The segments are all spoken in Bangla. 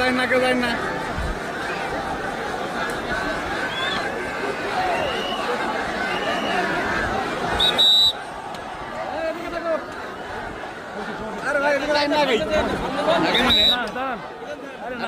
যায় না, কেউ যায় না। আরে ভাই এদিকে লাইন না ভাই, আগে না দাঁড়ান। আরে না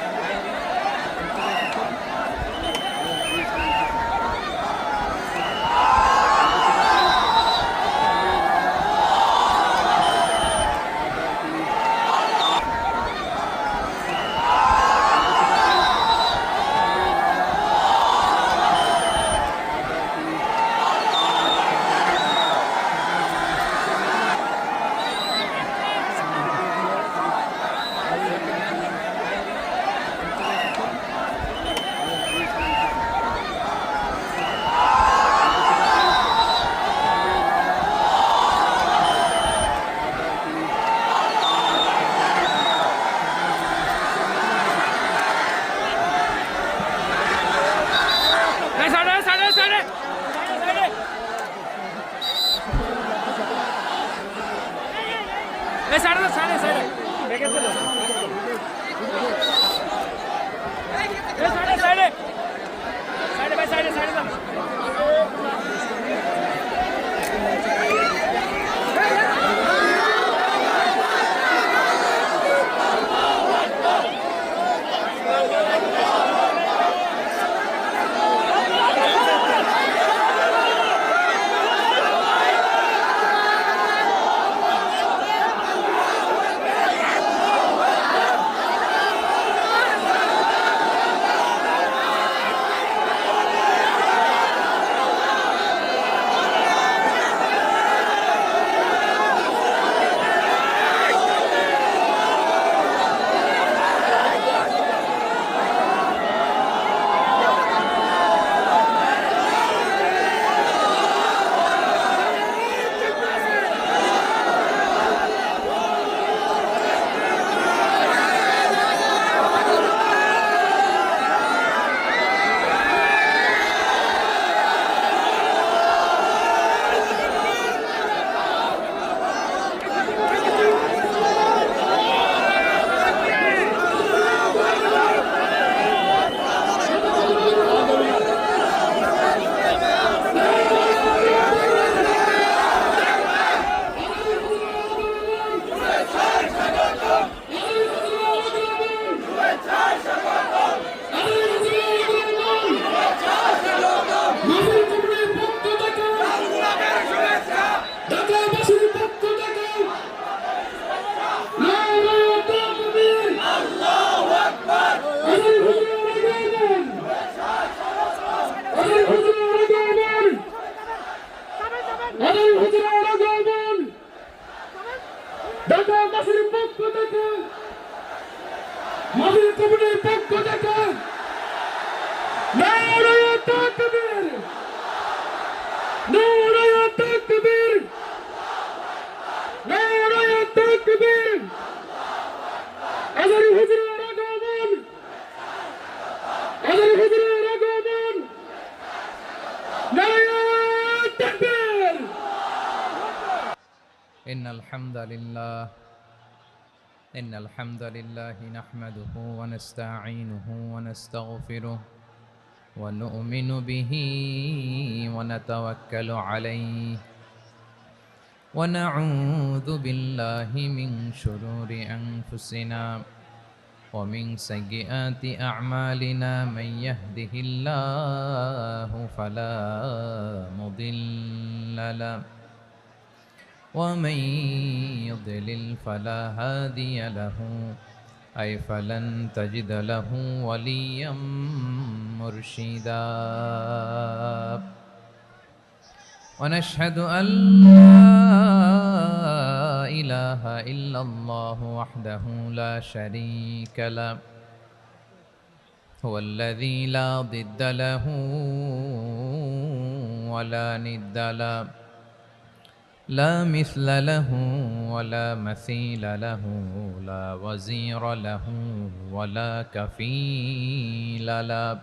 إن الحمد لله نحمده ونستعينه ونستغفره ونؤمن به ونتوكل عليه ونعوذ بالله من شرور أنفسنا ومن سيئات أعمالنا من يهده الله فلا مضل له ومن يضلل فلا هادي له أي فلن تجد له وليا مرشدا ونشهد أن لا إله إلا الله وحده لا شريك له هو الذي لا ضد له ولا ند له لا مثل له ولا مثيل له لا وزير له ولا كفيل له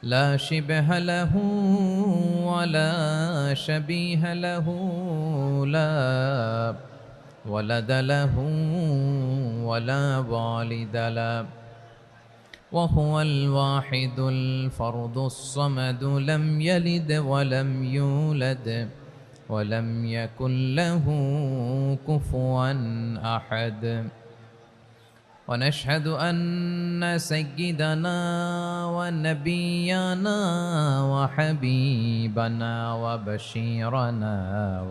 لا شبه له ولا شبيه له لا ولد له ولا والد له وهو الواحد الفرد الصمد لم يلد ولم يولد ولم يكن له كفوا أحد ونشهد أن سيدنا ونبينا وحبيبنا وبشيرنا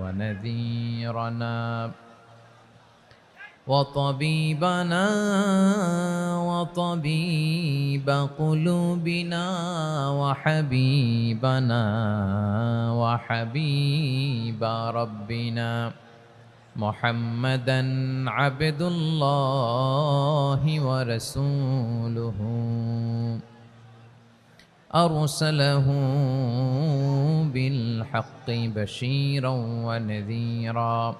ونذيرنا وطبيبنا وطبيب قلوبنا وحبيبنا وحبيب ربنا محمدا عبد الله ورسوله أرسله بالحق بشيرا ونذيرا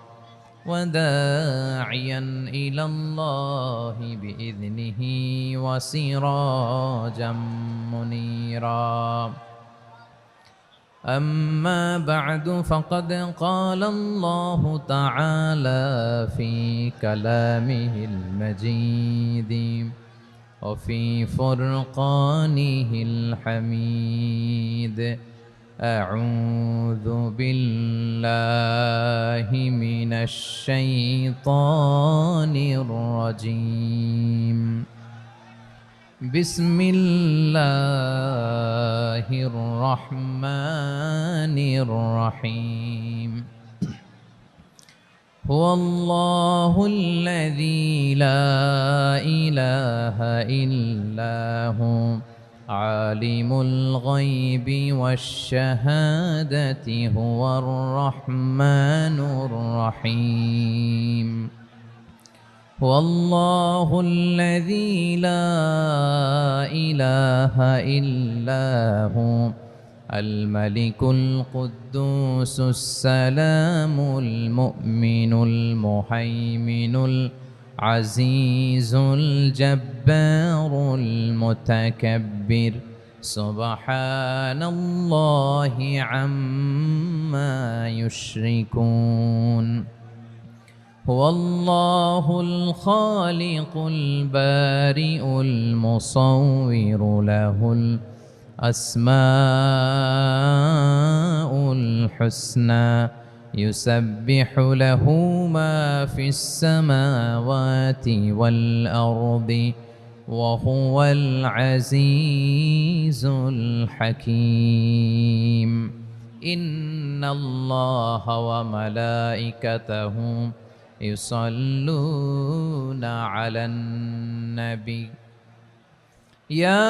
وداعيا إلى الله بإذنه وسراجا منيرا أما بعد فقد قال الله تعالى في كلامه المجيد وفي فرقانه الحميد أعوذ بالله من الشيطان الرجيم بسم الله الرحمن الرحيم هو الله الذي لا إله إلا هو عالم الغيب والشهادة هو الرحمن الرحيم هو الله الذي لا إله إلا هو الملك القدوس السلام المؤمن المهيمن العزيز الجبار المتكبر سبحان الله عما يشركون هو الله الخالق البارئ المصور له الأسماء الحسنى يسبح له ما في السماوات والأرض وهو العزيز الحكيم إن الله وملائكته يصلون على النبي يا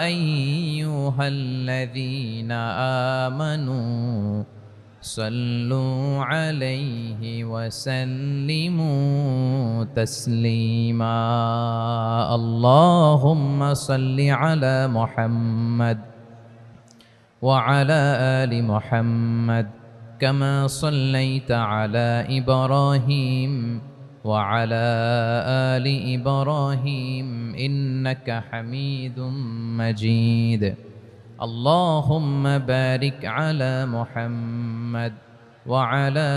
أيها الذين آمنوا صلوا عليه وسلموا تسليما اللهم صل على محمد وعلى آل محمد كما صليت على إبراهيم وعلى آل إبراهيم إنك حميد مجيد اللهم بارك على محمد وعلى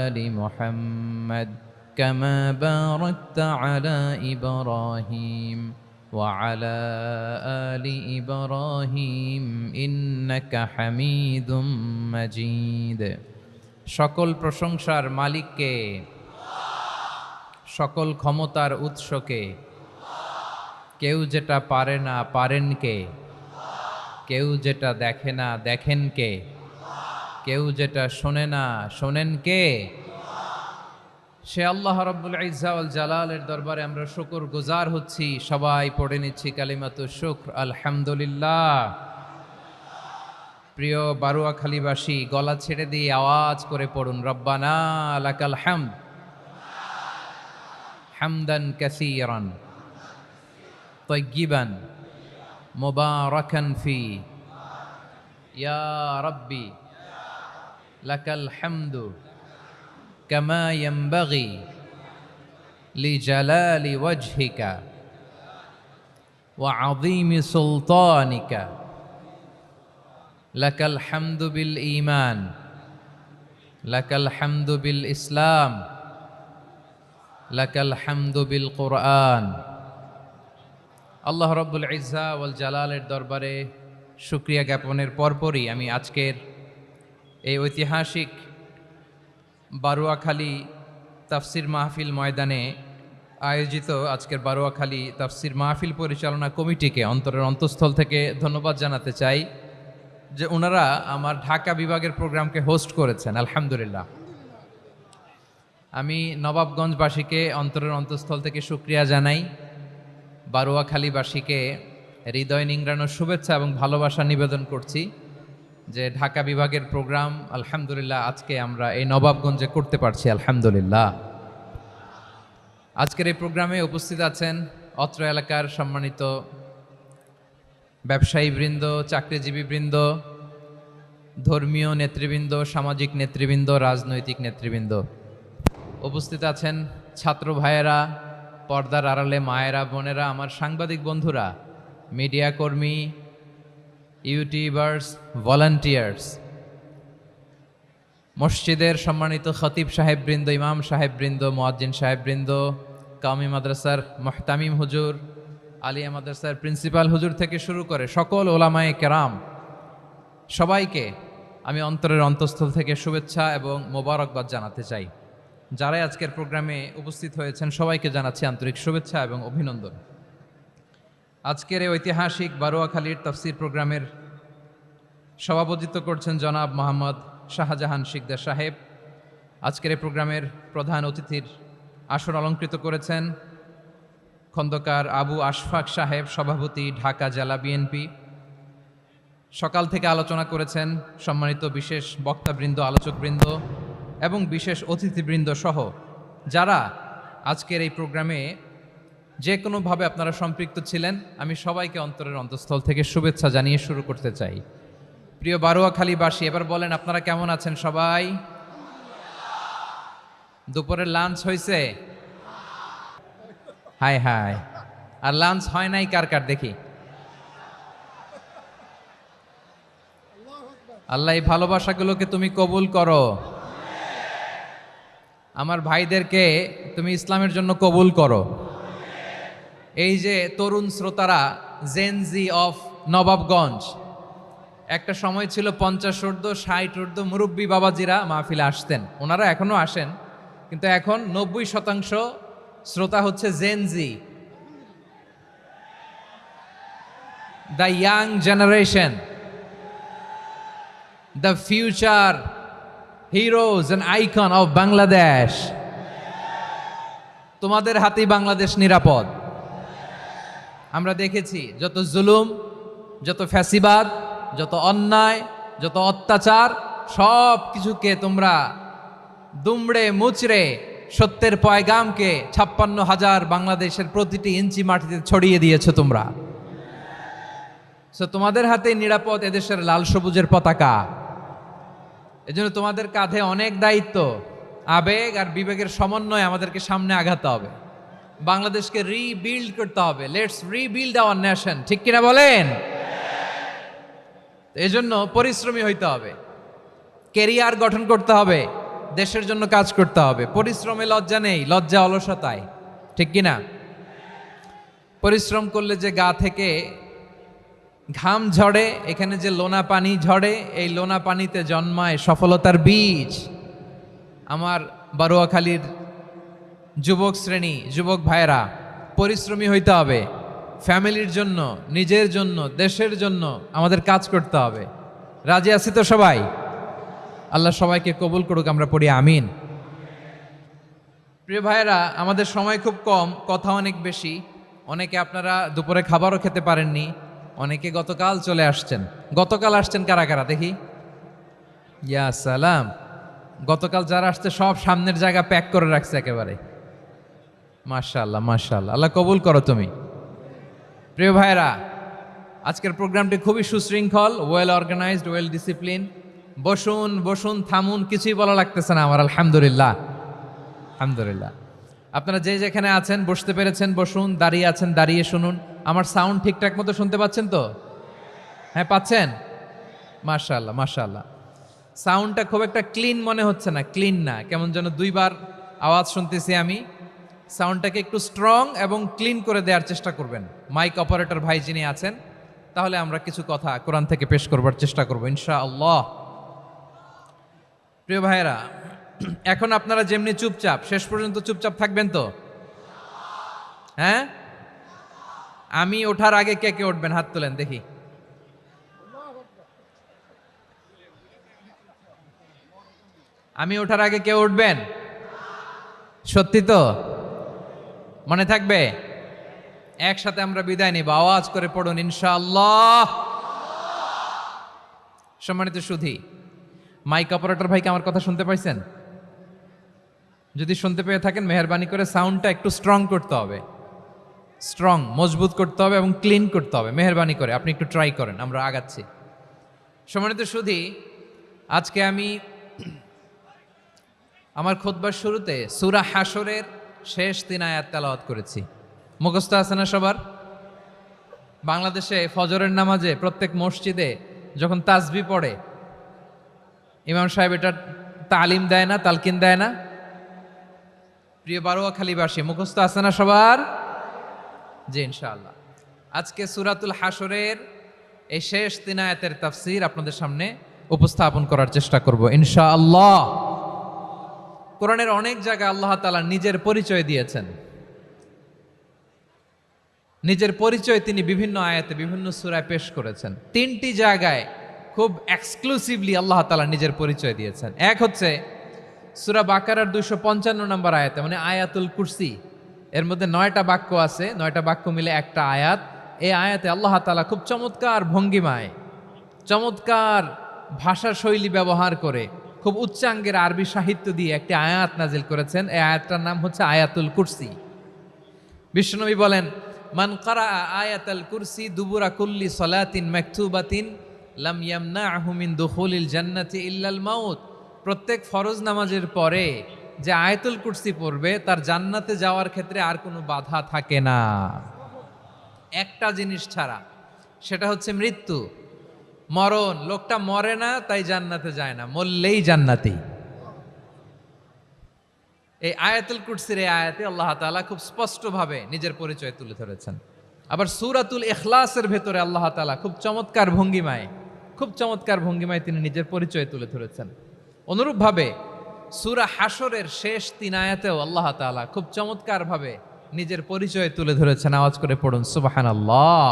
آل محمد كما باركت على إبراهيم وعلى آل إبراهيم إنك حميد مجيد সকল প্রশংসার মালিককে সকল ক্ষমতার উৎসকে কেউ যেটা পারে না পারেন কে কেউ যেটা দেখে না দেখেন কে কেউ যেটা শোনে না শোনেন কে সে আল্লাহ রাব্বুল ইজ্জা ওয়াল জালালের দরবারে আমরা শুকর গুজার হচ্ছি সবাই পড়ে নিচ্ছি কালিমাতুশ শুকর আলহামদুলিল্লাহ প্রিয় বারুয়াখালীবাসী গলা ছেড়ে দিয়ে আওয়াজ করে পড়ুন রব্বানা লাকাল হামদ হামদান কাসীরান তাইয়্যিবান মুবারাকান ফি ইয়া রাব্বি লাকাল হামদু কামা ইয়ানবাগি লিজালালি ওয়াজহিকা ওয়া আযীমি সুলতানিকা লাকাল হামদু বিল ঈমান লাকাল হামদু বিল ইসলাম লাকাল হামদু বিল কুরআন। আল্লাহ রব্বুল ইজ্জা ওয়াল জালালের দরবারে শুকরিয়া জ্ঞাপনের পরপরই আমি আজকের এই ঐতিহাসিক বারুয়াখালী তাফসির মাহফিল ময়দানে আয়োজিত আজকের বারুয়াখালী তাফসির মাহফিল পরিচালনা কমিটিকে অন্তরের অন্তঃস্থল থেকে ধন্যবাদ জানাতে চাই যে ওনারা আমার ঢাকা বিভাগের প্রোগ্রামকে হোস্ট করেছেন। আলহামদুলিল্লাহ। আমি নবাবগঞ্জবাসীকে অন্তরের অন্তঃস্থল থেকে শুকরিয়া জানাই, বারুয়াখালীবাসীকে হৃদয় নিংড়ানোর শুভেচ্ছা এবং ভালোবাসা নিবেদন করছি যে ঢাকা বিভাগের প্রোগ্রাম আলহামদুলিল্লাহ আজকে আমরা এই নবাবগঞ্জে করতে পারছি। আলহামদুলিল্লাহ। আজকের এই প্রোগ্রামে উপস্থিত আছেন অত্র এলাকার সম্মানিত ব্যবসায়ীবৃন্দ, চাকরিজীবীবৃন্দ, ধর্মীয় নেতৃবৃন্দ, সামাজিক নেতৃবৃন্দ, রাজনৈতিক নেতৃবৃন্দ। উপস্থিত আছেন ছাত্র ভাইয়েরা, পর্দার আড়ালে মায়েরা, বোনেরা, আমার সাংবাদিক বন্ধুরা, মিডিয়া কর্মী, ইউটিউবার্স, ভলান্টিয়ার্স, মসজিদের সম্মানিত খতিব সাহেববৃন্দ, ইমাম সাহেববৃন্দ, মুয়াজ্জিন সাহেববৃন্দ, কাওমি মাদ্রাসার মুহতামিম হুজুর, আলিয়া মাদ্রাসার প্রিন্সিপাল হুজুর থেকে শুরু করে সকল ওলামায়ে কেরাম, সবাইকে আমি অন্তরের অন্তঃস্থল থেকে শুভেচ্ছা এবং মোবারকবাদ জানাতে চাই। যারাই আজকের প্রোগ্রামে উপস্থিত হয়েছেন সবাইকে জানাচ্ছি আন্তরিক শুভেচ্ছা এবং অভিনন্দন। আজকের এই ঐতিহাসিক বারুয়াখালীর তাফসির প্রোগ্রামের সভাপতিত্ব করছেন জনাব মোহাম্মদ শাহজাহান শিকদার সাহেব। আজকের এই প্রোগ্রামের প্রধান অতিথির আসন অলঙ্কৃত করেছেন খন্দকার আবু আশফাক সাহেব, সভাপতি, ঢাকা জেলা বিএনপি। সকাল থেকে আলোচনা করেছেন সম্মানিত বিশেষ বক্তাবৃন্দ, আলোচকবৃন্দ এবং বিশেষ অতিথিবৃন্দ সহ যারা আজকের এই প্রোগ্রামে যে কোনোভাবে আপনারা সম্পৃক্ত ছিলেন, আমি সবাইকে অন্তরের অন্তঃস্থল থেকে শুভেচ্ছা জানিয়ে শুরু করতে চাই। প্রিয় বারুয়াখালীবাসী, এবার বলেন আপনারা কেমন আছেন সবাই? দুপুরের লাঞ্চ হয়েছে? High high. আর লাঞ্চ হয় নাই কার কার দেখি? আল্লাহ এই ভালোবাসাগুলোকে তুমি কবুল করো। আমার ভাইদেরকে তুমি ইসলামের জন্য কবুল করো। এই যে তরুণ শ্রোতারা, জেনজি অফ নবাবগঞ্জ, একটা সময় ছিল 50 ঊর্ধ্ব 60 ঊর্ধ্ব মুরব্বী বাবাজিরা মাহফিলে আসতেন, ওনারা এখনো আসেন, কিন্তু এখন 90% শ্রোতা হচ্ছে Gen Z, the young generation, the future heroes and icon of Bangladesh. তোমাদের হাতেই বাংলাদেশ নিরাপদ। আমরা দেখেছি যত জুলুম, যত ফ্যাসিবাদ, যত অন্যায়, যত অত্যাচার, সব কিছুকে তোমরা দুমড়ে মুচড়ে সত্যের পয়গামকে 56,000 বাংলাদেশের প্রতিটি ইঞ্চি মাটিতে ছড়িয়ে দিয়েছো তোমরা। তোমাদের হাতে নিরাপদ এদেশের লাল সবুজের পতাকা। এজন্য তোমাদের কাঁধে অনেক দায়িত্ব, আবেগ আর বিবেকের সমন্বয়ে আমাদেরকে সামনে আগাতে হবে। বাংলাদেশকে রিবিল্ড করতে হবে। লেটস রিবিল্ড আওয়ার নেশন, ঠিক কিনা বলেন? এজন্য পরিশ্রমী হইতে হবে, কেরিয়ার গঠন করতে হবে, দেশের জন্য কাজ করতে হবে। পরিশ্রমে লজ্জা নেই, লজ্জা অলসতায়, ঠিক কিনা? পরিশ্রম করলে যে গা থেকে ঘাম ঝরে, এখানে যে লোনা পানি ঝরে, এই লোনা পানিতে জন্মায় সফলতার বীজ। আমার বারুয়াখালীর যুবক শ্রেণী, যুবক ভাইয়েরা, পরিশ্রমী হইতে হবে। ফ্যামিলির জন্য, নিজের জন্য, দেশের জন্য আমাদের কাজ করতে হবে। রাজি আছি তো সবাই? আল্লাহ সবাইকে কবুল করুক, আমরা পড়ি আমিন। প্রিয় ভাইয়েরা, আমাদের সময় খুব কম, কথা অনেক বেশি। অনেকে আপনারা দুপুরে খাবারও খেতে পারেননি, অনেকে গতকাল চলে আসছেন। গতকাল আসছেন কারা কারা দেখি? ইয়া সালাম। গতকাল যারা আসছে সব সামনের জায়গা প্যাক করে রাখছে একেবারে। মাশাআল্লাহ, মাশাআল্লাহ, আল্লাহ কবুল করো তুমি। প্রিয় ভাইয়েরা, আজকের প্রোগ্রামটি খুবই সুশৃঙ্খল, ওয়েল অর্গানাইজড, ওয়েল ডিসিপ্লিন। বসুন বসুন, থামুন, কিছুই বলা লাগতেছে না আমার। আলহামদুলিল্লাহ, আলহামদুলিল্লাহ। আপনারা যে যেখানে আছেন বসতে পেরেছেন বসুন, দাঁড়িয়ে আছেন দাঁড়িয়ে শুনুন। আমার সাউন্ড ঠিকঠাক মতো শুনতে পাচ্ছেন তো? হ্যাঁ, পাচ্ছেন? মাশাআল্লাহ, মাশাআল্লাহ। সাউন্ডটা খুব একটা ক্লিন মনে হচ্ছে না, ক্লিন না, কেমন যেন দুইবার আওয়াজ শুনতেছি আমি। সাউন্ডটাকে একটু স্ট্রং এবং ক্লিন করে দেওয়ার চেষ্টা করবেন। মাইক অপারেটর ভাই যিনি আছেন, তাহলে আমরা কিছু কথা কোরআন থেকে পেশ করবার চেষ্টা করবো ইনশাআল্লাহ। প্রিয় ভাইয়েরা, এখন আপনারা যেমনি চুপচাপ, শেষ পর্যন্ত চুপচাপ থাকবেন তো? হ্যাঁ, আমি ওঠার আগে কে কে উঠবেন? হাত তোলেন দেখি। আমি ওঠার আগে কেউ উঠবেন? সত্যি তো? মনে থাকবে? একসাথে আমরা বিদায় নিব, আওয়াজ করে পড়ুন ইনশাআল্লাহ। সম্মানিত সুধী, মাইক অপারেটর ভাইকে আমার কথা শুনতে পাইছেন? যদি শুনতে পেয়ে থাকেন, মেহেরবানি করে সাউন্ডটা একটু স্ট্রং করতে হবে, স্ট্রং মজবুত করতে হবে এবং ক্লিন করতে হবে। মেহেরবানি করে আপনি একটু ট্রাই করেন, আমরা আগাচ্ছি। সম্মানিত সুধী, আজকে আমি আমার খুতবার শুরুতে সূরা হাশরের শেষ 3 আয়াত তেলাওয়াত করেছি। মুখস্থ আছে না সবার? বাংলাদেশে ফজরের নামাজে প্রত্যেক মসজিদে যখন তাসবিহ পড়ে, ইমাম সাহেব এটা তালিম দেয় না, তালকিন দেয় না? প্রিয় বারোয়াখালীবাসী, মুখস্থ আছে না সবার? জি ইনশাআল্লাহ। আজকে সূরাতুল হাশরের এই শেষ 3 আয়াতের তাফসীর আপনাদের সামনে উপস্থাপন করার চেষ্টা করব ইনশাআল্লাহ। কোরআনের অনেক জায়গায় আল্লাহ তাআলা নিজের পরিচয় দিয়েছেন। নিজের পরিচয় তিনি বিভিন্ন আয়াতে বিভিন্ন সূরায় পেশ করেছেন। 3টি জায়গায় খুব এক্সক্লুসিভলি আল্লাহ তাআলা নিজের পরিচয় দিয়েছেন। এক হচ্ছে সূরা বাকারার 255 নম্বর আয়াতে, মানে আয়াতুল কুরসি। এর মধ্যে 9টা বাক্য আছে, 9টা বাক্য মিলে একটা আয়াত। এই আয়াতে আল্লাহ তাআলা খুব চমৎকার ভঙ্গিমায়, চমৎকার ভাষা শৈলী ব্যবহার করে, খুব উচ্চাঙ্গের আরবি সাহিত্য দিয়ে একটি আয়াত নাজিল করেছেন। এই আয়াতটার নাম হচ্ছে আয়াতুল কুরসি। বিশ্বনবী বলেন, মান কারা আয়াতুল কুরসি দুবুরা কুল্লি সালাতিন মাকতুবাতিন লাম ইয়ামনাহু মিন দুখুলিল জান্নাতি ইল্লাল মাউত। প্রত্যেক ফরজ নামাজের পরে যে আয়াতুল কুরসি পড়বে, তার জান্নাতে যাওয়ার ক্ষেত্রে আর কোনো বাধা থাকে না, একটা জিনিস ছাড়া, সেটা হচ্ছে মৃত্যু, মরণ। লোকটা মরে না তাই জান্নাতে যায় না, মরলেই জান্নাতি। এই আয়াতুল কুরসির এই আয়াতে আল্লাহ তাআলা খুব স্পষ্টভাবে নিজের পরিচয় তুলে ধরেছেন। আবার সূরাতুল ইখলাসের ভেতরে আল্লাহ তাআলা খুব চমৎকার ভঙ্গিমায় তিনি নিজের পরিচয় তুলে ধরেছেন। অনুরূপভাবে সূরা হাশরের শেষ 3 আয়াতেও আল্লাহ তাআলা খুব চমৎকারভাবে নিজের পরিচয় তুলে ধরেছেন। আওয়াজ করে পড়ুন সুবহানাল্লাহ।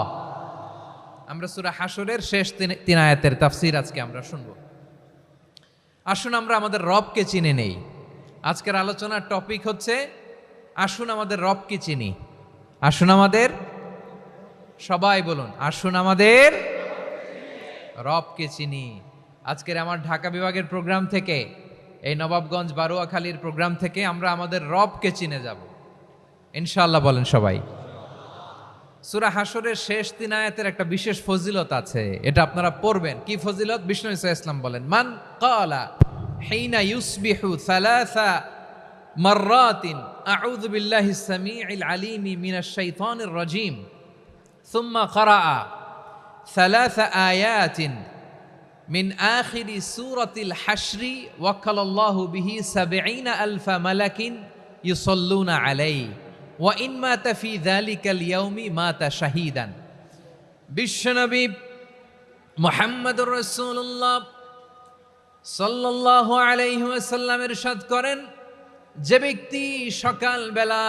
আমরা সূরা হাশরের শেষ 3 আয়াতের তাফসীর আজকে আমরা শুনব। আসুন আমরা আমাদের রবকে চিনে নেই। আজকের আলোচনার টপিক হচ্ছে আসুন আমাদের রবকে চিনি। আসুন আমাদের, সবাই বলুন, আসুন আমাদের রবকে চিনি। আজকের আমার ঢাকা বিভাগের প্রোগ্রাম থেকে, এই নবাবগঞ্জ বারোয়াখালীর প্রোগ্রাম থেকে আমরা আমাদের রবকে চিনে যাব ইনশাআল্লাহ। বলেন সবাই। সূরা হাশরের শেষ 3 আয়াতের একটা বিশেষ ফজিলত আছে, এটা আপনারা পড়বেন। কি ফজিলত? বিষ্ণু ইসা ইসলাম বলেন, মান ক্বালা হিনা ইউসবিহু সালাসা মাররাতিন আউযু বিল্লাহিস সামিউল আলিম মিনাশ শাইতানির রাজীম সুম্মা ক্বারাআ সালাসা আয়াতিন মিন আখিরি সূরাতিল হাশরি ওয়াক্কালাল্লাহু বিহি ৭০,০০০ মালাকিন ইউসাল্লুনা আলাইহি ওয়া ইন মাতা ফি যালিকাল ইয়াউমি মাতা শাহীদান। বিশ্বনবী মুহাম্মদুর রাসূলুল্লাহ সাল্লাল্লাহু আলাইহি ওয়াসাল্লাম ইরশাদ করেন, যে ব্যক্তি সকালবেলা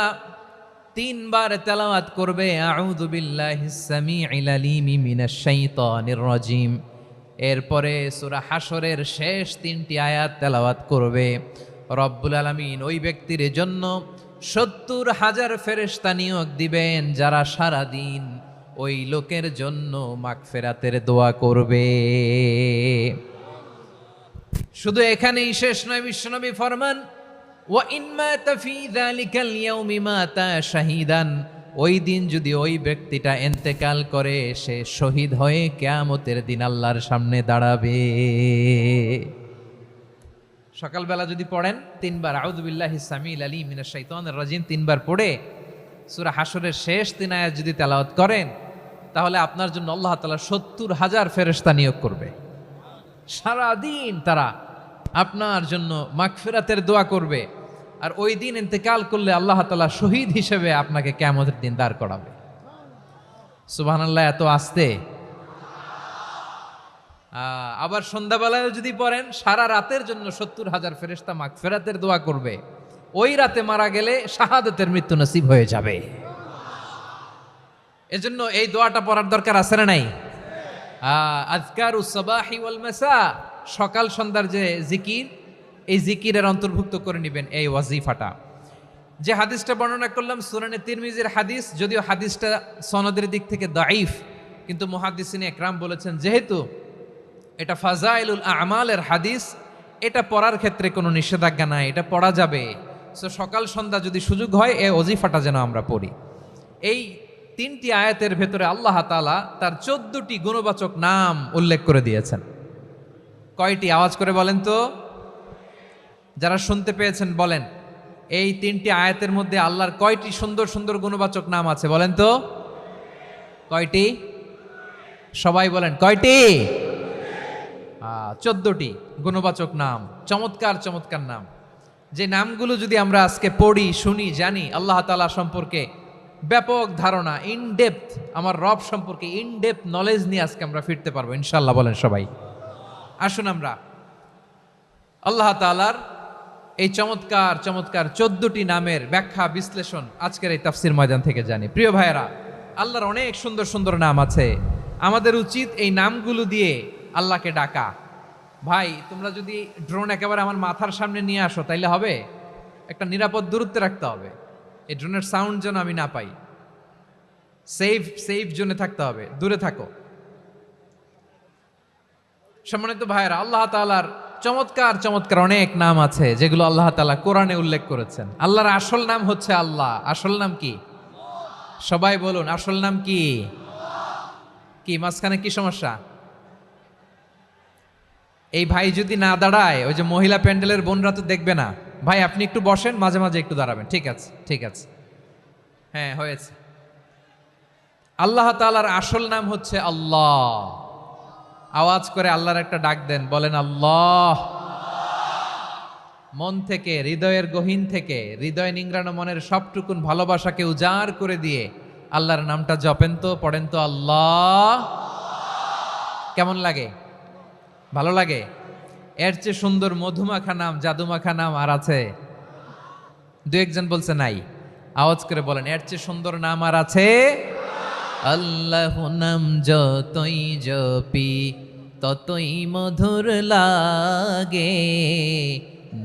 3 বার তেলাওয়াত করবে আউযু বিল্লাহিস সামিউল আলিম মিনাশ শাইতানির রাজীম, এরপরে সূরা হাশরের শেষ 3টি আয়াত তেলাওয়াত করবে, রব্বুল আলামিন ওই ব্যক্তির জন্য ৭০,০০০ ফেরেশতা নিয়োগ দিবেন, যারা সারা দিন ওই লোকের জন্য মাগফিরাতের দোয়া করবে। শুধু এখানেই শেষ নয়, বিশ্বনবী ফরমান, ওয়া ইন মাতা ফি যালিকাল ইয়াউমি মাতা শাহীদান, ওই দিন যদি ওই ব্যক্তিটা ইন্তেকাল করে, সে শহীদ হয়ে কিয়ামতের দিন আল্লাহর সামনে দাঁড়াবে। সকালবেলা যদি পড়েন 3 বার আউযু বিল্লাহিস সামিউল আলিম মিনাশ শাইতানির রাজীম 3 বার পড়ে সূরা হাশরের শেষ 3 আয়াত যদি তেলাওয়াত করেন, তাহলে আপনার জন্য আল্লাহ তাআলা ৭০,০০০ ফেরেশতা নিয়োগ করবে। সারা দিন তারা আপনার জন্য মাগফিরাতের দোয়া করবে। আর ওই দিন ইন্তেকাল করলে আল্লাহ তাআলা শহীদ হিসেবে আপনাকে কিয়ামতের দিন দাঁড় করাবে। সুবহানাল্লাহ, এত আস্তে। আবার সন্ধ্যাবেলায় যদি পড়েন, সারা রাতের জন্য 70,000 ফেরেশতা মাগফিরাতের দোয়া করবে। ওই রাতে মারা গেলে শাহাদাতের মৃত্যু নসিব হয়ে যাবে। এজন্য এই দোয়াটা পড়ার দরকার আছে না নাই? আযকারুস সাবাহি ওয়াল মাসা, সকাল সন্ধ্যার যে জিকির, এই জিকিরের অন্তর্ভুক্ত করে নেবেন এই ওয়াজিফাটা। যে হাদিসটা বর্ণনা করলাম সুনানে তিরমিজির হাদিস, যদিও হাদিসটা সনদের দিক থেকে দাঈফ, কিন্তু মুহাদ্দিসিনে একরাম বলেছেন যেহেতু এটা ফাজাইলুল আমালের হাদিস, এটা পড়ার ক্ষেত্রে কোনো নিষেধাজ্ঞা নাই, এটা পড়া যাবে। সো সকাল সন্ধ্যা যদি সুযোগ হয় এই ওয়াজিফাটা যেন আমরা পড়ি। এই 3টি আয়াতের ভেতরে আল্লাহ তাআলা তার 14টি গুণবাচক নাম উল্লেখ করে দিয়েছেন। কয়টি? আওয়াজ করে বলেন তো, যারা শুনতে পেয়েছেন বলেন। এই 3টি আয়াতের মধ্যে আল্লাহর কয়টি সুন্দর সুন্দর গুণবাচক নাম আছে বলেন তো? কয়টি? সবাই বলেন কয়টি? 14টি গুণবাচক নাম, চমৎকার চমৎকার নাম। যে নামগুলো যদি আমরা আজকে পড়ি, শুনি, জানি, আল্লাহ তাআলা সম্পর্কে ব্যাপক ধারণা, ইনডেপথ, আমার রব সম্পর্কে ইনডেপথ নলেজ নিয়ে আজকে আমরা ফিরতে পারবো ইনশাআল্লাহ। বলেন সবাই। আসুন আমরা আল্লাহ তাআলার এই চমৎকার চমৎকার 14টি নামের ব্যাখ্যা বিশ্লেষণ আজকের এই তাফসীর ময়দান থেকে জানি। প্রিয় ভাইয়েরা, আল্লাহর অনেক সুন্দর সুন্দর নাম আছে। আমাদের উচিত এই নামগুলো দিয়ে আল্লাহকে ডাকা। ভাই, তোমরা যদি ড্রোন একেবারে আমার মাথার সামনে নিয়ে আসো তাইলে হবে? একটা নিরাপদ দূরত্বে রাখতে হবে, এই ড্রোনের সাউন্ড যেন আমি না পাই। সেফ জোনে থাকতে হবে, দূরে থাকো। সম্মানিত ভাইয়েরা, আল্লাহ তাআলার চমৎকার চমৎকার অনেক নাম আছে যেগুলো আল্লাহ তাআলা কোরআনে উল্লেখ করেছেন। আল্লাহর আসল নাম হচ্ছে আল্লাহ। আসল নাম কি? সবাই বলুন, আসল নাম কি? কি মাঝখানে কি সমস্যা? এই ভাই যদি না দাঁড়ায়, ওই যে মহিলা প্যান্ডেলের বোনরা তো দেখবে না। ভাই আপনি একটু বসেন, মাঝে মাঝে একটু দাঁড়াবেন। ঠিক আছে, ঠিক আছে, হ্যাঁ হয়েছে। আল্লাহ তাআলার আসল নাম হচ্ছে আল্লাহ। আওয়াজ করে আল্লাহর একটা ডাক দেন, বলেন আল্লাহ। মন থেকে, হৃদয়ের গহীন থেকে, হৃদয় নিংড়ানো মনের সবটুকুন ভালোবাসাকে উজাড় করে দিয়ে আল্লাহর নামটা জপেন তো, পড়েন তো আল্লাহ। কেমন লাগে? ভালো লাগে? এর চেয়ে সুন্দর মধুমাখা নাম, জাদুমাখা নাম আর আছে? দু একজন বলছে নাই। আওয়াজ করে বলেন, এর চেয়ে সুন্দর নাম আর আছে? আল্লাহ নাম যতই জপি ততই মধুর লাগে,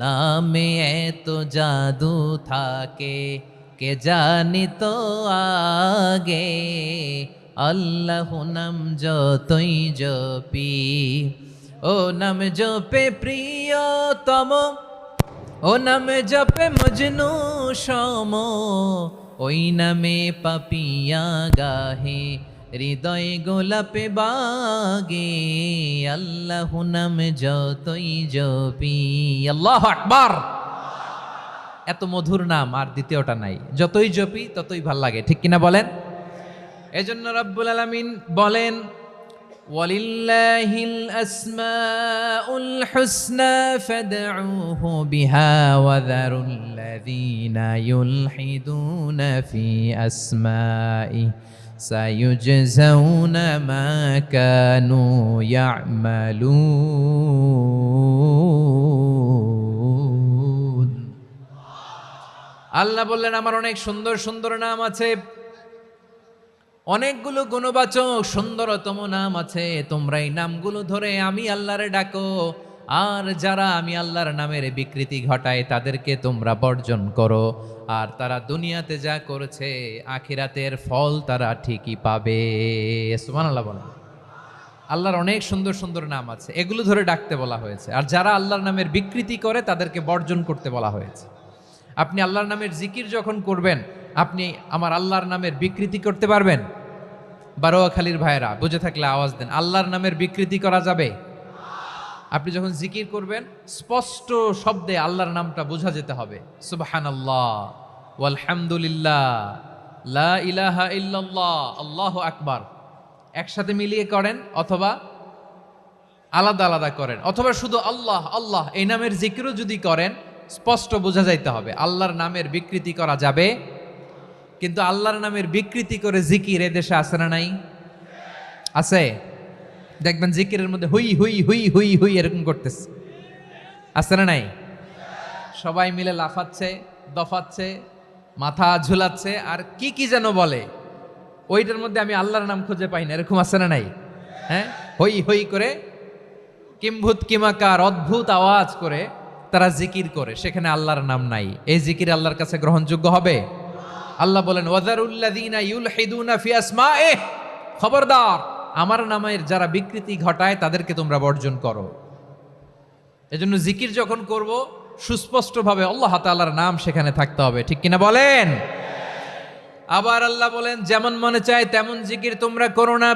নামে এত জাদু থাকে কে জানি তো আগে। আল্লাহ নাম যতই জপি, ও নাম জপে প্রিয়তম, ও নাম জপে মজনু সম, ওই নামে পাপিয়া গাহে হৃদয় গোলাপে বাগে। আল্লাহ নাম যতই জপি। আল্লাহু আকবার। এত মধুর নাম আর দ্বিতীয়টা নাই। যতই জপি ততই ভাল লাগে, ঠিক কিনা বলেন? এজন্য রব্বুল আলামিন বলেন, ওয়ালিল্লাহিল আসমাউল হুসনা ফাদউহু বিহা ওয়া যারুল্লাযীনা ইউলহিদুনা ফি আসমাই সায়ুজজাউনা মা কানু ইয়ামালুন। আল্লাহ বললেন, আমার অনেক সুন্দর সুন্দর নাম আছে, অনেকগুলো গুণবাচক সুন্দরতম নাম আছে। তোমরা এই নামগুলো ধরে আমি আল্লাহরে ডাকো, আর যারা আমি আল্লাহর নামের বিকৃতি ঘটায় তাদেরকে তোমরা বর্জন করো। আর তারা দুনিয়াতে যা করেছে আখিরাতের ফল তারা ঠিকই পাবে। সুবহানাল্লাহ বলেন। আল্লাহর অনেক সুন্দর সুন্দর নাম আছে, এগুলো ধরে ডাকতে বলা হয়েছে। আর যারা আল্লাহর নামের বিকৃতি করে তাদেরকে বর্জন করতে বলা হয়েছে। আপনি আল্লাহর নামের জিকির যখন করবেন, আপনি আমার আল্লাহর নামের বিকৃতি করতে পারবেন? বারোয়াখালীর ভাইরা বুঝে থাকলে আওয়াজ দেন, আল্লাহর নামের বিকৃতি করা যাবে? আপনি যখন জিকির করবেন স্পষ্ট শব্দে আল্লাহর নামটা বোঝা যেতে হবে। সুবহানাল্লাহ, ওয়ালহামদুলিল্লাহ, লা ইলাহা ইল্লাল্লাহ, আল্লাহু আকবার। একসাথে মিলিয়ে করেন অথবা আলাদা আলাদা করেন, অথবা শুধু আল্লাহ আল্লাহ এই নামের জিকিরও যদি করেন স্পষ্ট বোঝা যাইতে হবে। আল্লাহর নামের বিকৃতি করা যাবে, কিন্তু আল্লাহর নামের বিকৃতি করে জিকির এদেশে আছে না নাই? আছে। দেখবেন জিকিরের মধ্যে হুই হুই হুই হুই হুই এরকম করতেছে, আছে না নাই? সবাই মিলে লাফাচ্ছে, দফাচ্ছে, মাথা ঝুলাচ্ছে, আর কি কি যেন বলে, ওইটার মধ্যে আমি আল্লাহর নাম খুঁজে পাই না, এরকম আছে না নাই? হ্যাঁ, হই হই করে কিম্ভূত কিমাকার অদ্ভুত আওয়াজ করে তারা জিকির করে, সেখানে আল্লাহর নাম নাই। এই জিকির আল্লাহর কাছে গ্রহণযোগ্য হবে? আল্লাহ বলেন ওয়াযারুল্লাযীনা ইউলহিদুনা ফি আসমাইহি, খবরদার আমার নামের যারা বিকৃতি ঘটায় তাদেরকে তোমরা বর্জন করো। এজন্য জিকির যখন করব সুস্পষ্টভাবে আল্লাহ তাআলার নাম সেখানে থাকতে হবে, ঠিক কিনা বলেন? আবার আল্লাহ বলেন যেমন মনে চায় তেমন জিকির তোমরা করো না।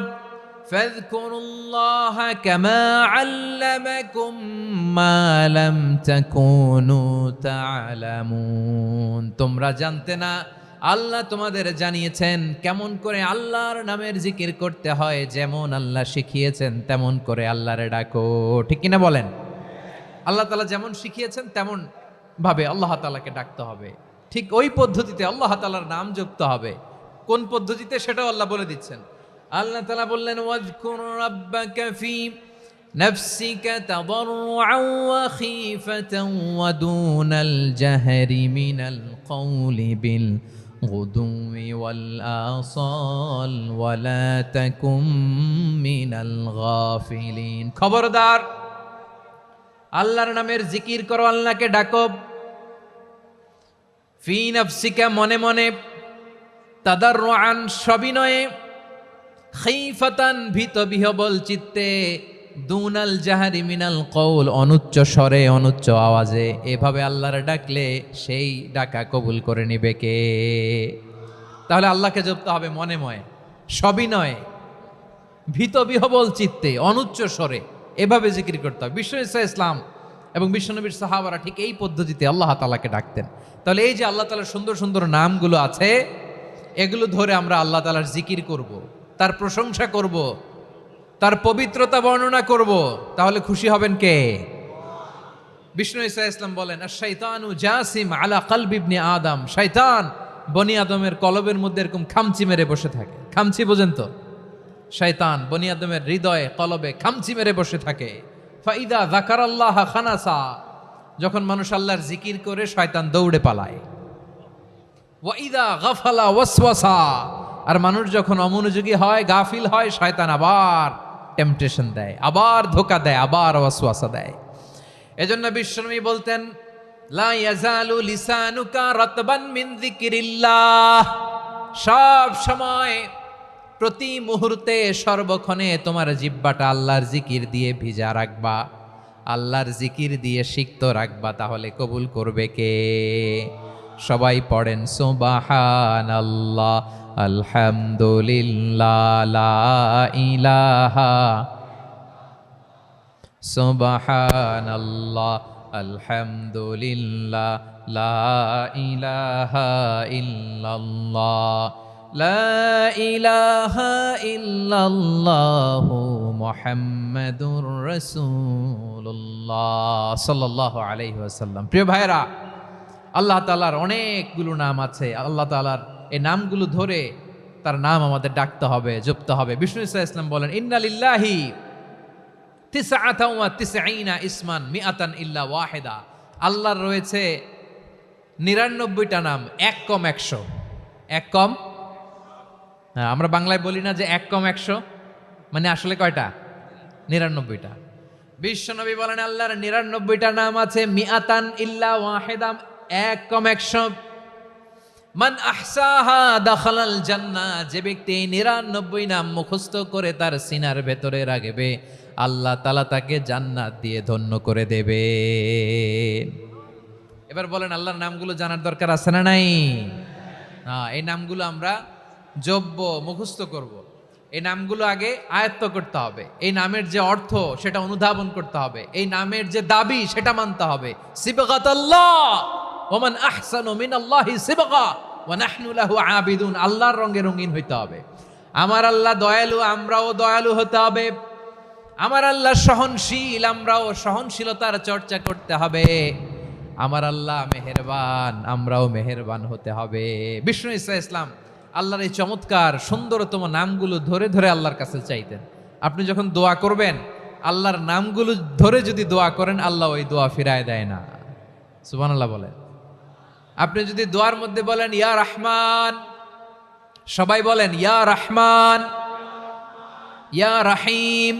ফাযকুরুল্লাহা কামা আল্লামাকুম মা লাম তাকুনু তা'লামুন, তোমরা জানতে না, আল্লাহ তোমাদের জানিয়েছেন কেমন করে আল্লাহর নামের জিকির করতে হয়, যেমন আল্লাহ শিখিয়েছেন তেমন করে আল্লাহরে ডাকো, ঠিক কিনা বলেন? আল্লাহ তাআলা যেমন শিখিয়েছেন তেমন ভাবে আল্লাহ তাআলাকে ডাকতে হবে, ঠিক ওই পদ্ধতিতে আল্লাহ তাআলার নাম জপতে হবে। কোন পদ্ধতিতে সেটাও আল্লাহ বলে দিচ্ছেন। আল্লাহ তাআলা বললেন ওয়াজকুর রাব্বাকা ফি নাফসিকা তাদাররুআন ওয়া খীফাতান ওয়া দুনাল জাহরি মিনাল কওলি বিল গুদুই ওয়াল আসাল ওয়া লা তাকুম মিনাল গাফিলিন, খবরদার আল্লাহর নামের জিকির করো, আল্লাহকে ডাকো। ফি নাফসিকা মনে মনে, তাদাররুআন সবিনয়ে, খীফাতান ভীত বিহবল চিত্তে, দুনাল জাহারি মিনাল কওল অনুচ্চ স্বরে অনুচ্চ আওয়াজে। এভাবে আল্লাহর ডাকলে সেই ডাকা কবুল করে নিবে কে? তাহলে আল্লাহকে জপতে হবে মনে মনে, সবিনয়ে, ভীত বিহবল চিত্তে, অনুচ্চ স্বরে, এভাবে জিকির করতে হবে। বিশ্ব ইসলাম এবং বিশ্বনবীর সাহাবারা ঠিক এই পদ্ধতিতে আল্লাহ তাআলাকে ডাকতেন। তাহলে এই যে আল্লাহ তাআলার সুন্দর সুন্দর নামগুলো আছে, এগুলো ধরে আমরা আল্লাহ তাআলার জিকির করব, তার প্রশংসা করব, তার পবিত্রতা বর্ণনা করব, তাহলে খুশি হবেন কে? বিষ্ণু ঈসা ইসলাম বলেন আশ-শাইতানু জাসিম আলা কলবি ইবনে আদম, শয়তান বনি আদমের কলবের মধ্যে এরকম খামচি মেরে বসে থাকে। খামচি বোঝেন তো? শয়তান বনি আদমের হৃদয়ে কলবে খামচি মেরে বসে থাকে। ফাইদা যাকারাল্লাহ খানাসা, যখন মানুষ আল্লাহর জিকির করে শয়তান দৌড়ে পালায়। ওয়াইদা গাফালা ওয়াসওয়াসা, আর মানুষ যখন অমনোযোগী হয়, গাফিল হয়, শয়তান আবার টেম্পটেশন দেয়, আবার ধোঁকা দেয়, আবার ওয়াসওয়াসা দেয়। এজন্য বিশ্বনবী বলতেন লা ইয়াজালু লিসানুকা রাতবান মিন যিকরিল্লাহ, সব সময় প্রতি মুহূর্তে সর্বক্ষণে তোমার জিহ্বাটা আল্লাহর জিকির দিয়ে ভিজা রাখবা, আল্লাহর জিকির দিয়ে সিক্ত রাখবা, তাহলে কবুল করবে কে? সবাই পড়েন সুবহানাল্লাহ আলহামদুলিল্লাহ লা ইলাহা, সুবহানাল্লাহ আলহামদুলিল্লাহ লা ইলাহা ইল্লাল্লাহ লা ইলাহা ইল্লাল্লাহু মুহাম্মাদুর রাসূলুল্লাহ সাল্লাল্লাহু আলাইহি ওয়াসাল্লাম। প্রিয় ভাইরা, আল্লাহ তাআলার অনেকগুলো নাম আছে। আল্লাহ তাআলার এই নামগুলো ধরে তার নাম আমাদের ডাকতে হবে, জপতে হবে। বিষ্ণু ইসলাম বলেন ইন্না লিল্লাহি তিসআতান ওয়া তিসঈনা ইসমান মিআতান ইল্লা ওয়াহিদা, আল্লাহর রয়েছে 99টা নাম, এক কম 100। এক কম, আমরা বাংলায় বলি না যে এক কম 100, মানে আসলে কয়টা? 99টা। বিশ্বনবী বলেন আল্লাহর 99টা নাম আছে, মিআতান ইল্লা ওয়াহিদা, এক কম 100। মান আহসাহা দাখালাল জান্নাহ, যে ব্যক্তি 99 নাম মুখস্থ করে তার সিনার ভেতরে রাখবে, আল্লাহ তাআলা তাকে জান্নাত দিয়ে ধন্য করে দেবে। এবার বলেন আল্লাহর নামগুলো জানার দরকার আছে না নাই? এই নামগুলো আমরা জপব, মুখস্থ করব। এই নামগুলো আগে আয়ত্ত করতে হবে। এই নামের যে অর্থ সেটা অনুধাবন করতে হবে। এই নামের যে দাবি সেটা মানতে হবে। সিবগাতাল্লাহ ওয়া মান আহসানু মিনাল্লাহি সিবগা ওয়া নাহনু লাহু আবিদুন, আল্লাহর রঙে রঙিন হইতে হবে। আমার আল্লাহ দয়ালু, আমরাও দয়ালু হতে হবে। আমার আল্লাহ সহনশীল, আমরাও সহনশীলতার চর্চা করতে হবে। আমার আল্লাহ মেহেরবান, আমরাও মেহেরবান হতে হবে। বিষ্ণু ঈসা ইসলাম আল্লাহর এই চমৎকার সুন্দরতম নামগুলো ধরে ধরে আল্লাহর কাছে চাইতেন। আপনি যখন দোয়া করবেন, আল্লাহর নামগুলো ধরে যদি দোয়া করেন, আল্লাহ ওই দোয়া ফিরায় দেয় না। সুবহানাল্লাহ বলেন। আপনি যদি দোয়ার মধ্যে বলেন ইয়া রহমান, সবাই বলেন ইয়া রহমান, ইয়া রাহিম,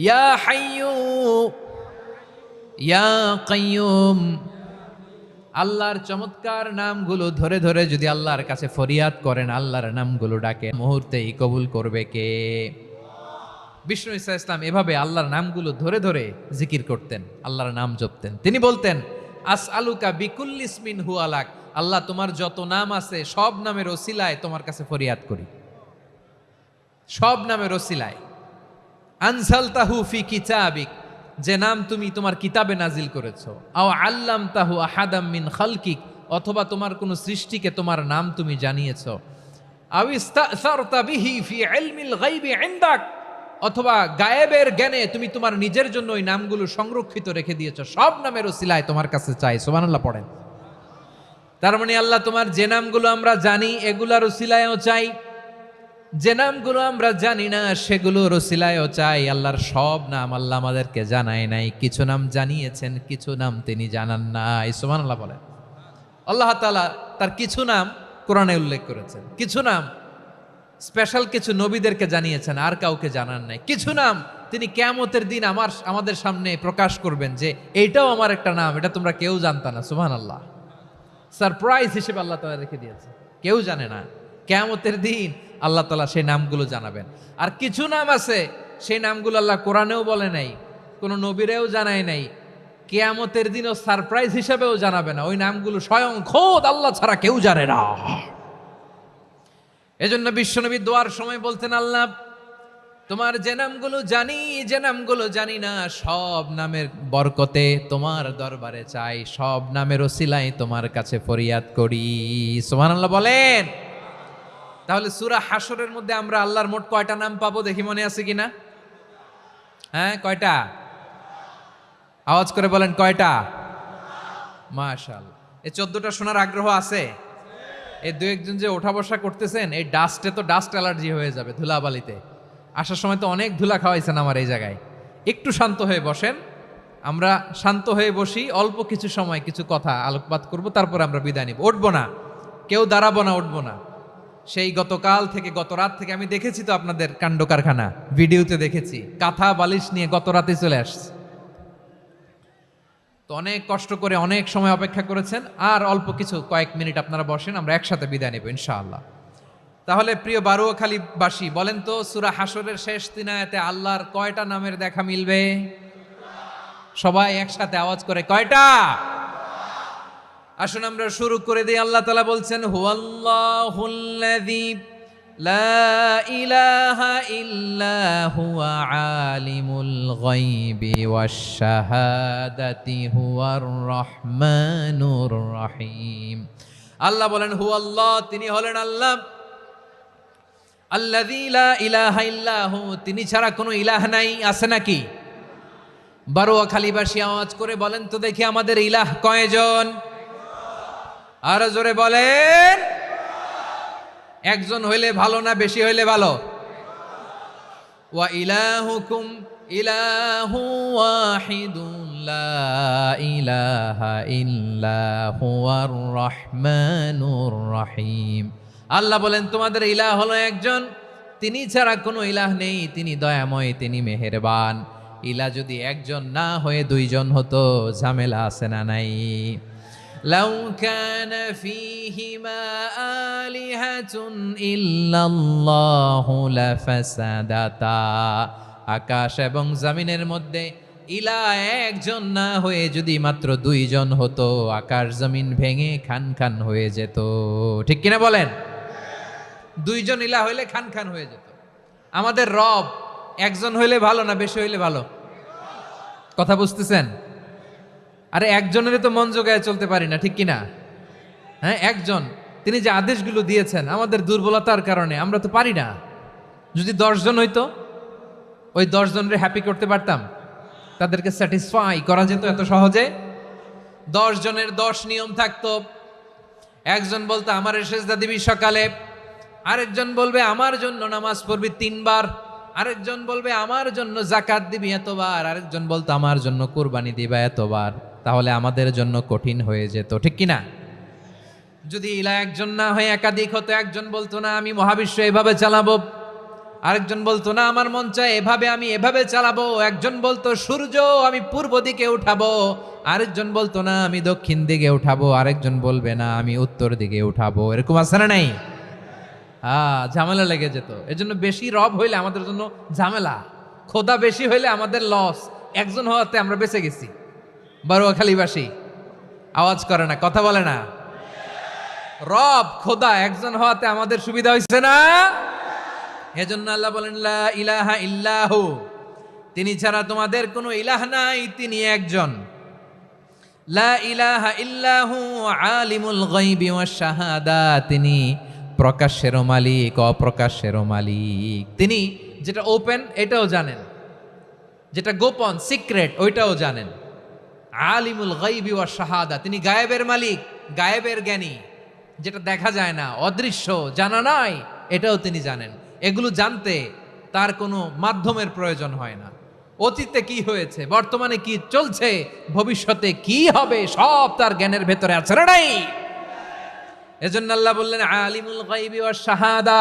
ইয়া হাইয়্যু, ইয়া কাইয়্যুম, আল্লাহর চমৎকার নামগুলো ধরে ধরে যদি আল্লাহর কাছে ফরিয়াদ করেন, আল্লাহর নামগুলো ডাকে, মুহূর্তেই কবুল করবে কে? বিষ্ণু ঈসা ইসলাম এভাবে আল্লাহর নামগুলো ধরে ধরে জিকির করতেন, আল্লাহর নাম জপতেন। তিনি বলতেন আসআলুকা বিকুল্লি ইসমিন হুয়া লাক, আল্লাহ তোমার যত নাম আছে সব নামের ওসিলায় তোমার কাছে ফরিয়াদ করি, সব নামের ওসিলায়। আনসালতাহু ফি কিতাবিক, যে নাম তুমি তোমার কিতাবে নাজিল করেছো। আও আল্লামতাহু আহাদাম মিন খালকিক, অথবা তোমার কোন সৃষ্টিকে তোমার নাম তুমি জানিয়েছো। আও ইস্তাসারতা বিহি ফি ইলমিল গায়বি ইনদাক, অথবা গায়েবের জ্ঞানে তুমি তোমার নিজের জন্য ওই নামগুলো সংরক্ষিত রেখে দিয়েছো। সব নামের ওসিলায় তোমার কাছে চাই। সুবহানাল্লাহ পড়েন। তার মানে আল্লাহ তোমার যে নামগুলো আমরা জানি এগুলার ওসিলায়ও চাই, যে নামগুলো আমরা জানি না সেগুলোর ওসিলায়ও চাই। আল্লাহর সব নাম আল্লাহ আমাদেরকে জানায় নাই, কিছু নাম জানিয়েছেন, কিছু নাম তিনি জানান নাই। সুবহানাল্লাহ বলেন। আল্লাহ তাআলা তার কিছু নাম কোরআনে উল্লেখ করেছেন, কিছু নাম স্পেশাল কিছু নবীদেরকে জানিয়েছেন, আর কাউকে জানান নাই। কিছু নাম তিনি কিয়ামতের দিন আমাদের সামনে প্রকাশ করবেন যে এইটাও আমার একটা নাম, এটা তোমরা কেউ জানতা না। সুবহানাল্লাহ, সারপ্রাইজ হিসেবে আল্লাহ তাআলা রেখে দিয়েছে, কেউ জানে না। কিয়ামতের দিন আল্লাহ তাআলা সেই নামগুলো জানাবেন। আর কিছু নাম আছে সেই নামগুলো আল্লাহ কোরআনেও বলে নাই, কোনো নবীরেও জানায় নাই, কিয়ামতের দিনও সারপ্রাইজ হিসেবেও জানাবে না। ওই নামগুলো স্বয়ং খোদ আল্লাহ ছাড়া কেউ জানে না। এজন্য বিশ্বনবী দোয়ার সময় বলতেন, আল্লাহ তোমার যে নামগুলো জানি, যে নামগুলো জানি না, সব নামের বরকতে তোমার দরবারে চাই, সব নামের ওসিলায় তোমার কাছে ফরিয়াদ করি। সুবহানাল্লাহ বলেন। তাহলে সূরা হাশরের মধ্যে আমরা আল্লাহর মোট কয়টা নাম পাবো দেখি, মনে আছে কিনা? হ্যাঁ, কয়টা? আওয়াজ করে বলেন কয়টা? মাশাআল্লাহ। এই 14টা শোনার আগ্রহ আছে? এই দু একজন যে ওঠা বসা করতেছেন, এই ডাস্টে তো ডাস্ট অ্যালার্জি হয়ে যাবে, ধুলাবালিতে আসার সময় তো অনেক ধুলা খাওয়াইছেন আমার এই জায়গায়। একটু শান্ত হয়ে বসেন, আমরা শান্ত হয়ে বসি, অল্প কিছু সময় কিছু কথা আলোকপাত করব, তারপর আমরা বিদায় নিব। উঠবো না, কেউ দাঁড়াবো না, উঠবো না। সেই গতকাল থেকে, গত রাত থেকে আমি দেখেছি তো আপনাদের কাণ্ড কারখানা, ভিডিওতে দেখেছি, কাঁথা বালিশ নিয়ে গত রাতে চলে আসছে। তো অনেক কষ্ট করে অনেক সময় অপেক্ষা করেছেন, আর অল্প কিছু কয়েক মিনিট আপনারা বসেন, আমরা একসাথে বিদায় নেব ইনশাআল্লাহ। তাহলে প্রিয় বারুয়াখালীবাসী, বলেন তো সূরা হাশরের শেষ 3 আয়াতে আল্লাহর কয়টা নামের দেখা মিলবে? সবাই একসাথে আওয়াজ করে কয়টা? আসুন আমরা শুরু করে দিই। আল্লাহ তাআলা বলছেন, হুয়াল্লাহুল্লাযী লা ইলাহা ইল্লা হুয়া আলিমুল গায়বি ওয়াশ শাহাদাতি হুয়ার রহমানুর রহিম। আল্লাহ বলেন হুয়াল্লাহ, তিনি হলেন আল্লাহ, আল্লাযী লা ইলাহা ইল্লা হু, তিনি ছাড়া কোনো ইলাহ নাই। আছে নাকি? বারুয়াখালীবাসী আওয়াজ করে বলেন তো দেখি, আমাদের ইলাহ কয়জন? আর জোরে বলেন। একজন হইলে ভালো না বেশি হইলে ভালো? ওয়া ইলাহুকুম ইলাহু ওয়াহিদুন লা ইলাহা ইল্লা হুয়ার রহমানুর রহিম। আল্লাহ বলেন তোমাদের ইলাহ হলো একজন, তিনি ছাড়া কোনো ইলাহ নেই, তিনি দয়াময়, তিনি মেহেরবান। ইলাহ যদি একজন না হয়ে দুইজন হতো, ঝামেলা আছে না নাই? লাউ কানা ফীহিমা আলিহাতুন ইল্লাল্লাহু লাফাসাদাতা, আকাশ এবং জমিনের মধ্যে ইলাহ একজন না হয়ে যদি মাত্র দুইজন হতো, আকাশ জমিন ভেঙে খান খান হয়ে যেত। ঠিক কিনা বলেন? দুইজন ইলাহ হইলে খান খান হয়ে যেত। আমাদের রব একজন হইলে ভালো না বেশি হইলে ভালো? কথা বুঝতেছেন? আরে একজনের তো মন জোগায় চলতে পারি না, ঠিক কিনা? হ্যাঁ, একজন, তিনি যে আদেশগুলো দিয়েছেন আমাদের দুর্বলতার কারণে আমরা তো পারি না। যদি 10 জন হইতো, ওই 10 জনের হ্যাপি করতে পারতাম, তাদেরকে স্যাটিসফাই করা যেত এত সহজে। 10 জনের 10 নিয়ম থাকতো। একজন বলতো আমার সেজদা দিবি সকালে, আরেকজন বলবে আমার জন্য নামাজ পড়বি 3 বার, আরেকজন বলবে আমার জন্য যাকাত দিবি এতবার, আরেকজন বলতো আমার জন্য কুরবানি দিবা এতবার। তাহলে আমাদের জন্য কঠিন হয়ে যেত, ঠিক কিনা? যদি ইলা একজন না হয়ে একাধিক হতো, একজন বলতো না আমি মহাবিশ্ব এভাবে চালাবো, আরেকজন বলতো না আমার মন চায় এভাবে, আমি এভাবে চালাবো, একজন বলতো সূর্য আমি পূর্ব দিকে উঠাবো, আরেকজন বলতো না আমি দক্ষিণ দিকে উঠাবো, আরেকজন বলবে না আমি উত্তর দিকে উঠাবো। এরকম আছে না নাই? ঝামেলা লেগে যেত। এজন্য বেশি রব হইলে আমাদের জন্য ঝামেলা, খোদা বেশি হইলে আমাদের লস। একজন হওয়াতে আমরা বেঁচে গেছি। বারোয়াখালীবাসী আওয়াজ করে না, কথা বলে না। রব খোদা একজন হওয়াতে আমাদের সুবিধা হয়েছে না? এজন্য আল্লাহ বলেন লা ইলাহা ইল্লাহু, তিনি ছাড়া তোমাদের কোনো ইলাহ নাই, তিনি একজন। লা ইলাহা ইল্লাহু আলিমুল গায়বি ওয়াশ শাহাদা, তিনি প্রকাশ্যেরও মালিক অপ্রকাশ্যেরও মালিক। তিনি যেটা ওপেন এটাও জানেন, যেটা গোপন সিক্রেট ওইটাও জানেন। আলিমুল গায়বি ওয়াশ শাহাদা, তিনি গায়েবের মালিক, গায়েবের জ্ঞানী, যেটা দেখা যায় না, অদৃশ্য, জানা নাই, এটাও তিনি জানেন। এগুলো জানতে তার কোনো মাধ্যমের প্রয়োজন হয় না। অতীতে কি হয়েছে, বর্তমানে কি চলছে, ভবিষ্যতে কি হবে, সব তার জ্ঞানের ভেতরে আছে না নাই? এজন্য আল্লাহ বললেন আলিমুল গায়বি ওয়াশ শাহাদা,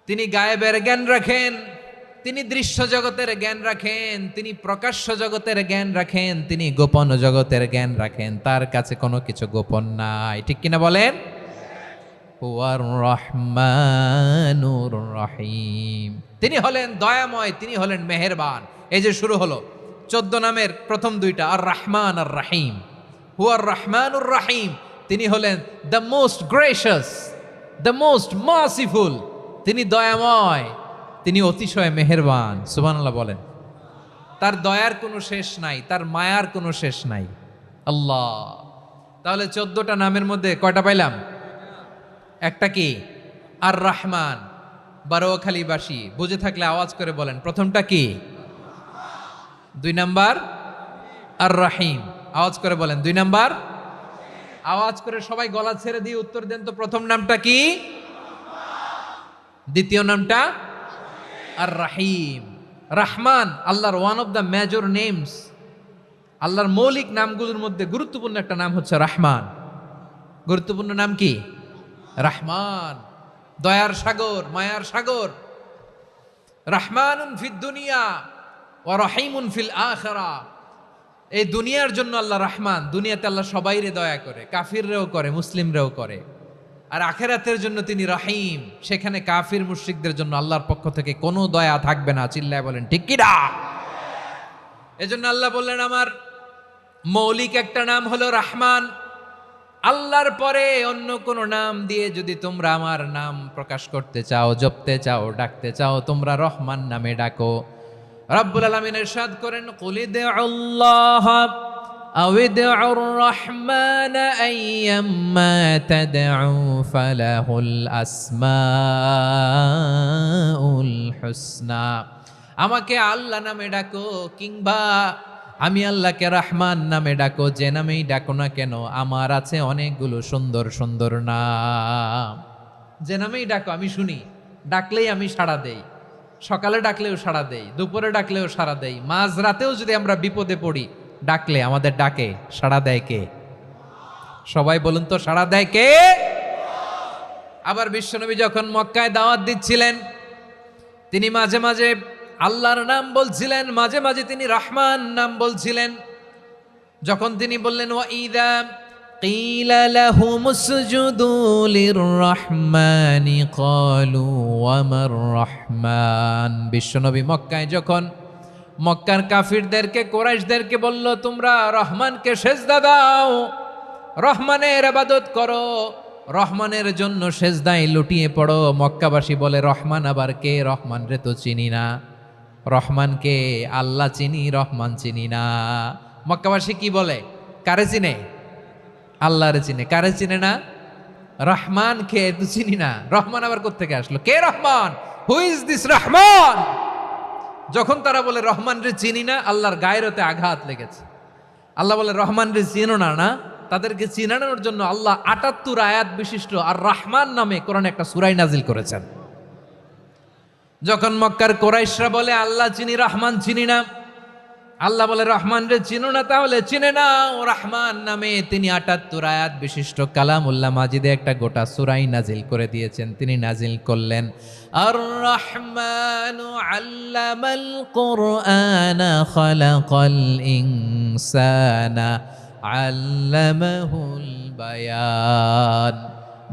তিনি গায়েবের জ্ঞান রাখেন, তিনি দৃশ্য জগতের জ্ঞান রাখেন, তিনি প্রকাশ্য জগতের জ্ঞান রাখেন, তিনি গোপন জগতের জ্ঞান রাখেন। তার কাছে কোনো কিছু গোপন নাই, ঠিক কিনা বলেন? হুয়ার রহমানুর রহিম, তিনি হলেন দয়াময়, তিনি হলেন মেহেরবান। এই যে শুরু হলো 14 নামের প্রথম দুইটা, আর রহমান আর রহিম। হুয়ার রহমানুর রহিম, তিনি হলেন the most gracious, the most merciful, তিনি দয়াময়, তিনি অতিশয় মেহেরবান। সুবহানাল্লাহ বলেন। তার দয়ার কোনো শেষ নাই, তার মায়ার কোনো শেষ নাই। আল্লাহ, তাহলে 14টা নামের মধ্যে কয়টা পাইলাম? একটা কি? আর রহমান। বারোয়াখালীবাসী বুঝে থাকলে আওয়াজ করে বলেন, প্রথমটা কি? 2 নাম্বার আর রহিম। আওয়াজ করে বলেন 2 নাম্বার। আওয়াজ করে সবাই গলা ছেড়ে দিয়ে উত্তর দেন তো, প্রথম নামটা কি? দ্বিতীয় নামটা? আর রহিম। রহমান আল্লাহর one of the major names, আল্লাহর মৌলিক নামগুলোর মধ্যে গুরুত্বপূর্ণ একটা নাম হচ্ছে রহমান। গুরুত্বপূর্ণ নাম কি? রহমান, দয়ার সাগর, মায়ার সাগর। রহমানুন ফিদ দুনিয়া ওয়া রহিমুন ফিল আখিরা। এই দুনিয়ার জন্য আল্লাহ রহমান, দুনিয়াতে আল্লাহ সবাইরে দয়া করে, কাফিররেও করে, মুসলিমরেও করে। আর আখিরাতের জন্য তিনি রহিম, সেখানে কাফির মুশরিকদের জন্য আল্লাহর পক্ষ থেকে কোনো দয়া থাকবে না। চিল্লায় বলেন ঠিক কি না? এজন্য আল্লাহ বললেন আমার মৌলিক একটা নাম হলো রহমান। আল্লাহর পরে অন্য কোনো নাম দিয়ে যদি তোমরা আমার নাম প্রকাশ করতে চাও, জপতে চাও, ডাকতে চাও, তোমরা রহমান নামে ডাকো। রব্বুল আলামিন ইরশাদ করেন কুলিদুল্লাহ আউদিউর রহমান আইয়াম্মা তাদউ ফালাহুল আসমাউল হুসনা। আমাকে আল্লাহ নামে ডাকো, কিংবা আমি আল্লাহকে রহমান নামে ডাকো, যে নামেই ডাকো না কেন আমার আছে অনেকগুলো সুন্দর সুন্দর নাম। যে নামেই ডাকো আমি শুনি, ডাকলেই আমি সাড়া দেই। সকালে ডাকলেও সাড়া দেই, দুপুরে ডাকলেও সাড়া দেই, মাঝ রাতেও যদি আমরা বিপদে পড়ি, ডাকলে আমাদের ডাকে সাড়া দেয় কে? সবাই বলুন তো, সাড়া দেয় কে? আবার বিশ্বনবী যখন মক্কায় দাওয়াত দিচ্ছিলেন, তিনি মাঝে মাঝে আল্লাহর নাম বলছিলেন, মাঝে মাঝে তিনি রহমান নাম বলছিলেন। যখন তিনি বললেন ওয়াইদা কিলা লাহুমুসজুদু লিররহমানি ক্বালু ওয়ামার রহমান। বিশ্বনবী মক্কায় যখন মক্কার কাফিরদেরকে, কুরাইশদেরকে বলল তোমরা রহমানকে সেজদা দাও, রহমানের ইবাদত করো, রহমানের জন্য সেজদায় লুটিয়ে পড়ো, মক্কাবাসী বলে রহমান আবার কে? রহমান রে তো চিনি না। রহমানকে আল্লাহ চিনি, রহমান চিনি না। মক্কাবাসী কি বলে? কারে চিনে? আল্লাহরে চিনে। কারে চিনে না? রহমান কে তো চিনি না। রহমান আবার কোত্থেকে আসলো? কে Rahman? Who is this Rahman? যখন তারা বলে রহমান রে চিনি না, আল্লাহর গায়রতে আঘাত লেগেছে। আল্লাহ বলে রহমান রে চিনো না, না তাদেরকে চিনানোর জন্য আল্লাহ ৭৮ আয়াত বিশিষ্ট আর রহমান নামে কোরআনে একটা সূরা নাজিল করেছেন। যখন মক্কার কুরাইশরা বলে আল্লাহ চিনি রহমান চিনি না, আল্লাহ বলে রহমান রে চিনো না, তাহলে চিনে নাও রহমান নামে তিনি ৭৮ আয়াত বিশিষ্ট কালামুল্লাহ মাজিদে একটা গোটা সূরাই নাজিল করে দিয়েছেন। তিনি নাজিল করলেন আর রহমানু আল্লামাল কুরআনা খালাকাল ইনসানা আল্লামাহুল বায়ান।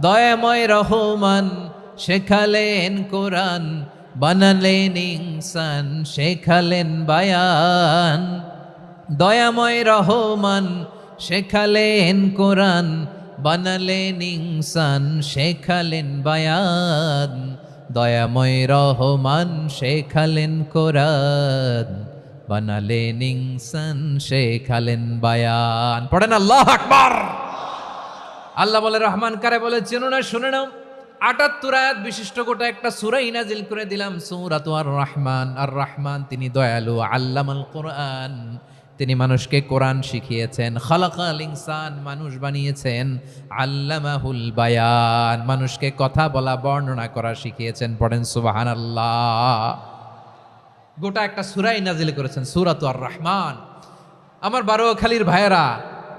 দয়াময় রহমান শেখালেন কোরআন, বানালেন ইনসান শেখালেন বায়ান। দয়াময় রহমান শেখালেন কোরআন, বানালেন ইনসান শেখালেন বায়ান। দয়াময় রহমান শেখালেন কোরআন, বানালেন ইনসান শেখালেন বায়ান। পড়েন আল্লাহু আকবার। আল্লাহ বলে রহমান কারে বলে চেনো না, শুনে নাও। ৭৮ আয়াত বিশিষ্ট গোটা একটা সূরাই নাজিল করে দিলাম, সূরাতু আর রহমান। আর রহমান তিনি দয়ালু, আল্লামাল কোরআন তিনি মানুষকে কোরআন শিখিয়েছেন, খালাকাল ইনসান মানুষ বানিয়েছেন, আল্লামাহুল বায়ান মানুষকে কথা বলা বর্ণনা করা শিখিয়েছেন। পড়েন সুবহানাল্লাহ। গোটা একটা সূরাই নাজিল করেছেন, সূরাতু আর রহমান। আমার বারোয়াখালীর ভাইয়েরা,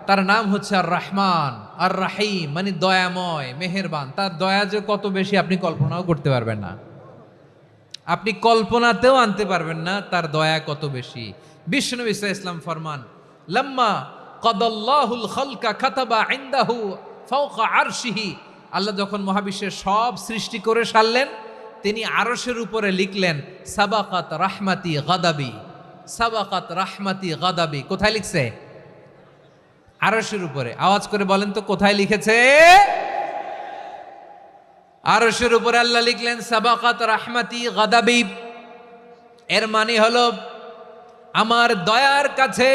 তার নাম হচ্ছে আর রহমান আর রাহিম, মানে দয়াময় মেহেরবান। তার দয়া যে কত বেশি আপনি কল্পনাও করতে পারবেন না, আপনি কল্পনাতেও আনতে পারবেন না তার দয়া কত বেশি। বিশ্বনবী সাল্লাল্লাহু আলাইহি ওয়াসাল্লাম ফরমান, লাম্মা কাদাল্লাহুল খালকা কাতাবা ইনদাহু ফাওকা আরশিহি। আল্লাহ যখন মহাবিশ্বের সব সৃষ্টি করে সারলেন, তিনি আরশের উপরে লিখলেন সাবাকাত রাহমাতি গাদাবি, সাবাকাত রাহমাতি গাদাবি। কোথায় লিখছে? আরশের উপরে। আওয়াজ করে বলেন তো কোথায় লিখেছে? আরশের উপরে আল্লাহ লিখলেন সাবাকাত রাহমাতি গাদাবি। এর মানে হলো আমার দয়ার কাছে,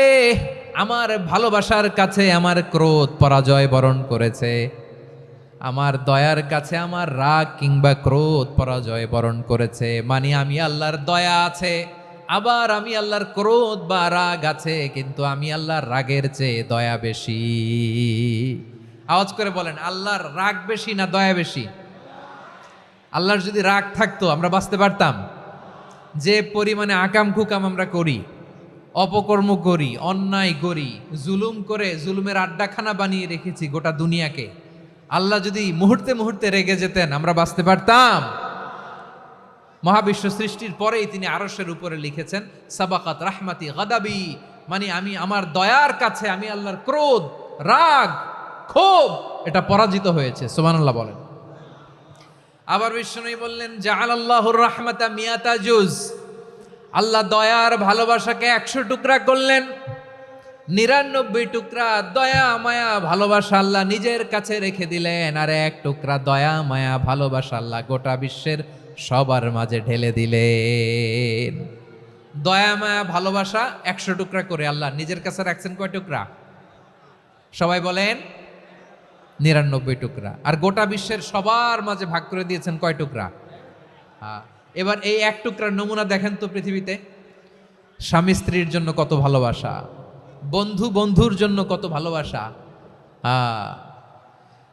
আমার ভালোবাসার কাছে আমার ক্রোধ পরাজয় বরণ করেছে। আমার দয়ার কাছে আমার রাগ কিংবা ক্রোধ পরাজয় বরণ করেছে। মানে আমি আল্লাহর দয়া আছে, আবার আমি আল্লাহর ক্রোধ বা রাগ আছে, কিন্তু আমি আল্লাহর রাগের চেয়ে দয়া বেশি। আওয়াজ করে বলেন, আল্লাহর রাগ বেশি না দয়া বেশি? আল্লাহর যদি রাগ থাকতো আমরা বাঁচতে পারতাম? যে পরিমাণে আকাম কুকাম আমরা করি, অপকর্ম করি, অন্যায় করি, জুলুম করে জুলুমের আড্ডাখানা বানিয়ে রেখেছি গোটা দুনিয়াকে, আল্লাহ যদি মুহূর্তে মুহূর্তে রেগে যেতেন আমরা বাঁচতে পারতাম? মহাবিশ্ব সৃষ্টির পরেই তিনি আরশের উপরে লিখেছেন সাবাকাত রাহমাতি গাদাবি, মানে আমি আমার দয়ার কাছে আমি আল্লাহর ক্রোধ, রাগ, ক্ষোভ এটা পরাজিত হয়েছে। সুবহানাল্লাহ বলেন। আবার বিষ্ণু বললেন জাআলাল্লাহুর রাহমাতা মিয়াতা জুজ। আল্লাহ দয়ার ভালোবাসাকে 100 টুকরা করলেন, 99 টুকরা দয়া মায়া ভালোবাসা আল্লাহ নিজের কাছে রেখে দিলেন, আর 1 টুকরা দয়া মায়া ভালোবাসা আল্লাহ গোটা বিশ্বের সবার মাঝে ঢেলে দিলেন। দয়া মায়া ভালোবাসা 100 টুকরা করে আল্লাহ নিজের কাছে রাখছেন কয় টুকরা? সবাই বলেন 99 টুকরা। আর গোটা বিশ্বের সবার মাঝে ভাগ করে দিয়েছেন কয় টুকরা? এবার এই 1 টুকরার নমুনা দেখেন তো পৃথিবীতে। স্বামী স্ত্রীর জন্য কত ভালোবাসা, বন্ধু বন্ধুর জন্য কত ভালোবাসা,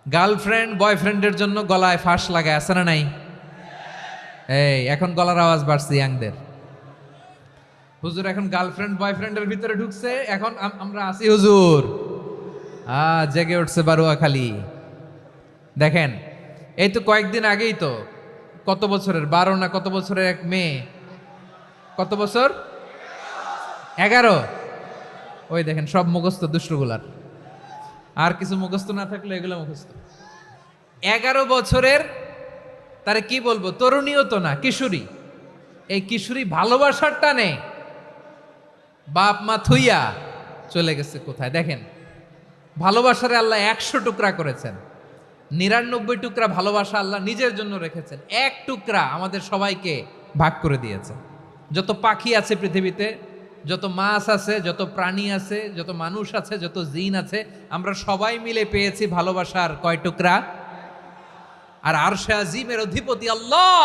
গার্লফ্রেন্ড বয়ফ্রেন্ডের জন্য গলায় ফাঁস লাগায়, আছে না নাই? এই এখন গলার আওয়াজ বাড়ছে ইয়াংদের। হুজুর এখন গার্লফ্রেন্ড বয়ফ্রেন্ডের ভিতরে ঢুকছে, এখন আমরা আছি হুজুর। জেগে উঠছে বারোয়াখালী। দেখেন এই তো কয়েকদিন আগেই তো, কত বছরের 12 না কত বছরের এক মেয়ে, কত বছর? 11। ওই দেখেন সব মুখস্থ দুষ্টগুলার, আর কিছু মুখস্থ না থাকলে এগুলো মুখস্থ। 11 বছরের, তারে কি বলবো, তরুণীও তো না, কিশোরী। এই কিশোরী ভালোবাসার টানে বাপ মা থুইয়া চলে গেছে কোথায়? দেখেন ভালোবাসারে আল্লাহ 100 টুকরা করেছেন, 99 টুকরা ভালোবাসা আল্লাহ নিজের জন্য রেখেছেন, 1 টুকরা আমাদের সবাইকে ভাগ করে দিয়েছেন। যত পাখি আছে পৃথিবীতে, যত মাছ আছে, যত প্রাণী আছে, যত মানুষ আছে, যত জিন আছে, আমরা সবাই মিলে পেয়েছি ভালোবাসার কয় টুকরা? আর আরশে আজিমের অধিপতি আল্লাহ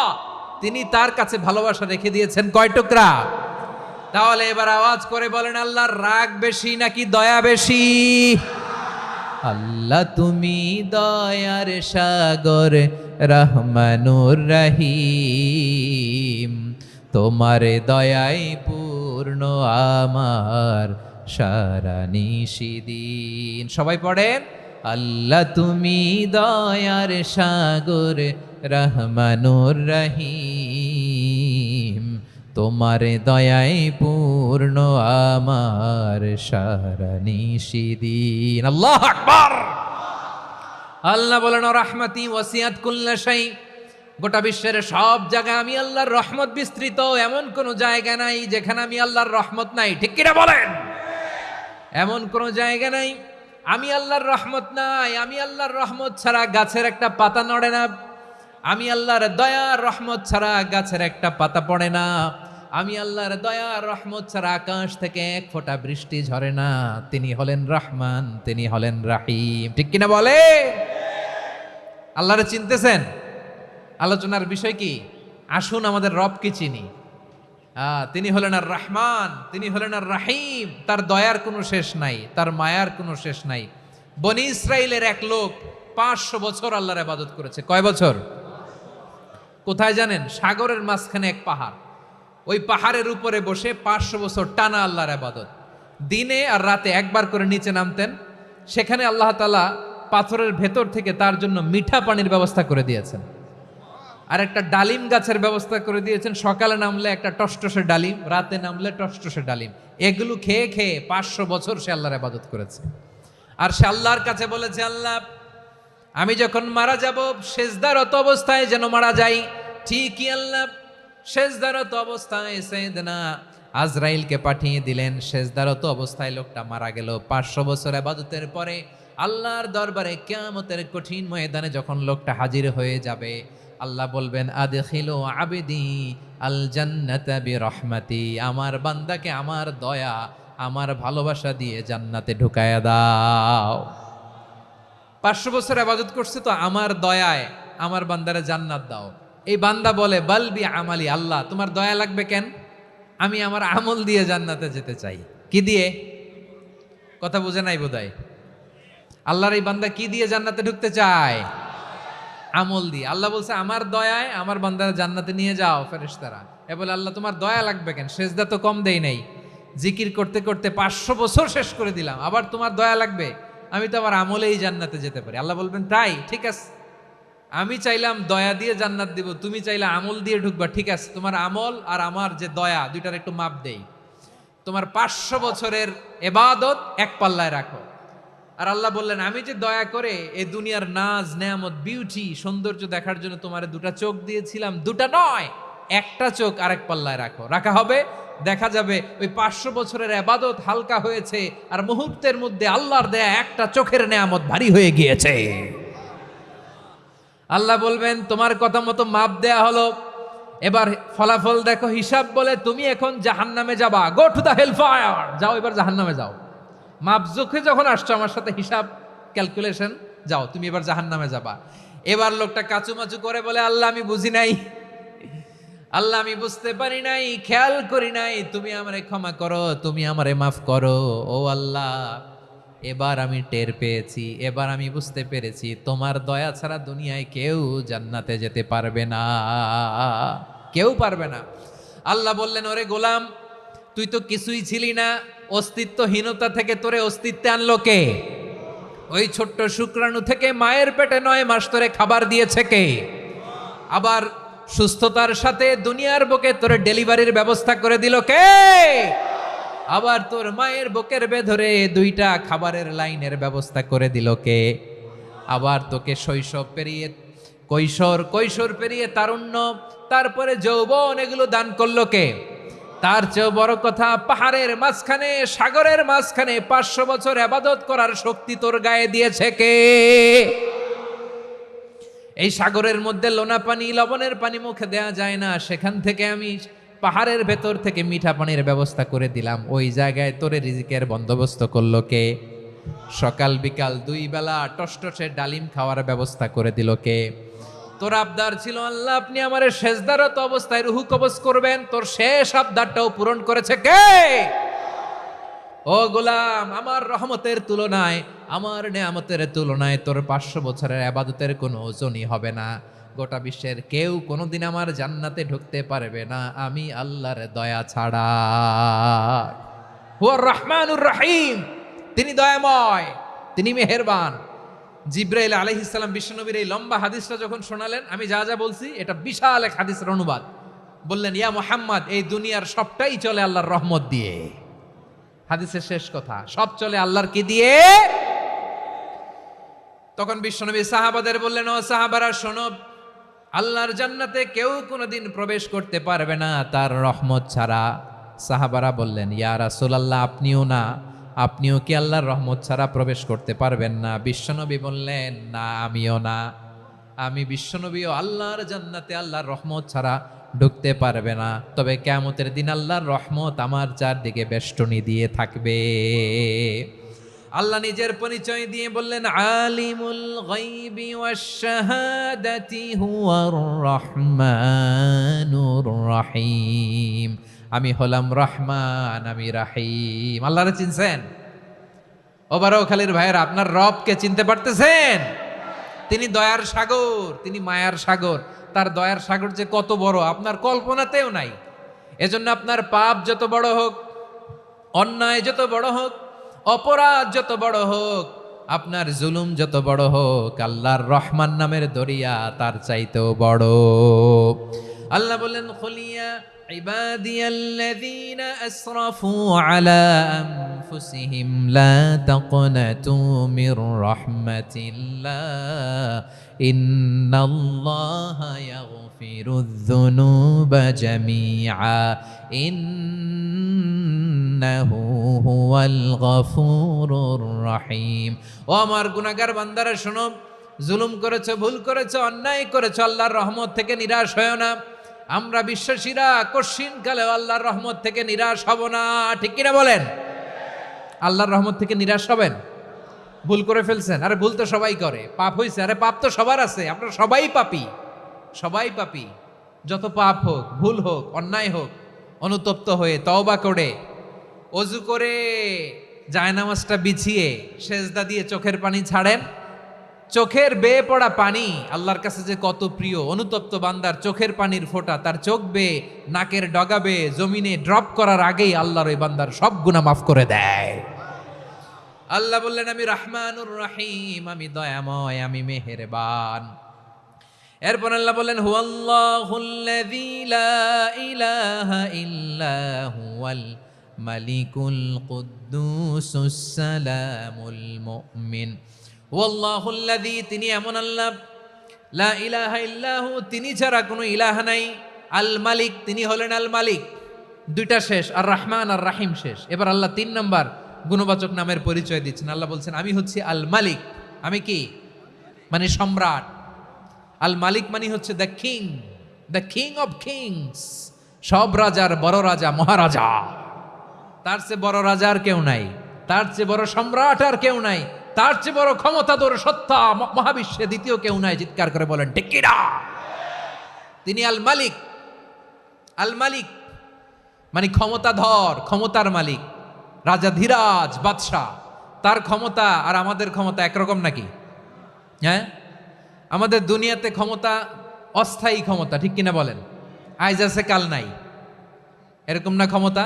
তিনি তার কাছে ভালোবাসা রেখে দিয়েছেন কয় টুকরা? তাহলে এবার আওয়াজ করে বলেন, আল্লাহর রাগ বেশি নাকি দয়া বেশি? আল্লাহ তুমি দয়ার সাগর, রহমানুর রহিম, তোমার দয়ায় পূর্ণ আমার সারা নিশিদিন। সবাই পড়েন, আল্লাহ তুমি দয়ার সাগর, রহমানুর রহিম, তোমার দয়ায় পূর্ণ আমার সারা নিশিদিন। আল্লাহু আকবার। আল্লাহ বলেন, রাহমাতি ওয়াসিআত কুল্লা শাই, গোটা বিশ্বের সব জায়গায় আমি আল্লাহর রহমত বিস্তৃত, এমন কোন জায়গা নাই যেখানে আমি আল্লাহর রহমত নাই। ঠিক কিনা বলেন? এমন কোন জায়গা নাই আমি আল্লাহর রহমত নাই। আমি আল্লাহর রহমত ছাড়া গাছের একটা পাতা নড়ে না। আমি আল্লাহর দয়ার রহমত ছাড়া গাছের একটা পাতা পড়ে না। আমি আল্লাহর দয়ার রহমত ছাড়া আকাশ থেকে এক ফোঁটা বৃষ্টি ঝরে না। তিনি হলেন রহমান, তিনি হলেন রাহিম। ঠিক কিনা বলে? আল্লাহরে চিনতেছেন? আলোচনার বিষয় কি? আসুন আমাদের রবকে চিনি। তিনি হলেন আর রহমান, তিনি হলেন আর রাহিম। তার দয়ার কোনো শেষ নাই, তার মায়ার কোনো শেষ নাই। বনি ইসরাইলের এক লোক 500 বছর আল্লাহর ইবাদত করেছে। কয় বছর? কোথায় জানেন? সাগরের মাঝখানে এক পাহাড়। ওই পাহাড়ের উপরে বসে 500 বছর টানা আল্লাহর ইবাদত। দিনে আর রাতে একবার করে নিচে নামতেন। সেখানে আল্লাহ তাআলা পাথরের ভেতর থেকে তার জন্য মিঠা পানির ব্যবস্থা করে দিয়েছেন, আর একটা ডালিম গাছের ব্যবস্থা করে দিয়েছেন। সকালে নামলে একটা টসটসে ডালিম, রাতে নামলে টসটসে ডালিম। এগুলো খেয়ে খেয়ে 500 বছর সে আল্লাহর ইবাদত করেছে। আর সে আল্লাহর কাছে বলেছে, আল্লাহ আমি যখন মারা যাব সেজদারত অবস্থায় যেন মারা যাই। ঠিকই আল্লাহ সেজদারত অবস্থায় সাইয়েদনা আজরাইলকে পাঠিয়ে দিলেন। সেজদারত অবস্থায় লোকটা মারা গেল। 500 বছর ইবাদতের পরে আল্লাহর দরবারে কিয়ামতের কঠিন ময়দানে যখন লোকটা হাজির হয়ে যাবে, আল্লাহ বলবেন, আদখিলু আবদি আল জান্নাতা বিরহমাতি, আমার বান্দাকে আমার দয়া, আমার ভালোবাসা দিয়ে জান্নাতে ঢুকায়া দাও। 500 বছর ইবাদত করছে তো আমার দয়ায় আমার বান্দারে জান্নাত দাও। এই বান্দা বলে, বালবি আমালি, আল্লাহ তোমার দয়া লাগবে কেন? আমি আমার আমল দিয়ে জান্নাতে যেতে চাই। কি দিয়ে? কথা বুঝে নাই বোধহয়। আল্লাহর এই বান্দা কি দিয়ে জান্নাতে ঢুকতে চায়? আমল দিয়ে। আল্লাহ বলছে, আমার দয়ায় আমার বান্দারা জান্নাতে নিয়ে যাও ফেরেশতারা। এ বলে, আল্লাহ তোমার দয়া লাগবে কেন? সেজদা তো কম দেই নাই, জিকির করতে করতে 500 বছর শেষ করে দিলাম, আবার তোমার দয়া লাগবে? আমি তো আমার আমলেই জান্নাতে যেতে পারি। আল্লাহ বলবেন, তাই ঠিক আছে, আমি চাইলাম দয়া দিয়ে জান্নাত দিব, তুমি চাইলে আমল দিয়ে ঢুকবা। ঠিক আছে, তোমার আমল আর আমার যে দয়া, দুইটার একটু মাপ দেই। তোমার 500 বছরের ইবাদত এক পাল্লায় রাখো। আর আল্লাহ বললেন, আমি যে দয়া করে এই দুনিয়ার নাজ নেয়ামত বিউটি সৌন্দর্য দেখার জন্য তোমার 2টা চোখ দিয়েছিলাম, 2টা নয়, একটা চোখ আরেক পাল্লায় রাখো। রাখা হবে, দেখা যাবে ওই 500 বছরের ইবাদত হালকা হয়েছে, আর মুহূর্তের মধ্যে আল্লাহর দেয়া একটা চোখের নেয়ামত ভারী হয়ে গিয়েছে। আল্লাহ বলবেন, তোমার কথা মতো মাপ দেয়া হলো, এবার ফলাফল দেখো, হিসাব বলে তুমি এখন জাহান্নামে যাবা। Go to the hell fire, যাও এবার জাহান্নামে যাও। মাপ জোখে যখন আসছো আমার সাথে হিসাব ক্যালকুলেশন, যাও তুমি এবার জাহান্নামে যাবা। এবার লোকটা কাচুমাচু করে বলে, আল্লাহ আমি বুঝি নাই, আল্লাহ আমি বুঝতে পারি নাই, খেয়াল করি নাই, তুমি আমারে ক্ষমা করো, তুমি আমারে মাফ করো। ও আল্লাহ, এবার আমি টের পেয়েছি, এবার আমি বুঝতে পেরেছি, তোমার দয়া ছাড়া দুনিয়ায় কেউ জান্নাতে যেতে পারবে না, কেউ পারবে না। আল্লাহ বললেন, ওরে গোলাম, তুই তো কিছুই ছিলি না, অস্তিত্বহীনতা থেকে তোরে অস্তিত্বে আনলো কে? ওই ছোট্ট শুক্রাণু থেকে মায়ের পেটে 9 মাস তোরে খাবার দিয়েছে কে? আবার সুস্থতার সাথে দুনিয়ার বুকে তোরে ডেলিভারির ব্যবস্থা করে দিল কে? আবার তোর মায়ের বুকের ভেতরে 2টা খাবারের লাইনের ব্যবস্থা করে দিল কে? আবার তোকে শৈশব পেরিয়ে কৈশোর পেরিয়ে তারুণ্য, তারপরে যৌবন, এগুলো দান করলো কে? তার চেয়েও বড় কথা, পাহাড়ের মাঝখানে, সাগরের মাঝখানে 500 বছর ইবাদত করার শক্তি তোর গায়ে দিয়েছে কে? এই সাগরের মধ্যে লোনা পানি, লবণের পানি মুখে দেয়া যায় না, সেখান থেকে আমি পাহাড়ের ভেতর থেকে মিঠা পানির ব্যবস্থা করে দিলাম। ওই জায়গায় তোরে রিজিকের বন্দোবস্ত করলো কে? সকাল বিকাল 2 বেলা টসটসে ডালিম খাওয়ার ব্যবস্থা করে দিল কে? তোর আবদার ছিল আল্লাহ আপনি আমারে সেজদারত অবস্থায় রুহু কবজ করবেন, তোর শেষ আবদারটাও পূরণ করেছে কে? ও গোলাম, আমার রহমতের তুলনায়, আমার নেয়ামতের তুলনায় তোর 500 বছরের ইবাদতের কোনো ওজনই হবে না। গোটা বিশ্বের কেউ কোনোদিন আমার জান্নাতে ঢুকতে পারবে না আমি আল্লাহর দয়া ছাড়া। হুয়ার রহমানুর রহিম, তিনি দয়াময়, তিনি মেহেরবান। জিব্রাইল আলাইহিস সালাম বিশ্বনবীর এই লম্বা হাদিসটা যখন শোনালেন, আমি যা যা বলছি এটা বিশাল এক হাদিসের অনুবাদ। বললেন, ইয়া মুহাম্মদ, এই দুনিয়ার সবটাই চলে আল্লাহর রহমত দিয়ে। হাদিসের শেষ কথা, সব চলে আল্লাহর কি দিয়ে? তখন বিশ্বনবী সাহাবাদের বললেন, ও সাহাবারা শোনো, আল্লাহর জান্নাতে কেউ কোনোদিন প্রবেশ করতে পারবে না তার রহমত ছাড়া। সাহাবারা বললেন, ইয়া রাসূলুল্লাহ, আপনিও না? আপনিও কি আল্লাহর রহমত ছাড়া প্রবেশ করতে পারবেন না? বিশ্বনবী বললেন, না, আমিও না। আমি বিশ্বনবীও আল্লাহর জান্নাতে আল্লাহর রহমত ছাড়া ঢুকতে পারবে না। তবে কিয়ামতের দিন আল্লাহর রহমত আমার চারদিকে বেষ্টনী দিয়ে থাকবে। আল্লাহ নিজের পরিচয় দিয়ে বললেন, আলিমুল গায়বি ওয়াশ শাহাদাতি হুয়ার রহমানুর রহিম। আমি হলাম রহমান, আমি রাহিম। আল্লাহরে চিনছেন? ওবারখালীর ভাইয়েরা, আপনার রবকে চিনতে পারতেছেন? তিনি দয়ার সাগর, তিনি মায়ার সাগর। তার দয়ার সাগর যে কত বড় আপনার কল্পনাতেও নাই। এজন্য আপনার পাপ যত বড় হোক, অন্যায় যত বড় হোক, অপরাধ যত বড় হোক, আপনার জুলুম যত বড় হোক, আল্লাহর রহমান নামের দরিয়া তার চাইতেও বড়। আল্লাহ বলেন, খুলিয়া ইবাদিয়াল্লাযীনা আসরাফু আলা আনফুসিহিম লা তাকনাতু মির রাহমাতিল্লাহ ইন্নাল্লাহা ইয়াগফিরুয যুনুবা জামিআ ইন্নাহু হুয়াল গফুরুর রহিম। ও আমার গুনাহগার বান্দারা শোনো, জুলুম করেছো, ভুল করেছো, অন্যায় করেছো, আল্লাহর রহমত থেকে নিরাশ হয়ো না। আমরা বিশ্বাসীরা কশিনকালেও আল্লাহর রহমত থেকে নিরাশ হব না। ঠিক কিনা বলেন? আল্লাহর রহমত থেকে নিরাশ হবেন? ভুল করে ফেলছেন, আরে ভুল তো সবাই করে। পাপ হয়েছে, আরে পাপ তো সবার আছে। আপনারা সবাই পাপী, সবাই পাপী। যত পাপ হোক, ভুল হোক, অন্যায় হোক, অনুতপ্ত হয়ে তওবা করে, ওযু করে, জায়নামাজটা বিছিয়ে সেজদা দিয়ে চোখের পানি ছাড়েন। চোখের বেয়ে পড়া পানি আল্লাহর কাছে যে কত প্রিয়। অনুতপ্ত বান্দার চোখের পানির ফোঁটা তার চোখ বেয়ে, নাকের ডগা বেয়ে জমিনে ড্রপ করার আগেই আল্লাহর ওই বান্দার সব গুনাহ মাফ করে দেয়। আল্লাহ বললেন, আমি রহমানুর রহিম, আমি দয়াময়, আমি মেহেরবান। এরপর আল্লাহ বললেন, হুয়াল্লাহুল্লাযী লা ইলাহা ইল্লা হুয়াল মালিকুল কুদ্দুসুস সালামুল মুমিন। ওয়াল্লাহুল্লাযী, তিনি এমন আল্লাহ, লা ইলাহা ইল্লাহু, তিনি ছাড়া কোনো ইলাহ নাই। আল মালিক, তিনি হলেন আল মালিক। দুইটা শেষ, আর রহমান আর রাহিম শেষ। এবার আল্লাহ 3 নাম্বার গুণবাচক নামের পরিচয় দিচ্ছেন। আল্লাহ বলছেন, আমি হচ্ছি আল মালিক। আমি কি? মানে সম্রাট। আল মালিক মানে হচ্ছে the king, the king of kings. সব রাজার বড় রাজা, মহারাজা। তার চেয়ে বড় রাজা আর কেউ নাই, তার চেয়ে বড় সম্রাট আর কেউ নাই, তার চেয়ে বড় ক্ষমতাধর সত্তা মহাবিশ্বে দ্বিতীয় কেউ নাই। চিৎকার করে বলেন ঠিক কিনা? তিনি আল মালিক। আল মালিক মানে ক্ষমতাধর, ক্ষমতার মালিক, রাজা ধীরাজ বাদশাহ। তার ক্ষমতা আর আমাদের ক্ষমতা একরকম নাকি? হ্যাঁ, আমাদের দুনিয়াতে ক্ষমতা অস্থায়ী ক্ষমতা, ঠিক কিনা বলেন? আইজ আছে কাল নাই, এরকম না ক্ষমতা?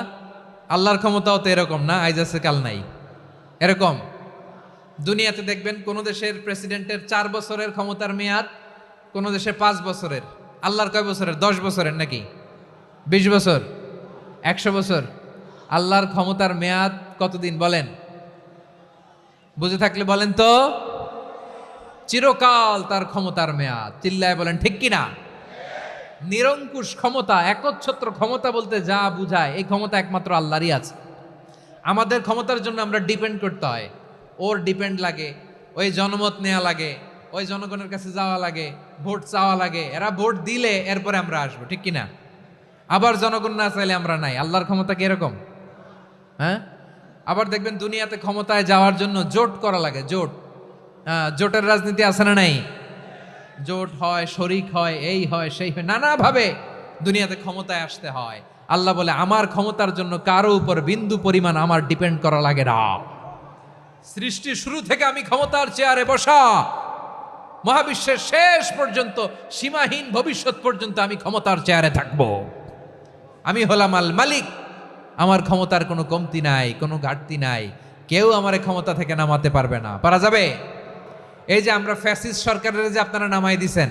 আল্লাহর ক্ষমতাও তো এরকম না, আইজ আছে কাল নাই এরকম। দুনিয়াতে দেখবেন কোন দেশের প্রেসিডেন্টের 4 বছরের ক্ষমতার মেয়াদ, কোন দেশে 5 বছরের। আল্লাহর কয় বছরের? 10 বছরের নাকি 20 বছর, 100 বছর। আল্লাহর ক্ষমতার মেয়াদ কতদিন বলেন? বুঝে থাকলে বলেন তো। চিরকাল তার ক্ষমতার মেয়াদ। চিল্লায় বলেন ঠিক কিনা? নিরঙ্কুশ ক্ষমতা, একচ্ছত্র ক্ষমতা বলতে যা বুঝায়, এই ক্ষমতা একমাত্র আল্লাহরই আছে। আমাদের ক্ষমতার জন্য আমরা ডিপেন্ড করতে হয়, ওর ডিপেন্ড লাগে, ওই জনমত নেওয়া লাগে, ওই জনগণের কাছে যাওয়া লাগে, ভোট চাওয়া লাগে। এরা ভোট দিলে এরপরে আমরা আসবো, ঠিক কিনা? আবার জনগণ না চাইলে আমরা নাই। আল্লাহর ক্ষমতা কি এরকম? হ্যাঁ, আবার দেখবেন দুনিয়াতে ক্ষমতায় যাওয়ার জন্য জোট করা লাগে, জোট। জোটের রাজনীতি আছে না নাই? জোট হয়, শরিক হয়, এই হয় সেই হয়, নানাভাবে দুনিয়াতে ক্ষমতায় আসতে হয়। আল্লাহ বলে আমার ক্ষমতার জন্য কারো উপর বিন্দু পরিমাণ আমার ডিপেন্ড করা লাগে না। সৃষ্টির শুরু থেকে আমি ক্ষমতার চেয়ারে বসা, মহাবিশ্বের শেষ পর্যন্ত, সীমাহীন ভবিষ্যৎ পর্যন্ত আমি ক্ষমতার চেয়ারে থাকব। আমি হলাম আল মালিক, আমার ক্ষমতার কোনো কমতি নাই, কোনো ঘাটতি নাই, কেউ আমার ক্ষমতা থেকে নামাতে পারবে না। পারা যাবে? এই যে আমরা ফ্যাসিস্ট সরকারের যে আপনারা নামাই দিছেন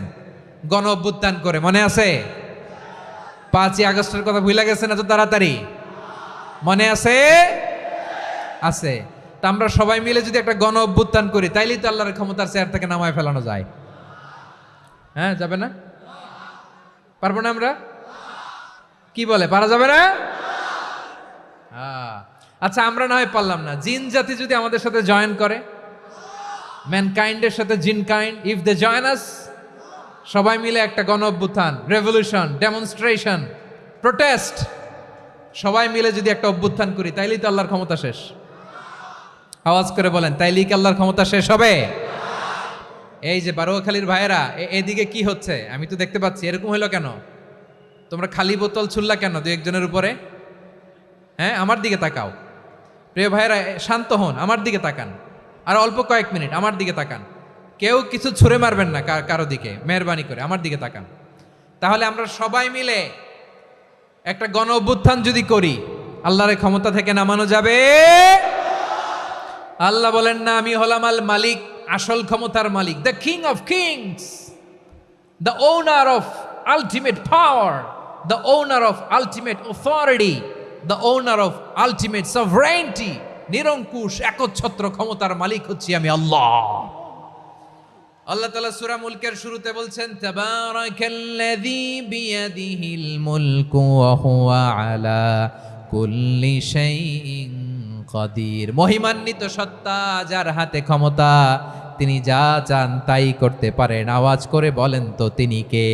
গণ অভ্যুত্থান করে, মনে আছে? 5ই আগস্টের কথা ভুলে গেছেন এত তাড়াতাড়ি? মনে আছে? আছে। তা আমরা সবাই মিলে যদি একটা গণ অভ্যুত্থান করি, তাইলেই তো আল্লাহর ক্ষমতার চেয়ার থেকে নামায় ফেলানো যায়। হ্যাঁ, যাবে না? পারবো না আমরা? কি বলে, পারা যাবে না? আচ্ছা, আমরা না হয় পারলাম না, জিন জাতি যদি আমাদের সাথে জয়েন করে, ম্যানকাইন্ডের সাথে জিনকাইন্ড, ইফ দে জয়েন আস, সবাই মিলে একটা গণ অভ্যুত্থান, রেভলিউশন, ডেমনস্ট্রেশন, প্রোটেস্ট, সবাই মিলে যদি একটা অভ্যুত্থান করি, তাইলেই তো আল্লাহর ক্ষমতা শেষ। আওয়াজ করে বলেন, তাইলেই কি আল্লাহর ক্ষমতা শেষ হবে? এই যে বারোয়াখালীর ভাইয়েরা, এদিকে কি হচ্ছে আমি তো দেখতে পাচ্ছি, এরকম হলো কেন? তোমরা খালি বোতল ছুড়লা কেন দু একজনের উপরে? হ্যাঁ, আমার দিকে তাকাও। প্রিয় ভাইয়েরা, শান্ত হন, আমার দিকে তাকান, আর অল্প কয়েক মিনিট আমার দিকে তাকান। কেউ কিছু ছুঁড়ে মারবেন না কারো দিকে, মেহরবানি করে আমার দিকে তাকান। তাহলে আমরা সবাই মিলে একটা গণ অভ্যুত্থান যদি করি, আল্লাহর ক্ষমতা থেকে নামানো যাবে? আল্লাহ বলেন না, আমি হলাম আল মালিক, আসল ক্ষমতার মালিক, the king of kings, the owner of ultimate power, the owner of ultimate authority, the owner of ultimate sovereignty. নিরঙ্কুশ একচ্ছত্র ক্ষমতার মালিক হচ্ছি আমি আল্লাহ। আল্লাহ তাআলা সূরা মুলকের শুরুতে বলছেন, তাবারাকাল্লাযী বিয়াদিহিল মুলকু ওয়া হুয়া আলা কুল্লি শাইইন কাদির। মহিমান্বিত সত্তা, যার হাতে ক্ষমতা, তিনি যা চান তাই করতে পারেন। আওয়াজ করে বলেন তো তিনি কে?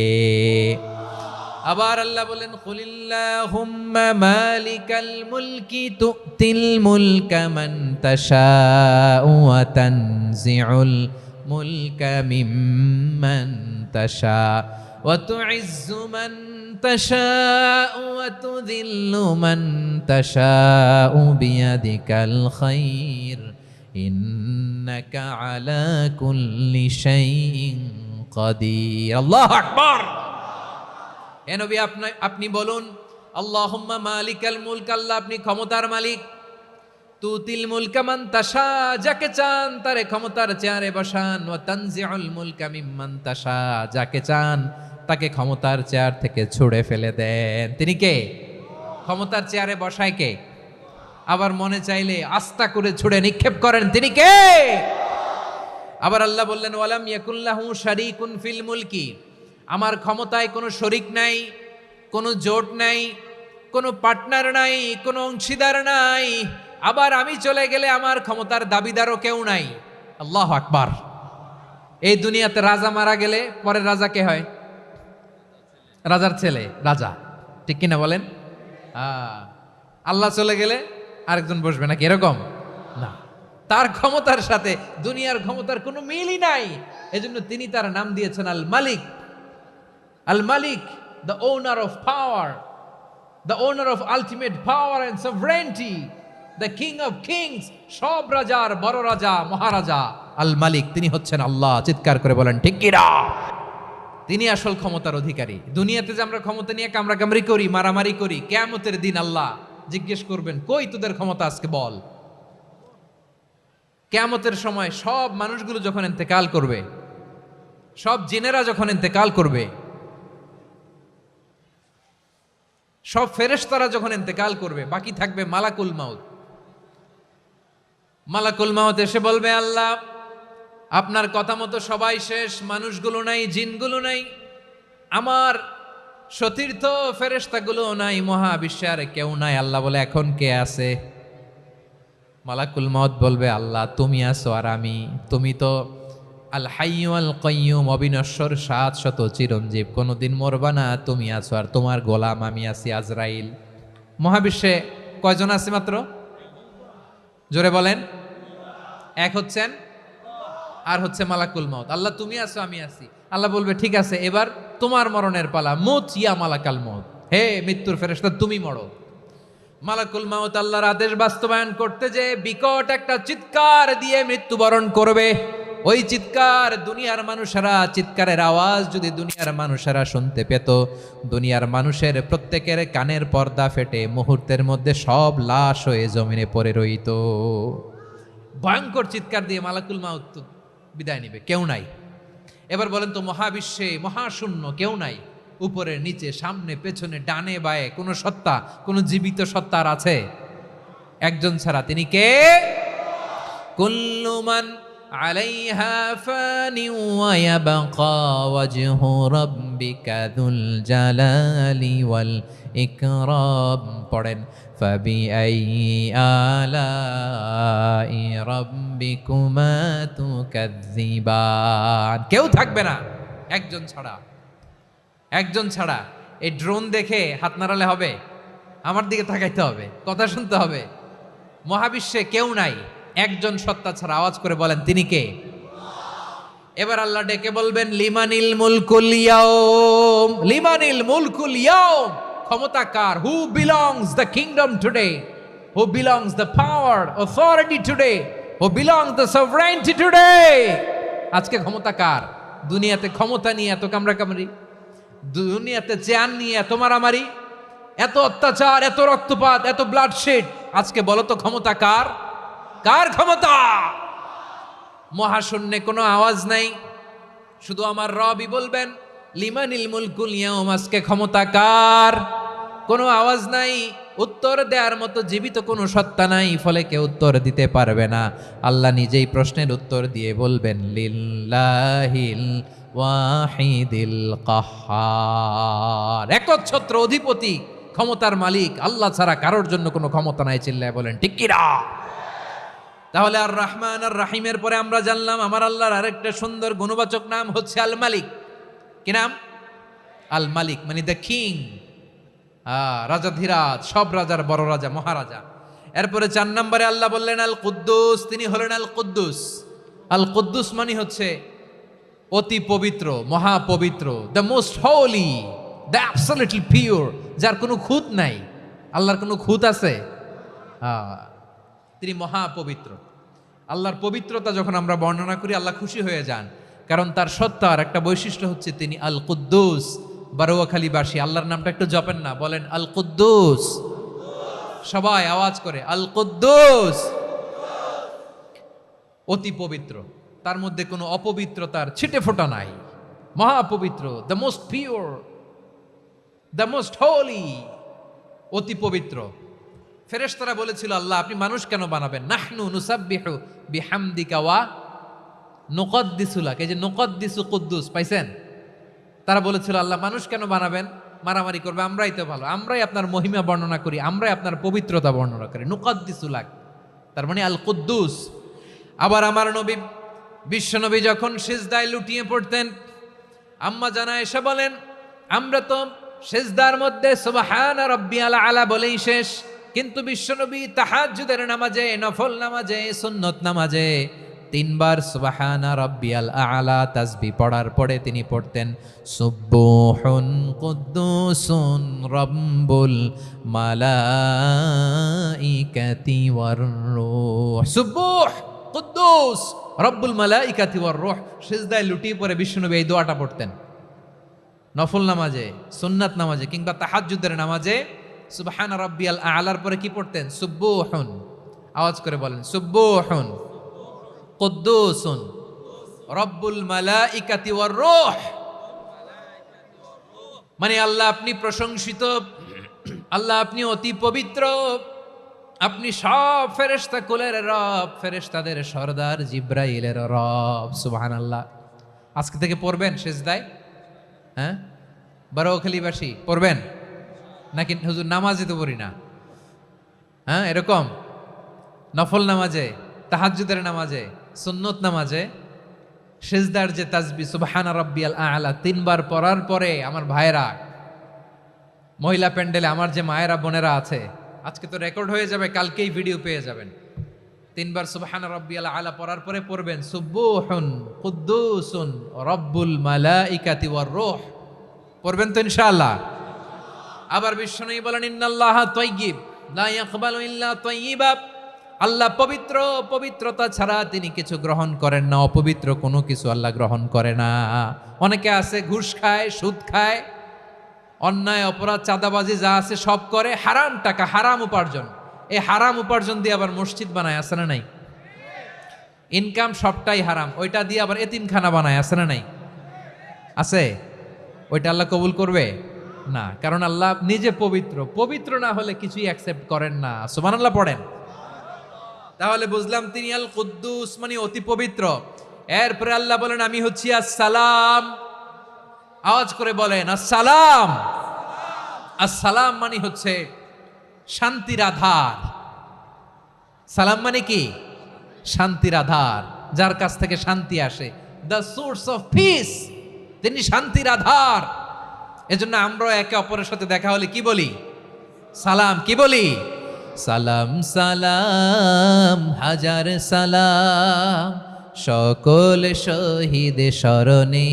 আবার আল্লাহ বলেন, কুলিল্লাহুম্মা মালিকাল মুলকি তুতিল মুলকা মান তাশাউ ওয়া তানজিউল মুলকা মিম্মান তাশা ওয়া তুইজ্জু মান তাশাউ ওয়া তুযিল্লু মান তাশাউ বিয়াদিকাল খায়র ইন্নাকা আলা কুল্লি শাইইন কাদির। আল্লাহু আকবার। এ নবী, আপনি বলুন, আল্লাহুম্মা মালিকাল মুলক, আল্লাহ আপনি ক্ষমতার মালিক, তুতিল মুলকা মান তাশা, যাকে চান তারে ক্ষমতার চেয়ারে বসান, ওয়া তানজিউল মুলকা মিম্মান তাশা, যাকে চান তাকে ক্ষমতার চেয়ার থেকে ছুঁড়ে ফেলে দেন। তিনি কে? ক্ষমতার চেয়ারে বসায় কে? আবার মনে চাইলে আস্থা করে ছুঁড়ে নিক্ষেপ করেন, তিনি কে? আবার আল্লাহ বললেন, ওয়ালাম ইয়াকুল্লাহু শারীকুন ফিল মুলকি, আমার ক্ষমতায় কোনো শরিক নাই, কোনো জোট নাই, কোনো পার্টনার নাই, কোনো অংশীদার নাই। আবার আমি চলে গেলে আমার ক্ষমতার দাবিদারও কেউ নাই। আল্লাহু আকবার। এই দুনিয়াতে রাজা মারা গেলে পরের রাজা কে হয়? রাজার ছেলে রাজা, ঠিক কিনা বলেন? আল্লাহ চলে গেলে আরেকজন বসবে নাকি? এরকম না, তার ক্ষমতার সাথে দুনিয়ার ক্ষমতার কোনো মিলই নাই। এজন্য তিনি তার নাম দিয়েছেন আল মালিক। আল মালিক, the owner of power, the owner of ultimate power and sovereignty, the king of kings, সব রাজার বড় রাজা, মহারাজা আল মালিক, তিনি হচ্ছেন আল্লাহ। চিৎকার করে বলেন ঠিক কি না? তিনি আসল ক্ষমতার অধিকারী। দুনিয়াতে যে আমরা ক্ষমতা নিয়ে কামড়াকামড়ি করি, মারামারি করি, কিয়ামতের দিন আল্লাহ জিজ্ঞেস করবেন, কই তোদের ক্ষমতা আজকে বল। কিয়ামতের সময় সব মানুষগুলো যখন ইন্তেকাল করবে, সব জিনেরা যখন ইন্তেকাল করবে, সব ফেরেশতারা যখন ইন্তেকাল করবে, বাকি থাকবে মালাকুল মাউত। মালাকুল মাউত এসে বলবে, আল্লাহ আপনার কথা মতো সবাই শেষ, মানুষগুলো নাই, জিনগুলো নাই, আমার সতীর্থ ফেরেশতাগুলো নাই, মহাবিশ্বে আর কেউ নাই। আল্লাহ বলে, এখন কে আছে? মালাকুল মাউত বলবে, আল্লাহ তুমি আছো আর আমি। তুমি তো আল হাইয়্যু আল কাইয়্যুম, অবিনশ্বর, শাশ্বত, চিরঞ্জীব, কোনোদিন মরবা না, তুমি আছো আর তোমার গোলাম আমি আছি আজরাইল। মহাবিশ্বে কয়জন আছে মাত্র? জোরে বলেন। এক হচ্ছেন আর হচ্ছে মালাকুল মাউত। আল্লাহ তুমি আছো, আমি আছি। আল্লাহ বলবে ঠিক আছে, এবার তোমার মরণের পালা, মুত ইয়া মালাকাল মাউত, হে মৃত্যুর ফেরেশতা তুমি মরো। মালাকুল মাউত আল্লাহর আদেশ বাস্তবায়ন করতে যে বিকট একটা চিৎকার দিয়ে মৃত্যুবরণ করবে। ওই চিৎকার দুনিয়ার মানুষেরা, চিৎকারের আওয়াজ যদি দুনিয়ার মানুষেরা শুনতে পেত, দুনিয়ার মানুষের প্রত্যেকের কানের পর্দা ফেটে মুহূর্তের মধ্যে সব লাশ হয়ে জমিনে পড়ে রইত। ভয়ঙ্কর চিৎকার দিয়ে মালাকুল মাউত বিদায় নিবে, কেউ নাই। এবার বলেন তো, মহাবিশ্বে মহাশূন্য, কেউ নাই, উপরে নিচে সামনে পেছনে ডানে বায়ে কোনো সত্তা, কোনো জীবিত সত্তার আছে? একজন ছাড়া, তিনি কে? কুল্লু মান আলাইহা ফানি ওয়া ইয়াবকা ওয়াজহু রাব্বিকা যুল জালালি ওয়াল ইকরাম। পড়েন, ফাবিআইয়ি আলাই রাব্বিকুমা তুকাজ্জিবান। কেউ থাকবে না একজন ছাড়া, একজন ছাড়া। এই ড্রোন দেখে হাত নাড়ালে হবে? আমার দিকে তাকাইতে হবে, কথা শুনতে হবে। মহাবিশ্বে কেউ নাই, একজন সত্তা ছাড়া। আওয়াজ করে বলেন তিনি কে? এবার আল্লাহ ডেকে বলবেন, লিমানিল মুলকুল ইয়াউম, লিমানিল মুলকুল ইয়াউম। ক্ষমতা কার? Who belongs the kingdom today, who belongs the power authority today, who belongs the sovereignty today. আজকে ক্ষমতা কার? দুনিয়াতে ক্ষমতা নিয়ে এত কামড়াকামড়ি, দুনিয়াতে চেয়ার নিয়ে এত মারামারি, এত অত্যাচার, এত রক্তপাত, এত ব্লাডশেড। আজকে বলো তো ক্ষমতা কার? কার ক্ষমতা? মহাশূন্যে কোনো আওয়াজ নাই, শুধু আমার রবই বলবেন লিমানিল মুলকুল ইয়াউম। আজকে ক্ষমতা কার? কোনো আওয়াজ নাই, উত্তর দেওয়ার মতো জীবিত কোনো সত্তা নাই, ফলে কেউ উত্তর দিতে পারবে না। আল্লাহ নিজেই প্রশ্নের উত্তর দিয়ে বলবেন, লিল্লাহিল ওয়াহিদিল কাহ্হার। একচ্ছত্র অধিপতি, ক্ষমতার মালিক আল্লাহ ছাড়া কারোর জন্য কোনো ক্ষমতা নাই। চিল্লায় বলেন ঠিক কি না? তাহলে আর রহমান আর রাহিমের পরে আমরা জানলাম আমার আল্লাহর আরেকটা সুন্দর গুণবাচক নাম হচ্ছে আল মালিক। কি নাম? আল মালিক, মানে দ্য কিং, রাজাধিরাজ, সব রাজার বড় রাজা, মহারাজা। এরপরে 4 নম্বরে আল্লাহ বললেন আল কুদ্দুস, তিনি হলেন আল কুদ্দুস। আল কুদ্দুস মানে হচ্ছে অতি পবিত্র, মহাপবিত্র, the most holy, the absolutely pure, যার কোনো খুঁত নাই। আল্লাহর কোনো খুঁত আছে? তিনি মহাপবিত্র। আল্লাহর পবিত্রতা যখন আমরা বর্ণনা করি, আল্লাহ খুশি হয়ে যান, কারণ তার সত্তার একটা বৈশিষ্ট্য হচ্ছে তিনি আল কুদ্দুস। বারোয়াখালীবাসী আল্লাহর নামটা একটু জপেন না, বলেন আল কুদ্দুস, সবাই আওয়াজ করে আল কুদ্দুস। অতি পবিত্র, তার মধ্যে কোনো অপবিত্রতার ছিটে ফোঁটা নাই, মহাপবিত্র, the most pure, the most holy, অতি পবিত্র। ফেরেশতারা বলেছিল, আল্লাহ আপনি মানুষ কেন বানাবেন? নাহনু নুসাব্বিহু বিহামদিকা ওয়া নুকদ্দিসু লাক। এই যে নুকদ্দিসু কুদ্দুস পাইছেন? তারা বলেছিল, আল্লাহ মানুষ কেন বানাবেন? মারামারি করবে, আমরাই তো ভালো, আমরাই আপনার মহিমা বর্ণনা করি, আমরাই আপনার পবিত্রতা বর্ণনা করি। নুকদ্দিসু লাক, তার মানে আল কুদ্দুস। আবার আমার নবী, বিশ্বনবী যখন সিজদায় লুটিয়ে পড়তেন, আম্মা জানা এসে বলেন, আমরা তো সিজদার মধ্যে সুবহানা রাব্বিয়াল আলা বলেই শেষ, কিন্তু বিশ্বনবী তাহাজ্জুদের নামাজে, নফল নামাজে, সুন্নত নামাজে 3 বার সুবহানা রাব্বিয়াল আলা তাসবিহ পড়ার পরে তিনি পড়তেন সুবহুন কুদ্দুসুন রাব্বুল মালাইকাতি ওয়ার রূহ। সুবহ কুদ্দুস রব্বুল মালাইকাতি ওয়ার রূহ। সিজদায় লুটিয়ে পড়ে বিশ্বনবী এই দোয়াটা পড়তেন। নফল নামাজে, সুন্নাত নামাজে কিংবা তাহাজ্জুদের নামাজে সুবহানা রাব্বিয়াল আলার পরে কি পড়তেন? সুবহুন। আওয়াজ করে বলেন সুবহুন কুদ্দুসুন রব্বুল মালাইকাতি ওয়ার রূহ। মানে আল্লাহ আপনি প্রশংসিত, আল্লাহ আপনি অতি পবিত্র, আপনি সব ফেরেশতা কুলের রব, ফেরেশতাদের সরদার জিব্রাইলের রব। সুবহানাল্লাহ। আজকে থেকে পড়বেন সিজদায়? হ্যাঁ, বারোয়াখালীবাসী পড়বেন নাকি? হুজুর নামাজে তো পড়ি না। হ্যাঁ, এরকম নফল নামাজে, তাহাজ্জুদের নামাজে, সুন্নত নামাজে সিজদার যে তাসবিহ সুবহানা রাব্বিয়াল আলা 3 বার পড়ার পরে আমার ভাইরা, মহিলা প্যান্ডেলে আমার যে মায়েরা বোনেরা আছে, আজকে তো রেকর্ড হয়ে যাবে, কালকেই ভিডিও পেয়ে যাবেন। তিনবার সুবহান রাব্বিয়াল আলা পড়ার পরে পড়বেন সুবুহুন কুদ্দুসুন রব্বুল মালাইকাতি ওয়ার রূহ। পড়বেন তো ইনশাআল্লাহ। আবার বিশ্বনবী বলেন ইন্নাল্লাহা তাইয়্যিব লা ইয়াকবালু ইল্লা তাইয়্যিবা। আল্লাহ পবিত্র, পবিত্রতা ছাড়া তিনি কিছু গ্রহণ করেন না, অপবিত্র কোনো কিছু আল্লাহ গ্রহণ করে না। অনেকে আছে ঘুষ খায়, সুদ খায়, অন্যায় অপরাধ চাঁদাবাজি যা আছে সব করে, হারাম টাকা, হারাম উপার্জন। এই হারাম উপার্জন দিয়ে আবার মসজিদ বানায়, আছে না নাই? ইনকাম সবটাই হারাম, ওইটা দিয়ে আবার এতিমখানা বানায়, আছে না নাই? আছে। ওইটা আল্লাহ কবুল করবে না, কারণ আল্লাহ নিজে পবিত্র। পবিত্র না হলে কিছুই অ্যাকসেপ্ট করেন না। সুবহানাল্লাহ পড়েন। তাহলে বুঝলাম তিনি আল কুদ্দুস মানে অতি পবিত্র। এরপরে আল্লাহ বলেন আমি হচ্ছি আসসালাম। আওয়াজ করে বলেন আসসালাম। আসসালাম মানে হচ্ছে শান্তির আধার। সালাম মানে কি? শান্তির আধার, যার কাছ থেকে শান্তি আসে। দ্য সোর্স অফ পিস, তিনি শান্তির আধার। এজন্য আমরা একে অপরের সাথে দেখা হলে কি বলি? সালাম। কি বলি? সালাম সালাম হাজার সালাম, সকল শহীদ স্মরণে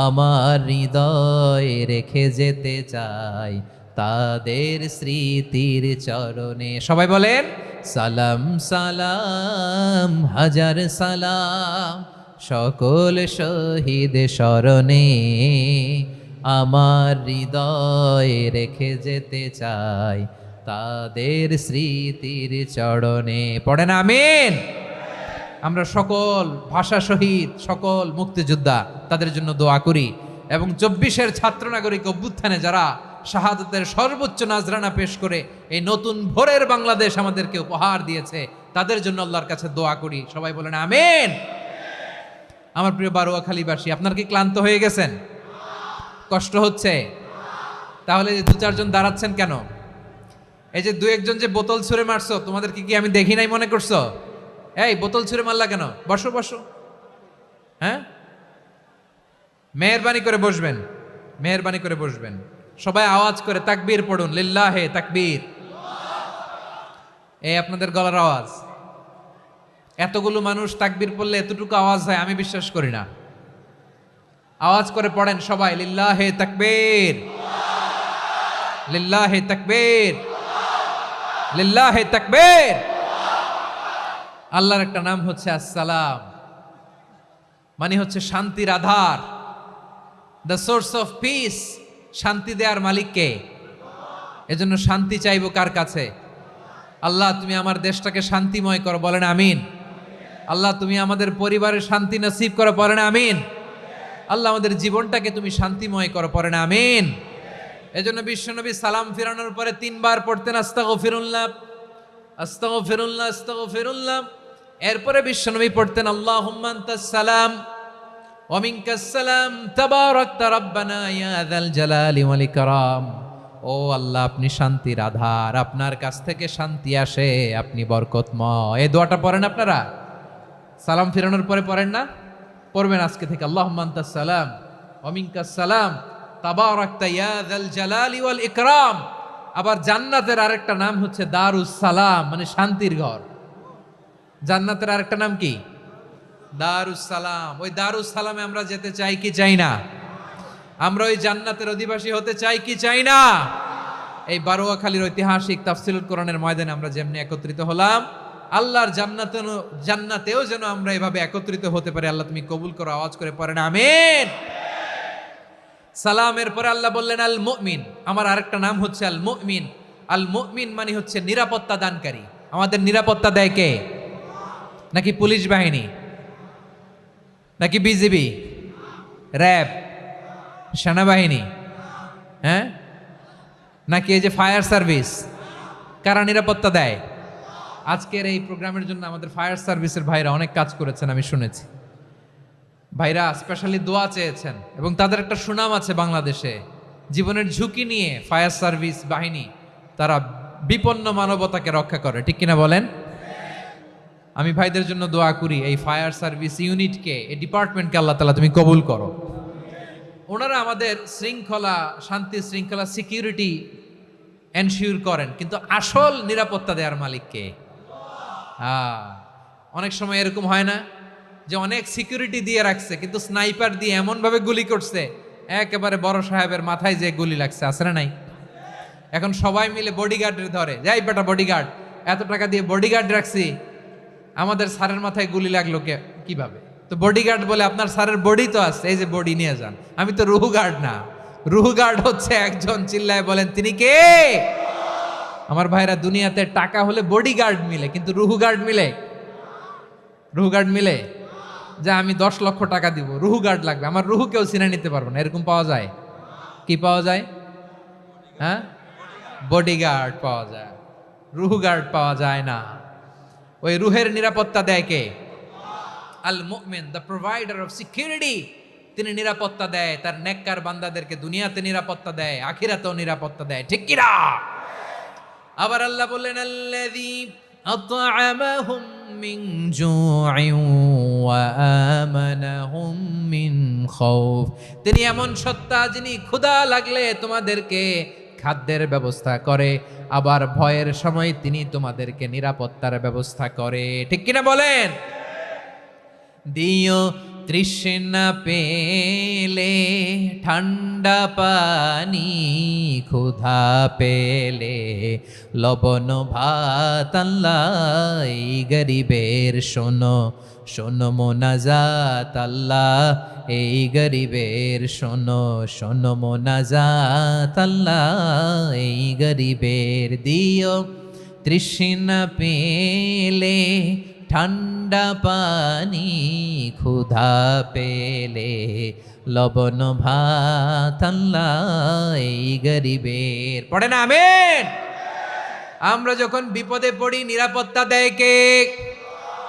আমার হৃদয় রেখে যেতে চাই তাদের স্মৃতির চরণে। সবাই বলেন সালাম সালাম হাজার সালাম, সকল শহীদ স্মরণে আমার হৃদয় রেখে যেতে চাই তাদের স্মৃতির চরণে। পড়েন আমিন। আমরা সকল ভাষা শহীদ, সকল মুক্তিযোদ্ধা, তাদের জন্য দোয়া করি। এবং 24-এর ছাত্র নাগরিক অভ্যুত্থানে যারা শাহাদাতের সর্বোচ্চ নাজরানা পেশ করে এই নতুন ভোরের বাংলাদেশ আমাদেরকে উপহার দিয়েছে, তাদের জন্য আল্লাহর কাছে দোয়া করি। সবাই বলেন আমিন। আমার প্রিয় বারোয়াখালীবাসী, আপনার কি ক্লান্ত হয়ে গেছেন? কষ্ট হচ্ছে? তাহলে 2-4 জন দাঁড়াচ্ছেন কেন? এই যে 2-1 জন যে বোতল ছুঁড়ে মারছো, তোমাদেরকে কি আমি দেখি নাই মনে করছো? এই বোতল ছুঁড়ে মারলা কেন? বসো বসো। হ্যাঁ, মেহেরবানি করে বসবেন, মেহেরবানি করে বসবেন। সবাই আওয়াজ করে তাকবীর পড়ুন, লিল্লাহে তাকবীর। এই আপনাদের গলার আওয়াজ। এতগুলো মানুষ তাকবীর পড়লে এতটুকু আওয়াজ হয় আমি বিশ্বাস করি না। আওয়াজ করে পড়েন সবাই, লিল্লাহে তাকবীর, লিল্লাহে তাকবীর, লিল্লাহে তাকবীর। আল্লাহর একটা নাম হচ্ছে আসসালাম, মানে হচ্ছে শান্তির আধার, দ্য সোর্স অফ পিস। শান্তি দেওয়ার মালিক কে? এজন্য শান্তি চাইবো কার কাছে? আল্লাহ তুমি আমার দেশটাকে শান্তিময় করো, বলেন আমিন। আল্লাহ তুমি আমাদের পরিবারের শান্তি নসিব করো, বলেন আমিন। আল্লাহ আমাদের জীবনটাকে তুমি শান্তিময় করো, পড়েন আমিন। এজন্য বিশ্বনবী সালাম ফিরানোর পরে 3 বার পড়তেন আস্তাগফিরুল্লাহ, আস্তাগফিরুল্লাহ, আস্তাগফিরুল্লাহ। এরপরে বিশ্বনবী পড়তেন আল্লাহুম্মা আনতাস সালাম ওয়া মিনকাস সালাম তাবারাকতা রাব্বানা ইয়া যাল জালালি ওয়াল ইকরাম। ও আল্লাহ আপনি শান্তির আধার, আপনার কাছ থেকে শান্তি আসে, আপনি বরকতময়। এই দোয়াটা পড়েন আপনারা সালাম ফিরানোর পরে, পড়েন না? পড়বেন আজকে থেকে আল্লাহুম্মা আনতাস সালাম ওয়া মিনকাস সালাম তাবারাকতা ইয়া যাল জালালি ওয়াল ইকরাম। আবার জান্নাতের আরেকটা নাম হচ্ছে দারুস সালাম, মানে শান্তির ঘর। জান্নাতের আরেকটা নাম কি? দারুস সালাম। ওই দারুস সালামে আমরা যেতে চাই কি চাই না? আমরা ওই জান্নাতের অধিবাসী হতে চাই কি চাই না? এই বারোয়াখালীর ঐতিহাসিক তাফসীরুল কোরআনের ময়দানে আমরা যেমনি একত্রিত হলাম, আল্লাহর জান্নাতেও যেন আমরা এভাবে একত্রিত হতে পারি। আল্লাহ তুমি কবুল করো। আওয়াজ করে পড়েন আমিন। সালামের পরে আল্লাহ বললেন আল মুমিন। আমার আরেকটা নাম হচ্ছে আল মুমিন। আল মুমিন মানে হচ্ছে নিরাপত্তা দানকারী। আমাদের নিরাপত্তা দেয় কে? নাকি পুলিশ বাহিনী, নাকি বিজিবি, র্যাব, সেনাবাহিনী, হ্যাঁ, নাকি এই যে ফায়ার সার্ভিস? কারা নিরাপত্তা দেয়? আজকের এই প্রোগ্রামের জন্য আমাদের ফায়ার সার্ভিসের ভাইরা অনেক কাজ করেছেন, আমি শুনেছি। ভাইরা স্পেশালি দোয়া চেয়েছেন এবং তাদের একটা সুনাম আছে বাংলাদেশে। জীবনের ঝুঁকি নিয়ে ফায়ার সার্ভিস বাহিনী তারা বিপন্ন মানবতাকে রক্ষা করে, ঠিক কিনা বলেন? আমি ভাইদের জন্য দোয়া করি, এই ফায়ার সার্ভিস ইউনিটকে, এই ডিপার্টমেন্টকে আল্লাহ তাআলা তুমি কবুল করো। ওনারা আমাদের শৃঙ্খলা, শান্তি শৃঙ্খলা, সিকিউরিটি এনশিওর করেন, কিন্তু আসল নিরাপত্তা দেওয়ার মালিক কে? অনেক সময় এরকম হয় না যে অনেক সিকিউরিটি দিয়ে রাখছে কিন্তু স্নাইপার দিয়ে এমনভাবে গুলি করছে একেবারে বড় সাহেবের মাথায় যে গুলি লাগছে, আছে না নাই? এখন সবাই মিলে বডিগার্ডের ধরে, যাই বেটা বডিগার্ড, এত টাকা দিয়ে বডিগার্ড রাখছি, আমাদের স্যারের মাথায় গুলি লাগলো কিভাবে? তো বডিগার্ড বলে আপনার স্যারের বডি তো আছে, এই যে বডি নিয়ে যান। আমি তো রুহু গার্ড না, রুহু গার্ড হচ্ছে একজন, চিল্লায় বলেন তিনি কে? আমার ভাইরা, দুনিয়াতে টাকা হলে বডিগার্ড মিলে, কিন্তু রুহু গার্ড মিলে? রুহু গার্ড মিলে? যে আমি 10 লক্ষ টাকা দিব, রুহু গার্ড লাগবে, আমার রুহু কেউ চিনে নিতে পারবে না, এরকম পাওয়া যায়? কি পাওয়া যায়? হ্যাঁ, বডিগার্ড পাওয়া যায়, রুহু গার্ড পাওয়া যায় না। ওই রুহের নিরাপত্তা দেয় কে? আল মুমিন, দ্য প্রোভাইডার অফ সিকিউরিটি। তিনি নিরাপত্তা দেয় তার নেককার বান্দাদেরকে, দুনিয়াতে নিরাপত্তা দেয়, আখিরাতেও নিরাপত্তা দেয়, ঠিক কি না? আবার আল্লাহ বললেন আল্লাযী আত'আমাহুম মিন জু'ইন ওয়া আমানাহুম মিন খাউফ। তিনি এমন সত্তা যিনি ক্ষুধা লাগলে তোমাদেরকে খাদ্যের ব্যবস্থা করে, আবার ভয়ের সময় তিনি তোমাদেরকে নিরাপত্তার ব্যবস্থা করে, ঠিক কিনা বলেন? দিও তৃষ্ণা পেলে ঠান্ডা পানি, ক্ষুধা পেলে লবণ ভাত, আল্লাহ এই গরিবের শোনো শোনো মোনাজাত, আল্লাহ এই গরিবের শোনো শোনো মোনাজাত, আল্লাহ এই গরিবের। দিও তৃষ্ণা পেলে ঠান্ডা পানি, ক্ষুধা পেলে লবণ ভাত, আল্লাহ এই গরিবের। পড়ে না আমিন? আমরা যখন বিপদে পড়ি নিরাপত্তা দেয় কে?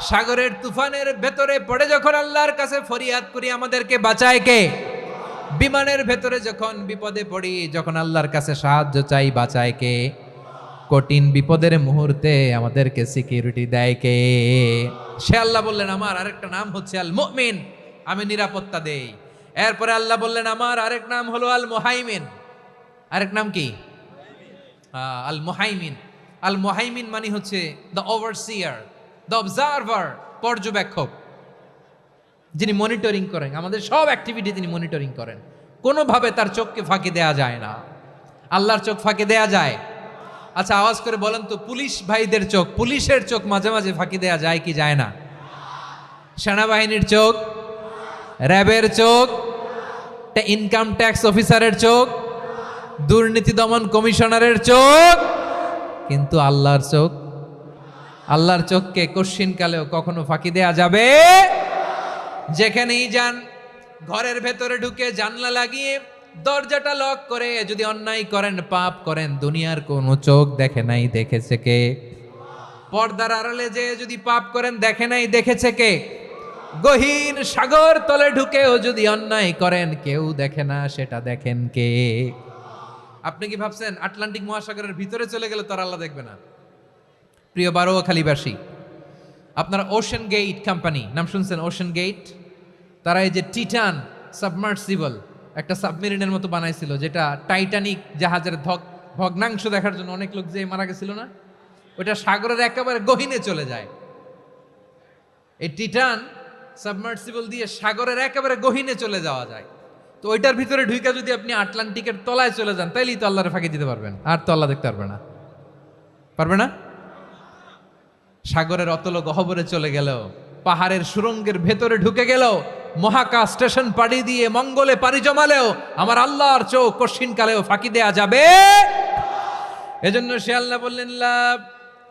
সাগরের তুফানের ভেতরে পড়ে যখন আল্লাহর কাছে ফরিয়াদ করি আমাদেরকে বাঁচায় কে? বিমানের ভেতরে যখন বিপদে পড়ি, যখন আল্লাহর কাছে সাহায্য চাই, বাঁচায় কে? কঠিন বিপদের মুহূর্তে আমাদেরকে সিকিউরিটি দেয় কে? সে আল্লাহ বললেন আমার আরেকটা নাম হচ্ছে আল মুমিন, আমি নিরাপত্তা দেই। এরপরে আল্লাহ বললেন আমার আরেক নাম হলো আল মুহাইমিন। আরেক নাম কি? আল মুহাইমিন। আল মুহাইমিন মানে হচ্ছে দ্য ওভারসিয়ার, দ্য অবজারভার, পর্যবেক্ষক, যিনি মনিটরিং করেন আমাদের সব অ্যাক্টিভিটি, তিনি মনিটরিং করেন। কোনোভাবে তার চোখকে ফাঁকি দেয়া যায় না। আল্লাহর চোখ ফাঁকি দেয়া যায়? আচ্ছা আওয়াজ করে বলেন তো, পুলিশ ভাইদের চোখ, পুলিশের চোখ মাঝে মাঝে ফাঁকি দেয়া যায় কি যায় না? সেনাবাহিনীর চোখ, র্যাবের চোখ, ইনকাম ট্যাক্স অফিসারের চোখ, দুর্নীতি দমন কমিশনারের চোখ, কিন্তু আল্লাহর চোখ? আল্লাহর চোখকে কশ্চিনকালেও কখনো ফাঁকি দেয়া যাবে? যেখানেই যান, ঘরের ভেতরে ঢুকে জানলা লাগিয়ে দরজাটা লক করে যদি অন্যায় করেন, পাপ করেন, দুনিয়ার কোনো চোখ দেখে নাই, দেখেছে কে? পর্দার আড়ালে যে যদি পাপ করেন, দেখে নাই, দেখেছে কে? গহীন সাগর তলে ঢুকেও যদি অন্যায় করেন, কেউ দেখে না, সেটা দেখেন কে? আপনি কি ভাবছেন আটলান্টিক মহাসাগরের ভিতরে চলে গেলে তার আল্লাহ দেখবে না? প্রিয় বারোয়াখালীবাসী, আপনারা ওশেন গেট কোম্পানি নাম শুনছেন? ওশেন গেট, তারা এই যে টিটান সাবমার্সিবল একটা সাবমেরিনের মতো বানাইছিল, যেটা টাইটানিক জাহাজের ভগ্নাংশ দেখার জন্য অনেক লোক যে মারা গেছিল না, ওটা সাগরের একেবারে গহীনে চলে যায়। এই টিটান সাবমার্সিবল দিয়ে সাগরের একেবারে গহীনে চলে যাওয়া যায়। তো ওইটার ভিতরে ঢুইকা যদি আপনি আটলান্টিকের তলায় চলে যান, তাইলেই তো আল্লাহরে ফাঁকি দিতে পারবেন, আর তো আল্লাহ দেখতে পারবে না। পারবে না? সাগরের অতল গহ্বরে চলে গেল, পাহাড়ের সুরঙ্গের ভেতরে ঢুকে গেল, মহাকাশ স্টেশন পাড়ি দিয়ে মঙ্গলে পাড়ি জমালেও আমার আল্লাহর চোখ কশিনকালেও ফাঁকি দেয়া যাবে? এজন্য সে আল্লাহ বললেন লা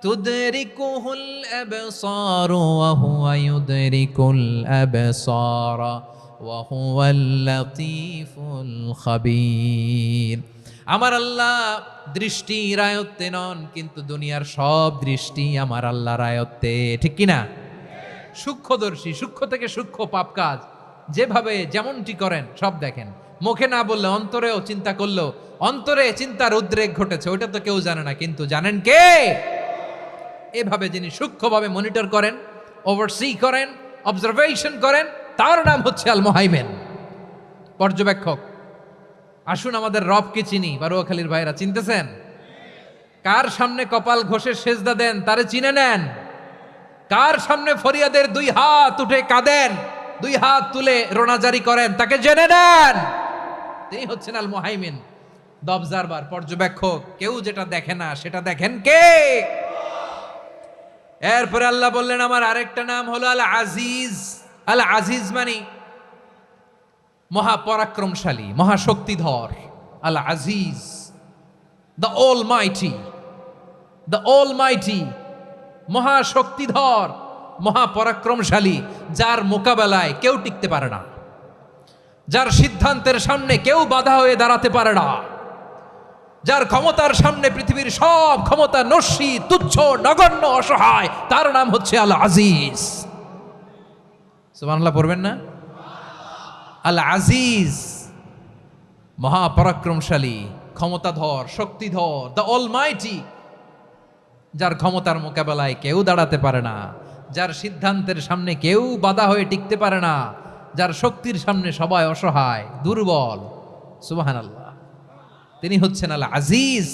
তুদরিকুহুল আবসার ওয়া হুয়া ইউদরিকুল আবসার ওয়া হুয়াল লাতীফুল খাবীর। আমার আল্লাহ দৃষ্টির আয়ত্তে নন, কিন্তু দুনিয়ার সব দৃষ্টি আমার আল্লাহর আয়ত্তে, ঠিক কিনা? সূক্ষ্মদর্শী, সূক্ষ্ম থেকে সূক্ষ্ম পাপ কাজ যেভাবে যেমনটি করেন সব দেখেন। মুখে না বললে অন্তরেও চিন্তা করলেও অন্তরে চিন্তার উদ্রেক ঘটেছে, ওইটা তো কেউ জানে না, কিন্তু জানেন কে? এভাবে যিনি সূক্ষ্মভাবে মনিটর করেন, ওভারসি করেন, অবজারভেশন করেন, তার নাম হচ্ছে আল মুহাইমিন, পর্যবেক্ষক। আসুন আমাদের রবকে চিনি। বারোয়াখালীর ভাইরা চিনতেছেন? কার সামনে কপাল ঘষে সেজদা দেন তারে চিনে নেন। কার সামনে ফরিয়াদের দুই হাত উঠে কাঁদেন, দুই হাত তুলে রোনাজারি করেন, তাকে জেনে নেন তিনি হচ্ছেন আল মুহাইমিন, দ্য অবজারভার, পর্যবেক্ষক। কেউ যেটা দেখে না সেটা দেখেন কে? এরপরে আল্লাহ বললেন আমার আরেকটা নাম হলো আল আজিজ। আল আজিজ মানে মহাপরাক্রমশালী, মহাশক্তিধর। আল আজিজ, দ্য অলমাইটি, দ্য অলমাইটি, মহাশক্তিধর, মহাপরাক্রমশালী, যার মোকাবেলায় কেউ টিকতে পারে না, যার সিদ্ধান্তের সামনে কেউ বাধা হয়ে দাঁড়াতে পারে না, যার ক্ষমতার সামনে পৃথিবীর সব ক্ষমতা নস্যি, তুচ্ছ, নগণ্য, অসহায়, তার নাম হচ্ছে আল আজিজ। সুবহানাল্লাহ পড়বেন না? আল আজিজ, মহাপরাক্রমশালী, ক্ষমতাধর, শক্তিধর, দ্য অলমাইটি, যার ক্ষমতার মোকাবেলায় কেউ দাঁড়াতে পারে না, যার সিদ্ধান্তের সামনে কেউ বাধা হয়ে টিকতে পারে না, যার শক্তির সামনে সবাই অসহায়, দুর্বল। সুবহানাল্লাহ, তিনি হচ্ছেন আল আজিজ।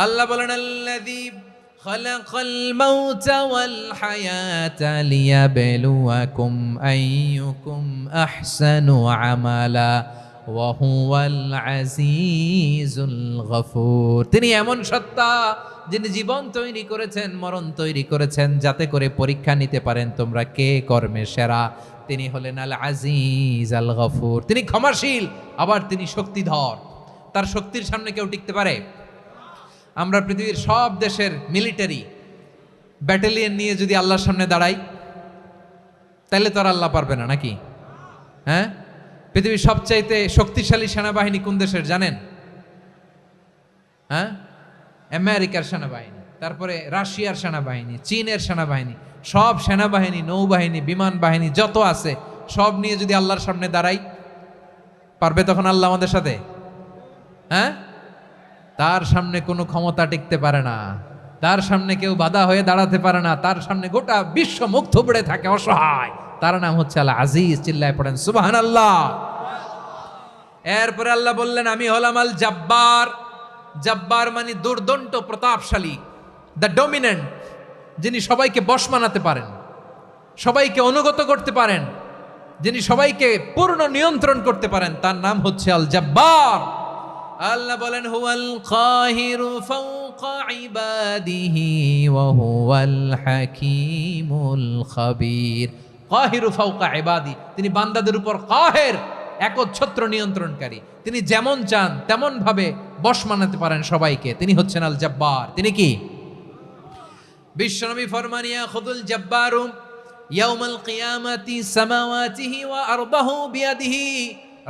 আল্লাহ বলেন আল্লাযী খালাকাল মাউতা ওয়াল হায়াতা লিয়াবলুয়াকুম আইয়ুকুম আহসানু আমালা ওয়া হুয়াল আজিজুল গফুর। তিনি এমন সত্তা যিনি জীবন তৈরি করেছেন, মরণ তৈরি করেছেন, যাতে করে পরীক্ষা নিতে পারেন তোমরা কে কর্মে সেরা। তিনি হলেন আল আজিজ আল গফুর। তিনি ক্ষমাশীল, আবার তিনি শক্তিধর। তার শক্তির সামনে কেউ টিকতে পারে? আমরা পৃথিবীর সব দেশের মিলিটারি ব্যাটালিয়ন নিয়ে যদি আল্লাহর সামনে দাঁড়াই, তাহলে তো আর আল্লাহ পারবে না নাকি? হ্যাঁ, পৃথিবীর সবচাইতে শক্তিশালী সেনাবাহিনী কোন দেশের জানেন? হ্যাঁ, আমেরিকার সেনাবাহিনী, তারপরে রাশিয়ার সেনাবাহিনী, চীনের সেনাবাহিনী, সব সেনাবাহিনী, নৌবাহিনী, বিমান বাহিনী যত আছে সব নিয়ে যদি আল্লাহর সামনে দাঁড়াই, পারবে তখন আল্লাহ আমাদের সাথে? হ্যাঁ, তার সামনে কোনো ক্ষমতা টিকতে পারে না, তার সামনে কেউ বাধা হয়ে দাঁড়াতে পারে না, তার সামনে গোটা বিশ্ব মুখ থুবড়ে থাকে, অসহায়। তার নাম হচ্ছে আল আজিজ। চিল্লায় পড়েন সুবহানাল্লাহ। এরপরে আল্লাহ বললেন আমি হলাম আল জব্বার। জব্বার মানে দুর্দণ্ড প্রতাপশালী, দ্য ডমিনেন্ট, যিনি সবাইকে বশ মানাতে পারেন, সবাইকে অনুগত করতে পারেন, যিনি সবাইকে পূর্ণ নিয়ন্ত্রণ করতে পারেন, তার নাম হচ্ছে আল জব্বার। আল্লাহ বলেন হুয়াল কাহিরু ফাওকা ইবাদিহি ওয়া হুয়াল হাকীমুল খাবীর। কাহিরু ফাওকা ইবাদি, তিনি বান্দাদের উপর কাহের, একচ্ছত্র নিয়ন্ত্রণকারী। তিনি যেমন চান তেমন ভাবে বশ মানাতে পারেন সবাইকে। তিনি হচ্ছেন আল জব্বার। তিনি কি? বিশ্বনবী ফরমান ইয়াখুদুল জব্বারু ইয়াউমাল কিয়ামাতি সামাওয়াতিহি ওয়া আরদাহু বিয়াদিহি।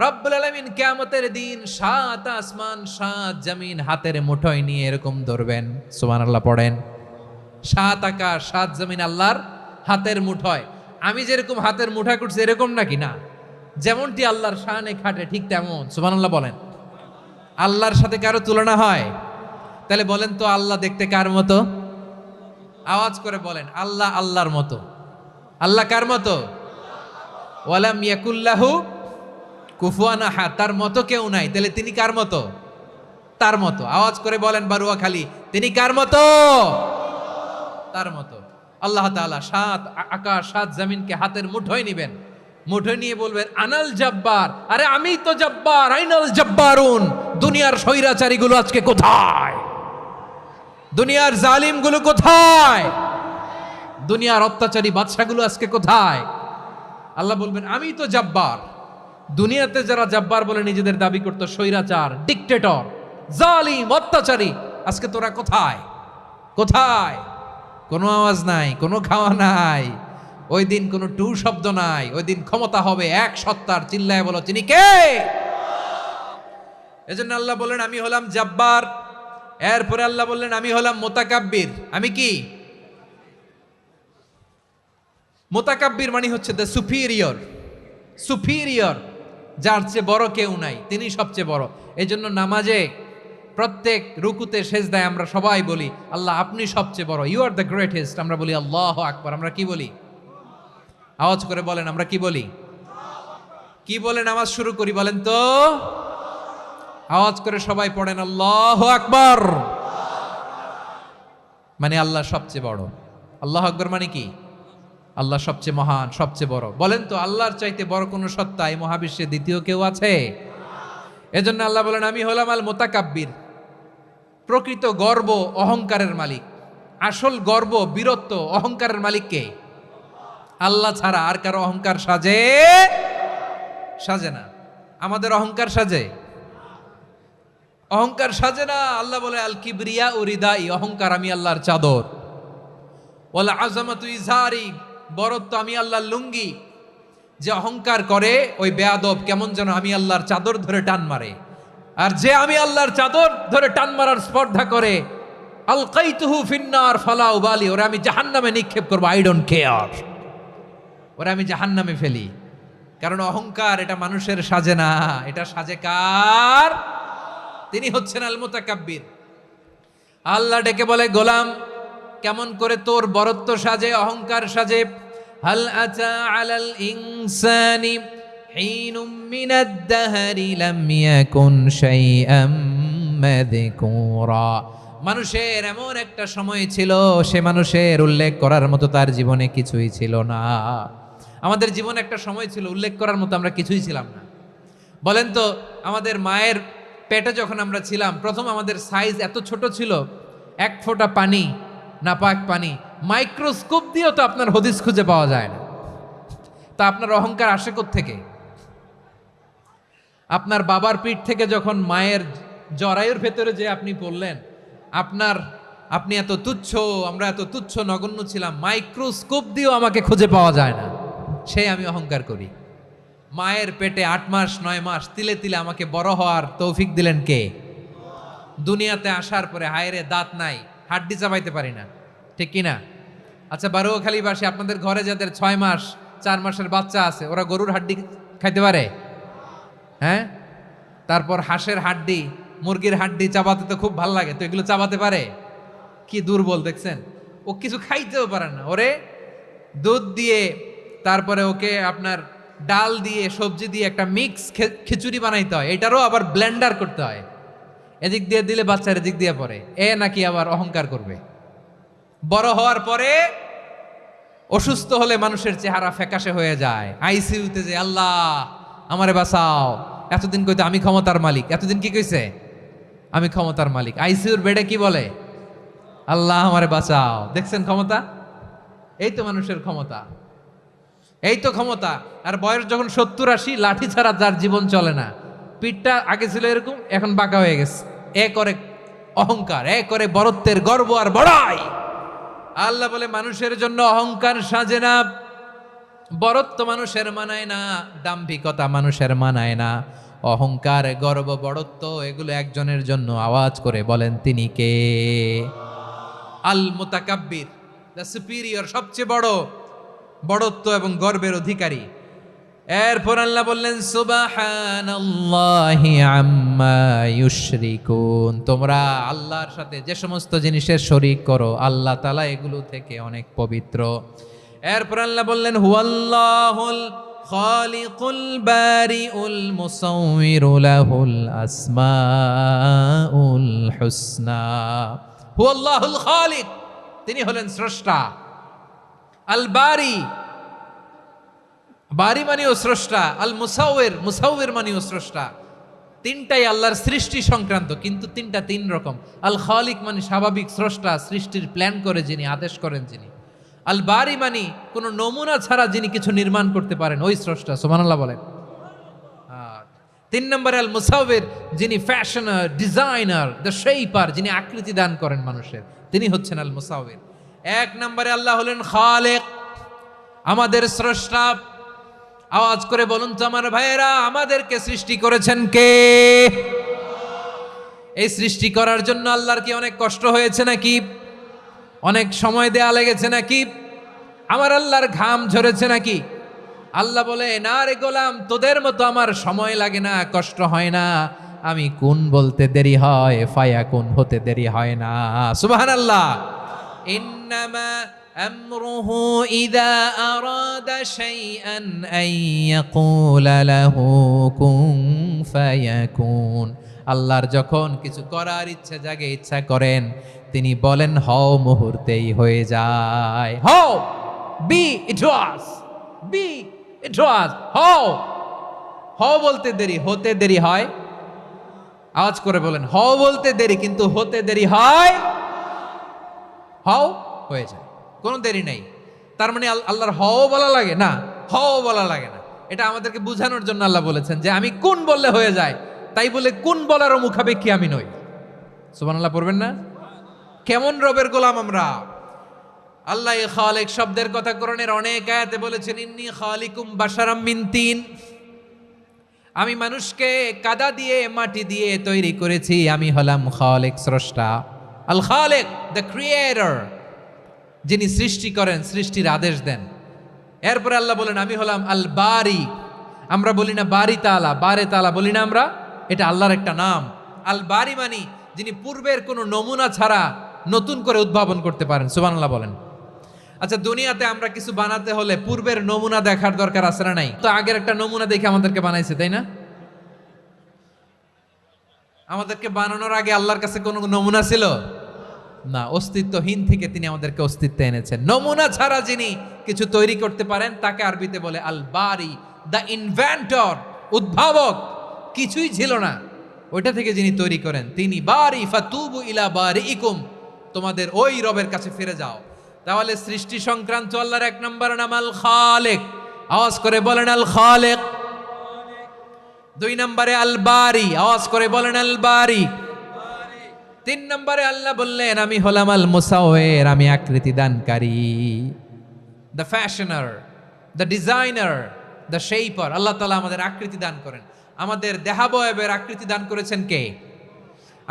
রব্বুল আলামিন কিয়ামতের দিন 7 আসমান 7 জমিন হাতের মুঠোয় নিয়ে এরকম ধরবেন। সুবহানাল্লাহ পড়েন। 7 আকাশ 7 জমিন আল্লাহর হাতের মুঠোয়। আমি যেরকম হাতের মুঠা করছি এরকম নাকি? না, যেমনটি আল্লাহর শানে খাটে ঠিক তেমন। সুবহানাল্লাহ বলেন। আল্লাহর সাথে কারো তুলনা হয়? তাহলে বলেন তো আল্লাহ দেখতে কার মতো? আওয়াজ করে বলেন আল্লাহ আল্লাহর মতো। আল্লাহ কার মতো? ওয়ালাম ইয়াকুল্লাহু কুফুয়ান আহাদ, তার মতো কেউ নাই। তাহলে তিনি কার মতো? তার মতো। আওয়াজ করে বলেন বারুয়াখালী, তিনি কার মতো? তার মতো। আল্লাহ তাআলা 7 আকাশ 7 জমিনকে হাতের মুঠোয় নিবেন, মুঠোয় নিয়ে বলবেন আনাল জব্বার। আরে আমি তো জব্বার, আইনাল জব্বারুন। দুনিয়ার স্বৈরাচারীগুলো আজকে কোথায়? দুনিয়ার জালিমগুলো কোথায়? দুনিয়ার অত্যাচারী বাদশাগুলো আজকে কোথায়? আল্লাহ বলবেন আমি তো জব্বার। দুনিয়াতে যারা জব্বার বলে নিজেদের দাবি করতো, স্বৈরাচার, ডিক্টেটর, জালিম, অত্যাচারী, আজকে তোরা কোথায়? কোথায়? কোনো আওয়াজ নাই, কোনো খাওয়া নাই, ওই দিন কোনো টু শব্দ নাই। ওই দিন ক্ষমতা হবে এক সত্তার। চিল্লায় বলো তিনি কে? এজন্য আল্লাহ বললেন আমি হলাম জব্বার। এরপরে আল্লাহ বললেন আমি হলাম মুতাকাব্বির। আমি কি? মুতাকাব্বির মানে হচ্ছে দ্য সুপিরিয়র। সুপিরিয়র, যার চেয়ে বড় কেউ নাই, তিনি সবচেয়ে বড়। এই জন্য নামাজে প্রত্যেক রুকুতে সেজদায় আমরা সবাই বলি আল্লাহ আপনি সবচেয়ে বড়, ইউ আর দ্য গ্রেটেস্ট। আমরা বলি আল্লাহু আকবার। আমরা কি বলি? আওয়াজ করে বলেন আমরা কি বলি? কি বলে নামাজ শুরু করি বলেন তো? আওয়াজ করে সবাই পড়েন আল্লাহু আকবার। মানে আল্লাহ সবচেয়ে বড়। আল্লাহু আকবার মানে কি? আল্লাহ সবচেয়ে মহান, সবচেয়ে বড়। বলেন তো আল্লাহর চাইতে বড় কোনো সত্তা এই মহাবিশ্বে দ্বিতীয় কেউ আছে? এজন্য আল্লাহ বলেন আমি হলাম আল মুতাকাব্বির, প্রকৃত গর্ব অহংকারের মালিক। আসল গর্ব, বীরত্ব, অহংকারের মালিক কে? আল্লাহ ছাড়া আর কারো অহংকার সাজে না। আমাদের অহংকার সাজে? অহংকার সাজে না। আল্লাহ বলে আল কিবরিয়া ও রিদাই, অহংকার আমি আল্লাহর চাদর। ওয়াল আযামাতু ইজারি, বরত্ব আমি আল্লাহর লুঙ্গি। যে অহংকার করে ওই বেয়াদব কেমন যেন আমি আল্লাহর চাদর ধরে টান মারে। আর যে আমি আল্লাহর চাদর ধরে টান মারার স্পর্ধা করে, আলকাইতুহু ফিন্নার ফালা উবালি, ওরা আমি জাহান্নামে নিক্ষেপ করবো, আই ডোন্ট কেয়ার, ওরা আমি জাহান্নামে ফেলি। কারণ অহংকার এটা মানুষের সাজে না, এটা সাজে কার? তিনি হচ্ছেন আল মুতাকাব্বির। আল্লাহ ডেকে বলে গোলাম কেমন করে তোর বরত্ব সাজে, অহংকার সাজে? হাল আতা আলাল ইনসানি হিনুম মিনাদ দাহরি লাম ইয়াকুন শাইআম মাযকুরা। মানুষের এমন একটা সময় ছিল, সে মানুষের উল্লেখ করার মতো তার জীবনে কিছুই ছিল না। আমাদের জীবনে একটা সময় ছিল উল্লেখ করার মতো আমরা কিছুই ছিলাম না। বলেন তো আমাদের মায়ের পেটে যখন আমরা ছিলাম, প্রথম আমাদের সাইজ এত ছোট ছিল, এক ফোঁটা পানি, নাপাক পানি, মাইক্রোস্কোপ দিয়েও তো আপনার হদিস খুঁজে পাওয়া যায় না। তা আপনার অহংকার আসে কোত্থেকে? আপনার বাবার পিঠ থেকে যখন মায়ের জরায়ুর ভেতরে যে আপনি পড়লেন, আপনি এত তুচ্ছ, আমরা এত তুচ্ছ নগণ্য ছিলাম, মাইক্রোস্কোপ দিয়েও আমাকে খুঁজে পাওয়া যায় না, সেই আমি অহংকার করি। মায়ের পেটে 8 মাস 9 মাস তিলে তিলে আমাকে বড় হওয়ার তৌফিক দিলেন কে? দুনিয়াতে আসার পরে হায়রে দাঁত নাই, হাড্ডি চাবাইতে পারি না, ঠিক কিনা? আচ্ছা বারোখালীবাসী, আপনাদের ঘরে যাদের 6 মাস 4 মাসের বাচ্চা আছে, ওরা গরুর হাড্ডি খাইতে পারে? হ্যাঁ। তারপর হাঁসের হাড্ডি, মুরগির হাড্ডি চাবাতে তো খুব ভালো লাগে, তো এগুলো চাবাতে পারে? কি দুর্বল দেখছেন, ও কিছু খাইতেও পারে না। ওরে দুধ দিয়ে, তারপরে ওকে আপনার ডাল দিয়ে, সবজি দিয়ে একটা মিক্স খিচুড়ি বানাইতে হয়, এটারও আবার ব্লেন্ডার করতে হয়। এদিক দিয়ে দিলে বাচ্চার এদিক দিয়ে পড়ে, এ নাকি আবার অহংকার করবে। বড় হওয়ার পরে অসুস্থ হলে মানুষের চেহারা ফ্যাকাশে হয়ে যায়, আইসিইউতে যে আল্লাহ আমারে বাঁচাও, এতদিন কইতে আমি ক্ষমতার মালিক, এতদিন কি কইছে? আমি ক্ষমতার মালিক। আইসিইউর বেডে কি বলে? আল্লাহ আমারে বাঁচাও। দেখছেন ক্ষমতা? এই তো মানুষের ক্ষমতা, এই তো ক্ষমতা। আর বয়স যখন 70-80, লাঠি ছাড়া যার জীবন চলে না। পিঠটা আগে ছিল এরকম, এখন বাঁকা হয়ে গেছে। এ করে অহংকার, এ করে বরত্বের গর্ব আর বড়াই। আল্লাহ বলে মানুষের জন্য অহংকার সাজে না, বরত্ব মানুষের মানায় না, দাম্ভিকতা মানুষের মানায় না। অহংকার, গর্ব, বড়ত্ব এগুলো একজনের জন্য। আওয়াজ করে বলেন তিনি কে? আল মুতাকাব্বির, দ্য সুপিরিয়র, সবচেয়ে বড়, বড়ত্ব এবং গর্বের অধিকারী। এরপর আল্লাহ বললেন সুবহানাল্লাহি আম্মা ইউশরিকুন, তোমরা আল্লাহর সাথে যে সমস্ত জিনিসের শরীক করো, আল্লাহ তাআলা এগুলো থেকে অনেক পবিত্র। এরপর আল্লাহ বললেন হুয়াল্লাহুল খালিকুল বারিউল মুসাউবিরু লাহুল আসমাউল হুসনা। হুয়াল্লাহুল খালিক, তিনি হলেন স্রষ্টা। আল বারি, বারি মানেও স্রষ্টা। আল মুসাউবির, মুসাউবির মানেও স্রষ্টা। তিনটাই আল্লাহর সৃষ্টি সংক্রান্ত, কিন্তু তিনটা তিন রকম। আল খালিক মানে স্বাভাবিক স্রষ্টা, সৃষ্টির প্ল্যান করে যিনি, আদেশ করেন যিনি। আল বারি মানে কোনো নমুনা ছাড়া যিনি কিছু নির্মাণ করতে পারেন, ওই স্রষ্টা। সুবহানাল্লাহ বলেন। 3 নম্বরে আল মুসাউবির, যিনি ফ্যাশনার, ডিজাইনার, দ্য শেপার, যিনি আকৃতি দান করেন মানুষের, তিনি হচ্ছেন আল মুসাউবির। 1 নম্বরে আল্লাহ হলেন খালেক, আমাদের স্রষ্টা। আওয়াজ করে বলুন তো আমার ভাইয়েরা, আমাদেরকে সৃষ্টি করেছেন কে? এই সৃষ্টি করার জন্য আল্লাহর কি অনেক কষ্ট হয়েছে নাকি? অনেক সময় দেয়া লেগেছে নাকি? আমার আল্লাহর ঘাম ঝরেছে নাকি? আল্লাহ বলে না রে গোলাম, তোদের মতো আমার সময় লাগে না, কষ্ট হয় না। আমি কোন বলতে দেরি হয়, ফায়াকুন হতে দেরি হয় না। সুবহানাল্লাহ। ইন্নামা আমরুহু ইযা আরাদা শাইআন আন ইয়াকুলা লাহু কুন ফায়াকুন। আল্লাহর যখন কিছু করার ইচ্ছা জাগে, ইচ্ছা করেন, তিনি বলেন হও, মুহূর্তেই হয়ে যায়। হও, বি ইট ওয়াজ, বি ইট ওয়াজ, হও। হও বলতে দেরি, হতে দেরি হয়। আওয়াজ করে বলেন, হও বলতে দেরি কিন্তু হতে দেরি হয়। হও হয়ে যায়, কোনো দেরি নাই। তার মানে আল্লাহর হও বলা লাগে না, হও বলা লাগে না। এটা আমাদেরকে বুঝানোর জন্য আল্লাহ বলেছেন যে আমি কোন বললে হয়ে যায়, তাই বলে কোন বলারও মুখাপেক্ষী আমি নই। সুবহানাল্লাহ পড়বেন না? কেমন রবের গোলাম আমরা। আল্লাহ খালিক শব্দের কথা কোরআনের অনেক আয়াতে বলেছেন, ইন্নী খালিকুম বাশারাম মিন তিন, আমি মানুষকে কাদা দিয়ে মাটি দিয়ে তৈরি করেছি, আমি হলাম খালিক স্রষ্টা। আল খালিক দ্য ক্রিয়েটর, যিনি সৃষ্টি করেন, সৃষ্টির আদেশ দেন। এরপরে আল্লাহ বলেন আমি হলাম আল বারি। আমরা বলি না বারি তালা, বারে তালা বলি না আমরা, এটা আল্লাহর একটা নাম। আল বারি মানি যিনি পূর্বের কোনো নমুনা ছাড়া নতুন করে উদ্ভাবন করতে পারেন। সুবহানাল্লাহ বলেন। আচ্ছা, দুনিয়াতে আমরা কিছু বানাতে হলে পূর্বের নমুনা দেখার দরকার আছে না নাই? তো আগের একটা নমুনা দেখে আমাদেরকে বানাইছে, তাই না? আমাদেরকে বানানোর আগে আল্লাহর কাছে কোনো নমুনা ছিল না, অস্তিত্বহীন থেকে তিনি আমাদেরকে অস্তিত্বে এনেছেন। নমুনা ছাড়া যিনি কিছু তৈরি করতে পারেন তাকে আরবিতে বলে আল বারি, দ্য ইনভেন্টর, উদ্ভাবক। কিছুই ছিল না, ওইটা থেকে যিনি তৈরি করেন তিনি বারি। ফাতুবু ইলা বারিইকুম, তোমাদের ওই রবের কাছে ফিরে যাও। তাহলে সৃষ্টি সংক্রান্ত আল্লাহর এক নম্বর নাম আল খালিক। আওয়াজ করে বলেন আল খালিক। দুই নম্বরে আল বারি, আওয়াজ করে বলেন আল বারি। তিন নম্বরে আল্লাহ বললেন আমি হলাম আল মুসাওয়ির, আমি আকৃতি দানকারী। The fashioner, the designer, the shaper. Allah তাআলা আমাদের আকৃতি দান করেন। আমাদের দেহাবয়বের আকৃতি দান করেছেন কে?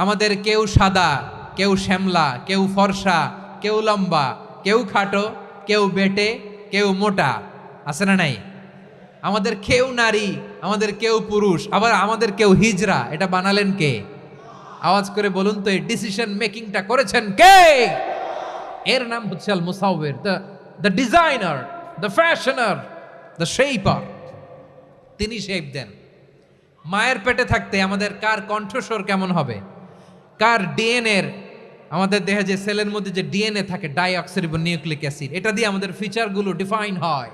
আমাদের কেউ সাদা, কেউ শ্যামলা, কেউ ফর্সা, কেউ লম্বা, কেউ খাটো, কেউ বেটে, কেউ মোটা, আছে না নাই? আমাদের কেউ নারী, আমাদের কেউ পুরুষ, আবার আমাদের কেউ হিজড়া। এটা বানালেন কে? আওয়াজ করে বলুন তো, এই ডিসিশন মেকিংটা করেছেন কে? এর নাম হচ্ছে আল মুসাওয়ির, the designer, the fashioner, the shaper. তিনি শেপ দেন। মায়ের পেটে থাকতে আমাদের কার কণ্ঠস্বর কেমন হবে, কার ডিএনএ, আমাদের দেহে যে সেলের মধ্যে যে ডিএনএ থাকে, ডাইঅক্সিরিবো নিউক্লিক অ্যাসিড, এটা দিয়ে আমাদের ফিচারগুলো ডিফাইন হয়।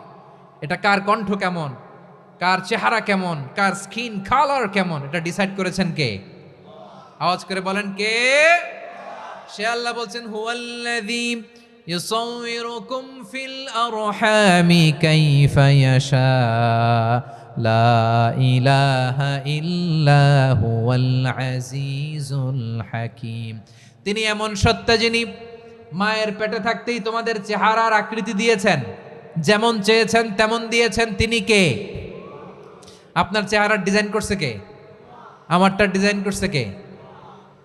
এটা কার কণ্ঠ কেমন, কার চেহারা কেমন, কার স্কিন কালার কেমন, এটা ডিসাইড করেছেন কে? আওয়াজ করে বলেন কে? সে আল্লাহ বলছেন হুয়াল্লাযী ইউসাউয়িরুকুম ফিল আরহামি কাইফা ইয়াশা লা ইলাহা ইল্লা হুয়াল আজিজুল হাকীম। তিনি এমন সত্তা যিনি মায়ের পেটে থাকতেই তোমাদের চেহারার আকৃতি দিয়েছেন, যেমন চেয়েছেন তেমন দিয়েছেন। তিনি কে? আপনার চেহারার ডিজাইন করছে কে? আমারটা ডিজাইন করছে কে?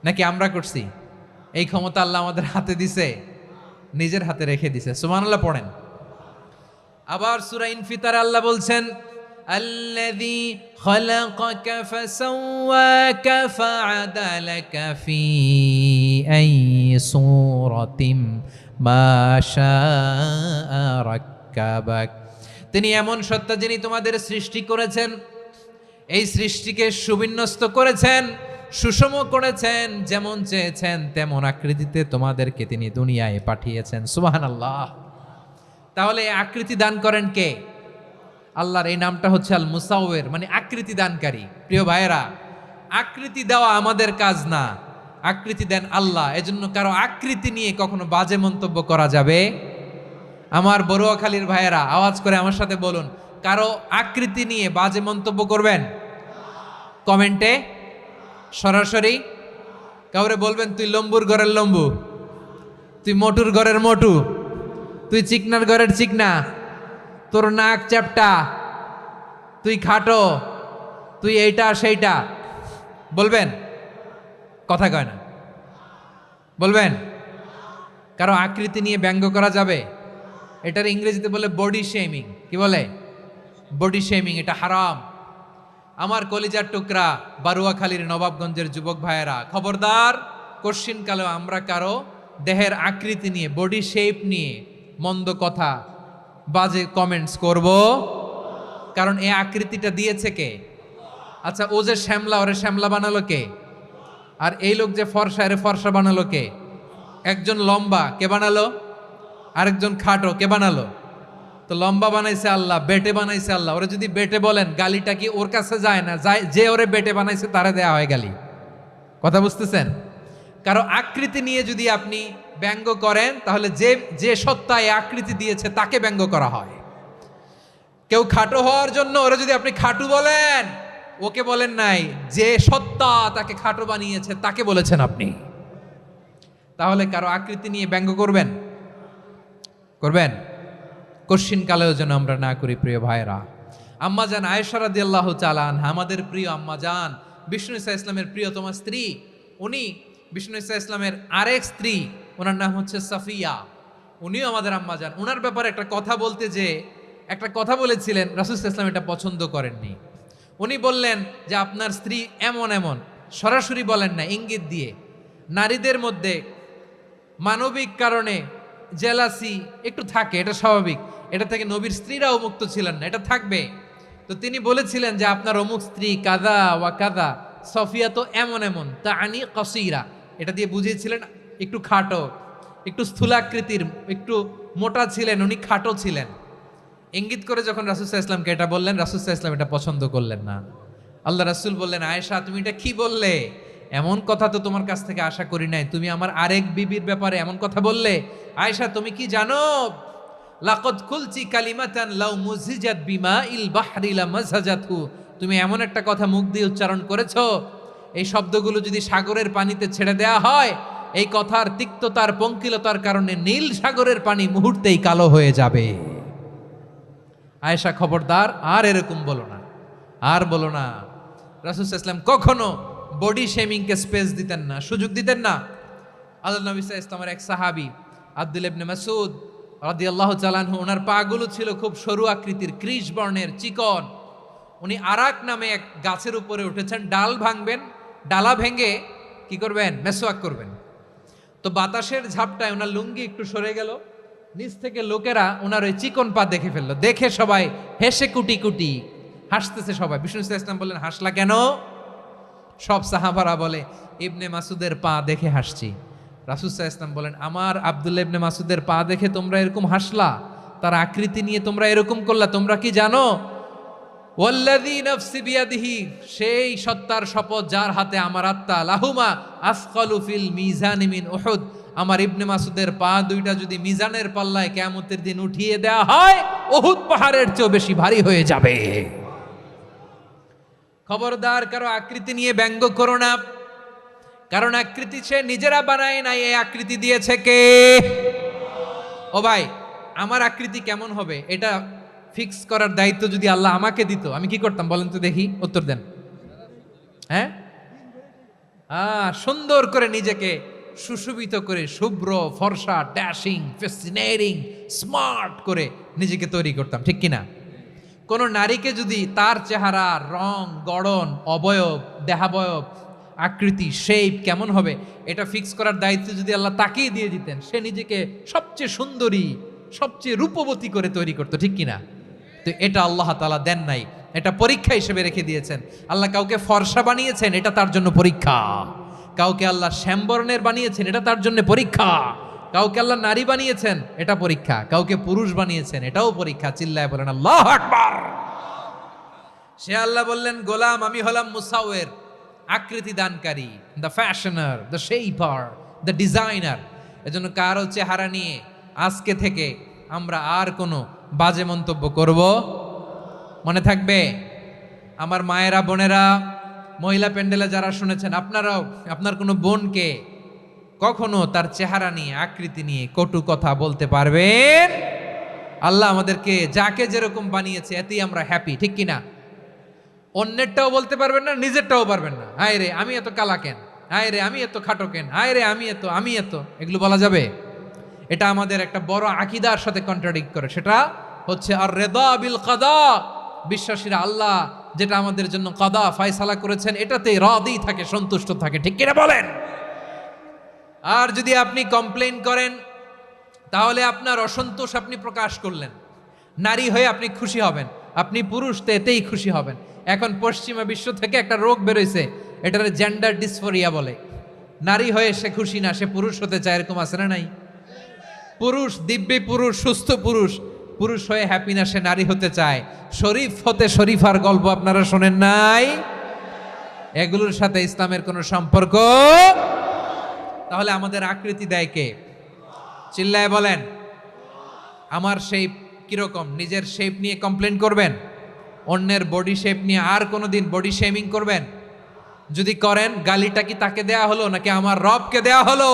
নাকি আমরা করছি? এই ক্ষমতা আল্লাহ আমাদের হাতে দিছে, নিজের হাতে রেখে দিছে। সুবহানাল্লাহ পড়েন। আবার সূরা ইনফিতারে আল্লাহ বলছেন আল্লাযী খালাকাকা ফাসাওয়াকা ফাআদালাকা ফি আইয়ি সূরাতিন মা শাআ রাক্কাবাক। তিনি এমন সত্তা যিনি তোমাদের সৃষ্টি করেছেন, এই সৃষ্টিকে সুবিন্যস্ত করেছেন, সুষম করেছেন, যেমন চেয়েছেন তেমন আকৃতিতে তোমাদেরকে তিনি দুনিয়ায় পাঠিয়েছেন। সুবহানাল্লাহ। তাহলে আকৃতি দান করেন কে? আল্লাহর এই নামটা হচ্ছে আল মুসাওয়ির, মানে আকৃতি দানকারী। প্রিয় ভাইয়েরা, আকৃতি দেওয়া আমাদের কাজ না, আকৃতি দেন আল্লাহ। এজন্য কারো আকৃতি নিয়ে কখনো বাজে মন্তব্য করা যাবে? আমার বড়ুয়াখালীর ভাইয়েরা আওয়াজ করে আমার সাথে বলুন, কারো আকৃতি নিয়ে বাজে মন্তব্য করবেন? কমেন্টে সরাসরি কাউরে বলবেন তুই লম্বুর ঘরের লম্বু, তুই মোটুর ঘরের মোটু, তুই চিকনার ঘরের চিকনা, তোর নাক চ্যাপটা, তুই খাটো, তুই এইটা সেইটা বলবেন? কথা কয় না, বলবেন? কারো আকৃতি নিয়ে ব্যঙ্গ করা যাবে? এটার ইংরেজিতে বলে বডি শেমিং। কি বলে? Body shaming. এটা হারাম। আমার কলিজার টুকরা বারুয়াখালীর নবাবগঞ্জের যুবক ভাইয়েরা, খবরদার, কোশ্চিনকালেও আমরা কারো দেহের আকৃতি নিয়ে, বডি শেপ নিয়ে মন্দ কথা, বাজে কমেন্টস করব, কারণ এই আকৃতিটা দিয়েছে কে? আচ্ছা, ও যে শ্যামলা, ওরে শ্যামলা বানালো কে? আর এই লোক যে ফর্সা, এরে ফর্সা বানালো কে? একজন লম্বা, কে বানালো? আরেকজন খাটো, কে বানালো? তো লম্বা বানাইছে আল্লাহ, বেটে বানাইছে আল্লাহ। ওরা যদি বেটে বলেন, গালিটা কি ওর কাছে যায় না? যায়, যে ওরে বেটে বানাইছে তারে দেয়া হয় গালি। কথা বুঝতেছেন? কারো আকৃতি নিয়ে যদি আপনি ব্যঙ্গ করেন, তাহলে যে যে সত্তা এই আকৃতি দিয়েছে তাকে ব্যঙ্গ করা হয়। কেউ খাটো হওয়ার জন্য ওরা যদি আপনি খাটু বলেন, ওকে বলেন নাই, যে সত্তা তাকে খাটো বানিয়েছে তাকে বলেছেন আপনি। তাহলে কারো আকৃতি নিয়ে ব্যঙ্গ করবেন? করবেন? কশ্চিন কালেও যেন আমরা না করি প্রিয় ভাইরা। আম্মাজান আয়েশা রাদিয়াল্লাহু তাআলা আনহা, আমাদের প্রিয় আম্মাজান, বিষ্ণু ইসা ইসলামের প্রিয়তমা স্ত্রী। উনি বিষ্ণু ইসা ইসলামের আরেক স্ত্রী, ওনার নাম হচ্ছে সাফিয়া। উনিও আমাদের আম্মাজান। ওনার ব্যাপারে একটা কথা বলতে যে একটা কথা বলেছিলেন, রাসূল সাল্লাল্লাহু আলাইহি ওয়াসাল্লাম এটা পছন্দ করেননি। উনি বললেন যে আপনার স্ত্রী এমন এমন, সরাসরি বলেন না, ইঙ্গিত দিয়ে। নারীদের মধ্যে মানবিক কারণে জেলাসি একটু থাকে, এটা স্বাভাবিক। এটা থেকে নবীর স্ত্রীরাও মুক্ত ছিলেন না, এটা থাকবে। তো তিনি বলেছিলেন যে আপনার অমুক স্ত্রী কাদা ওয়া কাদা, সফিয়া তো এমন এমন, তা আনি কসিরা, এটা দিয়ে বুঝিয়েছিলেন একটু খাটো, একটু স্থূলাকৃতির, একটু মোটা ছিলেন, উনি খাটো ছিলেন। ইঙ্গিত করে যখন রাসূল সাল্লাল্লাহু আলাইহি ওয়াসাল্লামকে এটা বললেন, রাসূল সাল্লাল্লাহু আলাইহি ওয়াসাল্লাম এটা পছন্দ করলেন না। আল্লাহ রাসূল বললেন, আয়েশা তুমি এটা কি বললে? এমন কথা তো তোমার কাছ থেকে আশা করি নাই। তুমি আমার আরেক বিবির ব্যাপারে এমন কথা বললে। আয়েশা তুমি কি জানো, লাকাদ কুলতি কালিমাতান লাউ মুজিজাত বিমাইল বাহরি লামাজাজাতহু, তুমি এমন একটা কথা মুখ দিয়ে উচ্চারণ করেছো, এই শব্দগুলো যদি সাগরের পানিতে ছেড়ে দেয়া হয়, এই কথার তিক্ততার পঙ্কিলতার কারণে নীল সাগরের পানি মুহূর্তেই কালো হয়ে যাবে। আয়েশা খবরদার, আর এরকম বলো না, আর বলো না। রাসূল সাল্লাল্লাহু আলাইহি ওয়াসাল্লাম কখনো বডি শেমিংকে স্পেস দিতেন না, সুযোগ দিতেন না। আল্লাহ নবী সাল্লাল্লাহু আলাইহি ওয়াসাল্লামের এক সাহাবী আব্দুল্লাহ ইবনে মাসউদ রাদিয়াল্লাহু তাআলা আনহু, ওনার পাগুলো ছিল খুব সরু আকৃতির, কৃশ বর্ণের, চিকন। উনি আরাক নামে এক গাছের উপরে উঠেছেন, ডাল ভাঙবেন, ডালা ভেঙে কি করবেন? মেসওয়াক করবেন। তো বাতাসের ঝাপটায় ওনার লুঙ্গি একটু সরে গেল, নিচ থেকে লোকেরা ওনার ওই চিকন পা দেখে ফেললো। দেখে সবাই হেসে কুটি কুটি হাসতেছে সবাই। বিষ্ণু সাল্লাল্লাহু আলাইহি ওয়াসাল্লাম বললেন, হাসলা কেন? সব সাহাবারা বলে, ইবনে মাসুদের পা দেখে হাসছি। রাসূল সাল্লাল্লাহু আলাইহি ওয়াসাল্লাম বলেন, আমার আব্দুল্লাহ ইবনে মাসুদের পা দেখে তোমরা এরকম হাসলা, তার আকৃতি নিয়ে তোমরা এরকম করলা, তোমরা কি জানো? ওয়াল্লাযী নাফসি বিয়াদিহি, সেই সত্তার শপথ যার হাতে আমার আত্মা, লাহুমা আসকালু ফিল মিজানি মিন উহুদ, আমার ইবনে মাসুদের পা দুইটা যদি মিজানের পাল্লায় কিয়ামতের দিন উঠিয়ে দেওয়া হয়, উহুদ পাহাড়ের চেয়েও বেশি ভারী হয়ে যাবে। খবরদার কারো আকৃতি নিয়ে ব্যঙ্গ করো না, কারণ আকৃতি সে নিজেরা বানায় নাই, এই আকৃতি দিয়েছে কে? ও ভাই, আমার আকৃতি কেমন হবে এটা ফিক্স করার দায়িত্ব যদি আল্লাহ আমাকে দিত, আমি কি করতাম বলেন তো দেখি, উত্তর দেন। হ্যাঁ, সুন্দর করে নিজেকে সুশোভিত করে, শুভ্র ফর্সা, ড্যাশিং, ফ্যাসিনেটিং, স্মার্ট করে নিজেকে তৈরি করতাম, ঠিক কিনা? কোন নারীকে যদি তার চেহারা, রং, গড়ন, অবয়ব, দেহাবয়ব, আকৃতি, শেপ কেমন হবে এটা ফিক্স করার দায়িত্ব যদি আল্লাহ তাকেই দিয়ে দিতেন, সে নিজেকে সবচেয়ে সুন্দরী, সবচেয়ে রূপবতী করে তৈরি করতো, ঠিক কিনা? তো এটা আল্লাহ তাআলা দেন নাই, এটা পরীক্ষা হিসেবে রেখে দিয়েছেন। আল্লাহ কাউকে ফর্সা বানিয়েছেন, এটা তার জন্য পরীক্ষা। কাউকে আল্লাহ শ্যামবর্ণের বানিয়েছেন, এটা তার জন্য পরীক্ষা। কাউকে আল্লাহ নারী বানিয়েছেন, এটা পরীক্ষা। কাউকে পুরুষ বানিয়েছেন, এটাও পরীক্ষা। চিল্লায় বলেন আল্লাহু আকবার। সে আল্লাহ বললেন, গোলাম আমি হলাম মুসাওয়ের, আকৃতি দানকারী, the fashioner, the shaper, the designer. এজন্য কারো চেহারা নিয়ে আজকে থেকে আমরা আর কোনো বাজে মন্তব্য করব মনে থাকবে। আমার মায়েরা, বোনেরা, মহিলা প্যান্ডেলে যারা শুনেছেন, আপনারাও আপনার কোনো বোনকে কখনো তার চেহারা নিয়ে, আকৃতি নিয়ে কটু কথা বলতে পারবেন? আল্লাহ আমাদেরকে যাকে যেরকম বানিয়েছে এতেই আমরা হ্যাপি, ঠিক কিনা? অন্যেরটাও বলতে পারবেন না, নিজেরটাও পারবেন না। হায় রে আমি এত কালা কেন, হায় রে আমি এত খাটো কেন, হায় রে আমি এত, এগুলো বলা যাবে? এটা আমাদের একটা বড় আকীদার সাথে কন্ট্রাডিক্ট করে। সেটা হচ্ছে আর রিদা বিল কাদা, বিশ্বাসীরা আল্লাহ যেটা আমাদের জন্য কাদা ফয়সালা করেছেন এটাতেই রাদি থাকে, সন্তুষ্ট থাকে, ঠিক কিনা বলেন? আর যদি আপনি কমপ্লেইন করেন তাহলে আপনার অসন্তোষ আপনি প্রকাশ করলেন। নারী হয়ে আপনি খুশি হবেন, আপনি পুরুষ তো এতেই খুশি হবেন। এখন পশ্চিমা বিশ্ব থেকে একটা রোগ বেরোইছে, এটার জেন্ডার ডিসফোরিয়া বলে। নারী হয়ে সে খুশি না, সে পুরুষ হতে চায়, এরকম আছে না নাই? পুরুষ, দিব্যি পুরুষ, সুস্থ পুরুষ, পুরুষ হয়ে হ্যাপি না সে নারী হতে চায়, শরীফ হতে শরীফার গল্প আপনারা শোনেন নাই? এগুলোর সাথে ইসলামের কোনো সম্পর্ক? তাহলে আমাদের আকৃতি দেয় কে? চিল্লায় বলেন। আমার শেপ কিরকম, নিজের শেপ নিয়ে কমপ্লেন করবেন? অন্যের বডি শেপ নিয়ে আর কোনোদিন বডি শেমিং করবেন? যদি করেন, গালিটা কি তাকে দেয়া হলো নাকি আমার রবকে দেয়া হলো?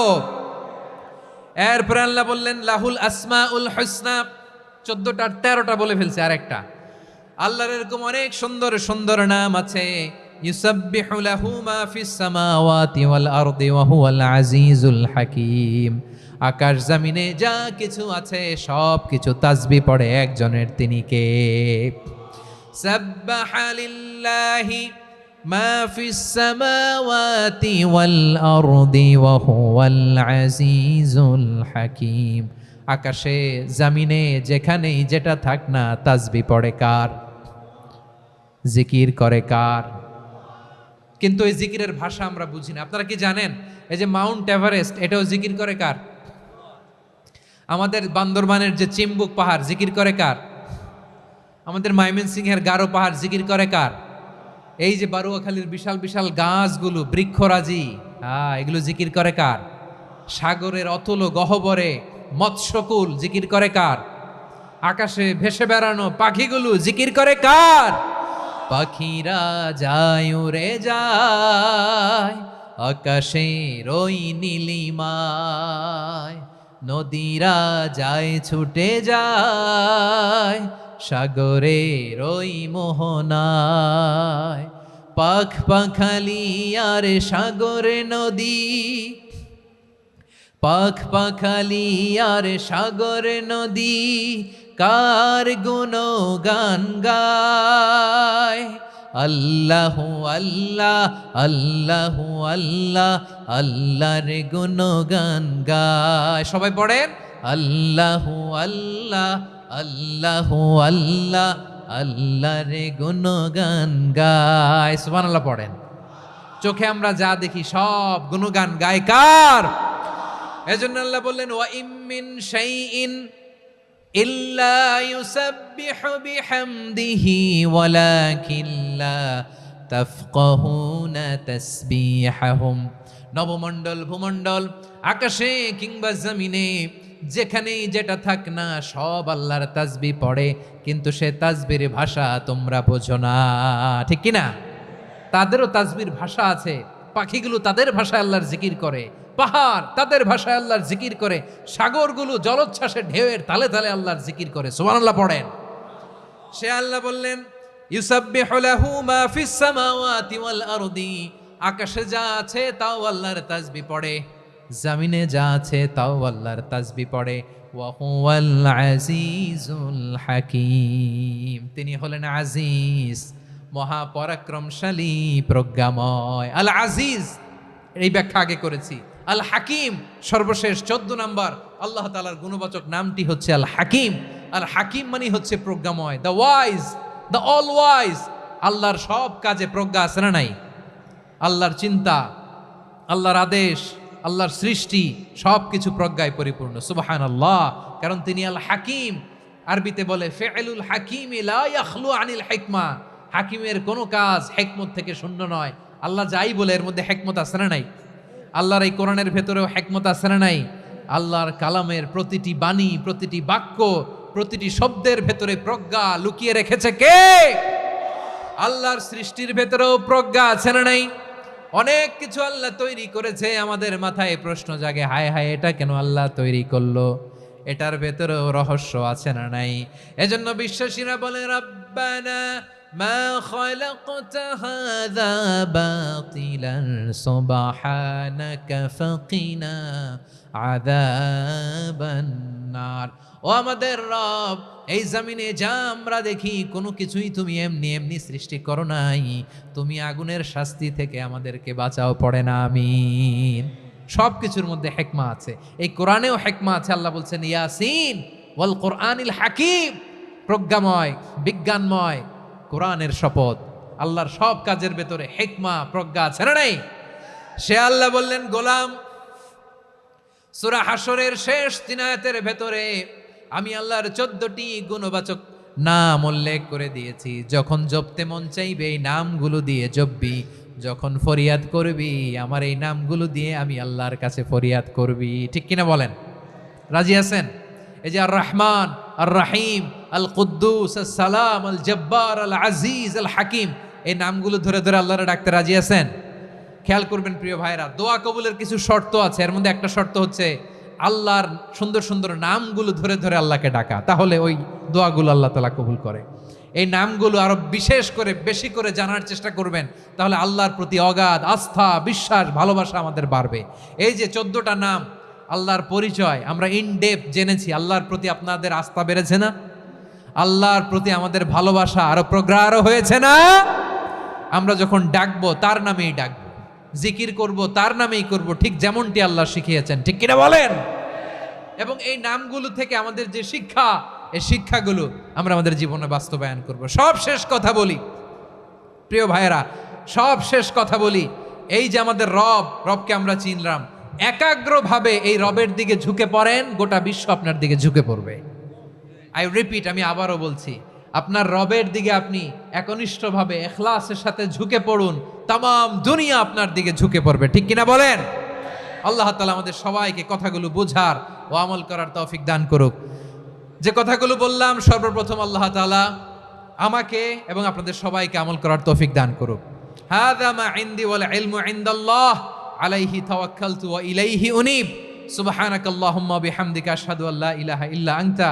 এরপর আল্লাহ বললেন লাহুল আসমাউল হুসনা, 14টা 13টা বলে ফেলছে, আরেকটা। আল্লাহর এরকম অনেক সুন্দর সুন্দর নাম আছে। ইউসাব্বিহু লাহু মা ফিস সামাওয়াতি ওয়াল আরদি ওয়া হুয়াল আজিজুল হাকীম। আকাশ জমিনে যা কিছু আছে সব কিছু তাসবিহ পড়ে একজনের, তিনি কে? সাব্বাহা লিল্লাহি মা ফিস সামাওয়াতি ওয়াল আরদি ওয়া হুয়াল আজিজুল হাকীম। আকাশে জমিনে যেখানেই যেটা থাক না, তাসবিহ পড়ে কার? জিকির করে কার? কিন্তু এই জিকিরের ভাষা আমরা বুঝি না। আপনারা কি জানেন এই যে মাউন্ট এভারেস্ট, এটাও জিকির করে কার? আমাদের বান্দরবানের যে চিম্বুক পাহাড়, জিকির করে কার? আমাদের ময়মনসিংহের গারো পাহাড় জিকির করে কার? এই যে বারুয়াখালীর বিশাল বিশাল গাছগুলো, বৃক্ষরাজি, এগুলো জিকির করে কার? সাগরের অতল গহ্বরে মৎস্যকুল জিকির করে কার? আকাশে ভেসে বেড়ানো পাখিগুলো জিকির করে কার? পাখিরা যায় উড়ে যায় আকাশের ওই নীলিমায়, নদীরা যায় ছুটে যায় সাগরের ওই মোহনায়। পাখ পাখালি আর সাগরে নদী, পাখ পাখালি আর সাগরে নদী, কার গুণগান গায়? আল্লাহ আল্লাহ আল্লাহ আল্লাহ, আল্লাহর গুণগান গায়। সবাই পড়েন আল্লাহ আল্লাহ আল্লাহ আল্লাহ, আল্লাহর গুণগান গায়। সুবহানাল্লাহ পড়েন। চোখে আমরা যা দেখি সব গুণগান গায় কার? এজন্য আল্লাহ বললেন ওয়া ইম মিন শাইইন ইল্লা ইউসাব্বিহু বিহামদিহি ওয়ালাকিন লা তাফকাহুনা তাসবিহাহুম। নবমণ্ডল ভূমণ্ডল আকাশে কিংবা জমিনে যেখানেই যেটা থাক না সব আল্লাহর তাসবিহ পড়ে, কিন্তু সে তাসবির ভাষা তোমরা বোঝো না, ঠিক কিনা? তাদেরও তাসবির ভাষা আছে। পাখিগুলো তাদের ভাষায় আল্লাহর জিকির করে, পাহাড় তাদের ভাষায় আল্লাহর জিকির করে, সাগরগুলো জলোচ্ছ্বাসে ঢেউয়ের তালে তালে আল্লাহর জিকির করে। সুবহানাল্লাহ পড়েন। সে আল্লাহ বললেন ইউসাব্বিহু লাহু মা ফিস সামাওয়াতি ওয়াল আরদি, আকাশে যা আছে তাও আল্লাহর তাসবিহ পড়ে, জমিনে যা আছে তাও আল্লাহর তাসবিহ পড়ে। ওয়া হুয়াল আজিজুল হাকীম, তিনি হলেন আজিজ, মহাপরাক্রমশালী, প্রজ্ঞাময়। আল আজিজ এই ব্যাখ্যা আগে করেছি। আল হাকিম সর্বশেষ 14 নম্বর আল্লাহ তাআলার গুণবাচক নামটি হচ্ছে আল হাকিম। আল হাকিম মানে হচ্ছে প্রজ্ঞাময়, the wise, the all wise. আল্লাহর সব কাজে প্রজ্ঞা আছে না নাই? আল্লাহর চিন্তা, আল্লাহর আদেশ, আল্লাহর সৃষ্টি সব কিছু প্রজ্ঞায় পরিপূর্ণ। সুবহানাল্লাহ, কারণ তিনি আল হাকিম। আরবিতে বলে ফিআলুল হাকিম লা ইয়াখলু আনিল হিকমা, হাকিমের কোনো কাজ হিকমত থেকে শূন্য নয়। আল্লাহ যাই বলে এর মধ্যে হিকমত আছে না নাই? আল্লাহর এই কোরআনের ভেতরেও হিকমত আছে না নাই? আল্লাহর কালামের প্রতিটি বাণী, প্রতিটি বাক্য, প্রতিটি শব্দের ভেতরে প্রজ্ঞা লুকিয়ে রেখেছে কে? আল্লাহর সৃষ্টির ভেতরেও প্রজ্ঞা আছে না নাই? অনেক কিছু আল্লাহ তৈরি করেছে, আমাদের মাথায় প্রশ্ন জাগে, হায় হায় এটা কেন আল্লাহ তৈরি করলো? এটার ভেতরেও রহস্য আছে না নাই? এজন্য বিশ্বাসীরা বলে রব্বানা মা খালাকতা হাযা বাতিলান সুবহানাকা ফাকিনা আযাবান নার। ও আমাদের রব, এই জমিনে যা আমরা দেখি কোনো কিছুই তুমি এমনি এমনি সৃষ্টি করো নাই, তুমি আগুনের শাস্তি থেকে আমাদেরকে বাঁচাও, পড়ে না আমিন। সব কিছুর মধ্যে হিকমা আছে, এই কোরআনেও হিকমা আছে। আল্লাহ বলছেন ইয়াসিন ওয়াল কোরআনিল হাকিম, প্রজ্ঞাময়, বিজ্ঞানময় কোরআনের শপথ। আল্লাহর সব কাজের ভেতরে হিকমা, প্রজ্ঞা আছে না নাই? সে আল্লাহ বললেন গোলাম, সূরা হাশরের শেষ 3 আয়াতের ভেতরে আমি আল্লাহর 14টি গুণবাচক নাম উল্লেখ করে দিয়েছি। যখন জপতে মন চাইবে এই নামগুলো দিয়ে জপবি, যখন ফরিয়াদ করবি আমার এই নামগুলো দিয়ে আমি আল্লাহর কাছে ফরিয়াদ করবি। ঠিক কিনা বলেন? রাজি আছেন? এই যে আর রহমান, আর রাহিম, আল কুদ্দুস, আল সালাম, আল জব্বার, আল আজিজ, আল হাকিম, এই নামগুলো ধরে ধরে আল্লাহরে ডাকতে রাজি আছেন? খেয়াল করবেন প্রিয় ভাইরা, দোয়া কবুলের কিছু শর্ত আছে। এর মধ্যে একটা শর্ত হচ্ছে আল্লাহর সুন্দর সুন্দর নামগুলো ধরে ধরে আল্লাহকে ডাকা, তাহলে ওই দোয়াগুলো আল্লাহ তাআলা কবুল করে। এই নামগুলো আরো বিশেষ করে বেশি করে জানার চেষ্টা করবেন, তাহলে আল্লাহর প্রতি অগাধ আস্থা, বিশ্বাস, ভালোবাসা আমাদের বাড়বে। এই যে 14টা নাম আল্লাহর পরিচয় আমরা ইন ডেপথ জেনেছি, আল্লাহর প্রতি আপনাদের আস্থা বেড়েছে না? আল্লাহর প্রতি আমাদের ভালোবাসা আরো প্রগাঢ় হয়েছে না? আমরা যখন ডাকবো তার নামেই ডাকবো, জিকির করব তার নামেই করব, ঠিক যেমনটি আল্লাহ শিখিয়েছেন। ঠিক কিনা বলেন? এবং এই নামগুলো থেকে আমাদের যে শিক্ষা, এই শিক্ষাগুলো আমরা আমাদের জীবনে বাস্তবায়ন করব। সব শেষ কথা বলি প্রিয় ভাইয়েরা, সব শেষ কথা বলি, এই যে আমাদের রবকে আমরা চিনলাম, একাগ্রভাবে এই রবের দিকে ঝুঁকে পড়েন, গোটা বিশ্ব আপনার দিকে ঝুঁকে পড়বে। আই রিপিট, আমি আবারও বলছি, আপনার রবের দিকে আপনি একনিষ্ঠভাবে ইখলাসের সাথে ঝুঁকে পড়ুন, তামাম দুনিয়া আপনার দিকে ঝুঁকে পড়বে। ঠিক কিনা বলেন? আল্লাহ তাআলা আমাদের সবাইকে কথাগুলো বোঝার ও আমল করার তৌফিক দান করুক। যে কথাগুলো বললাম, সর্বপ্রথম আল্লাহ তাআলা আমাকে এবং আপনাদের সবাইকে আমল করার তৌফিক দান করুক। হাযা মা ইনদি ওয়াল ইলমু ইনদাল্লাহ আলাইহি তাওয়াক্কালতু ওয়া ইলাইহি উনীব। সুবহানাকাল্লাহুম্মা বিহামদিকা আশহাদু আল্লা ইলাহা ইল্লা আনতা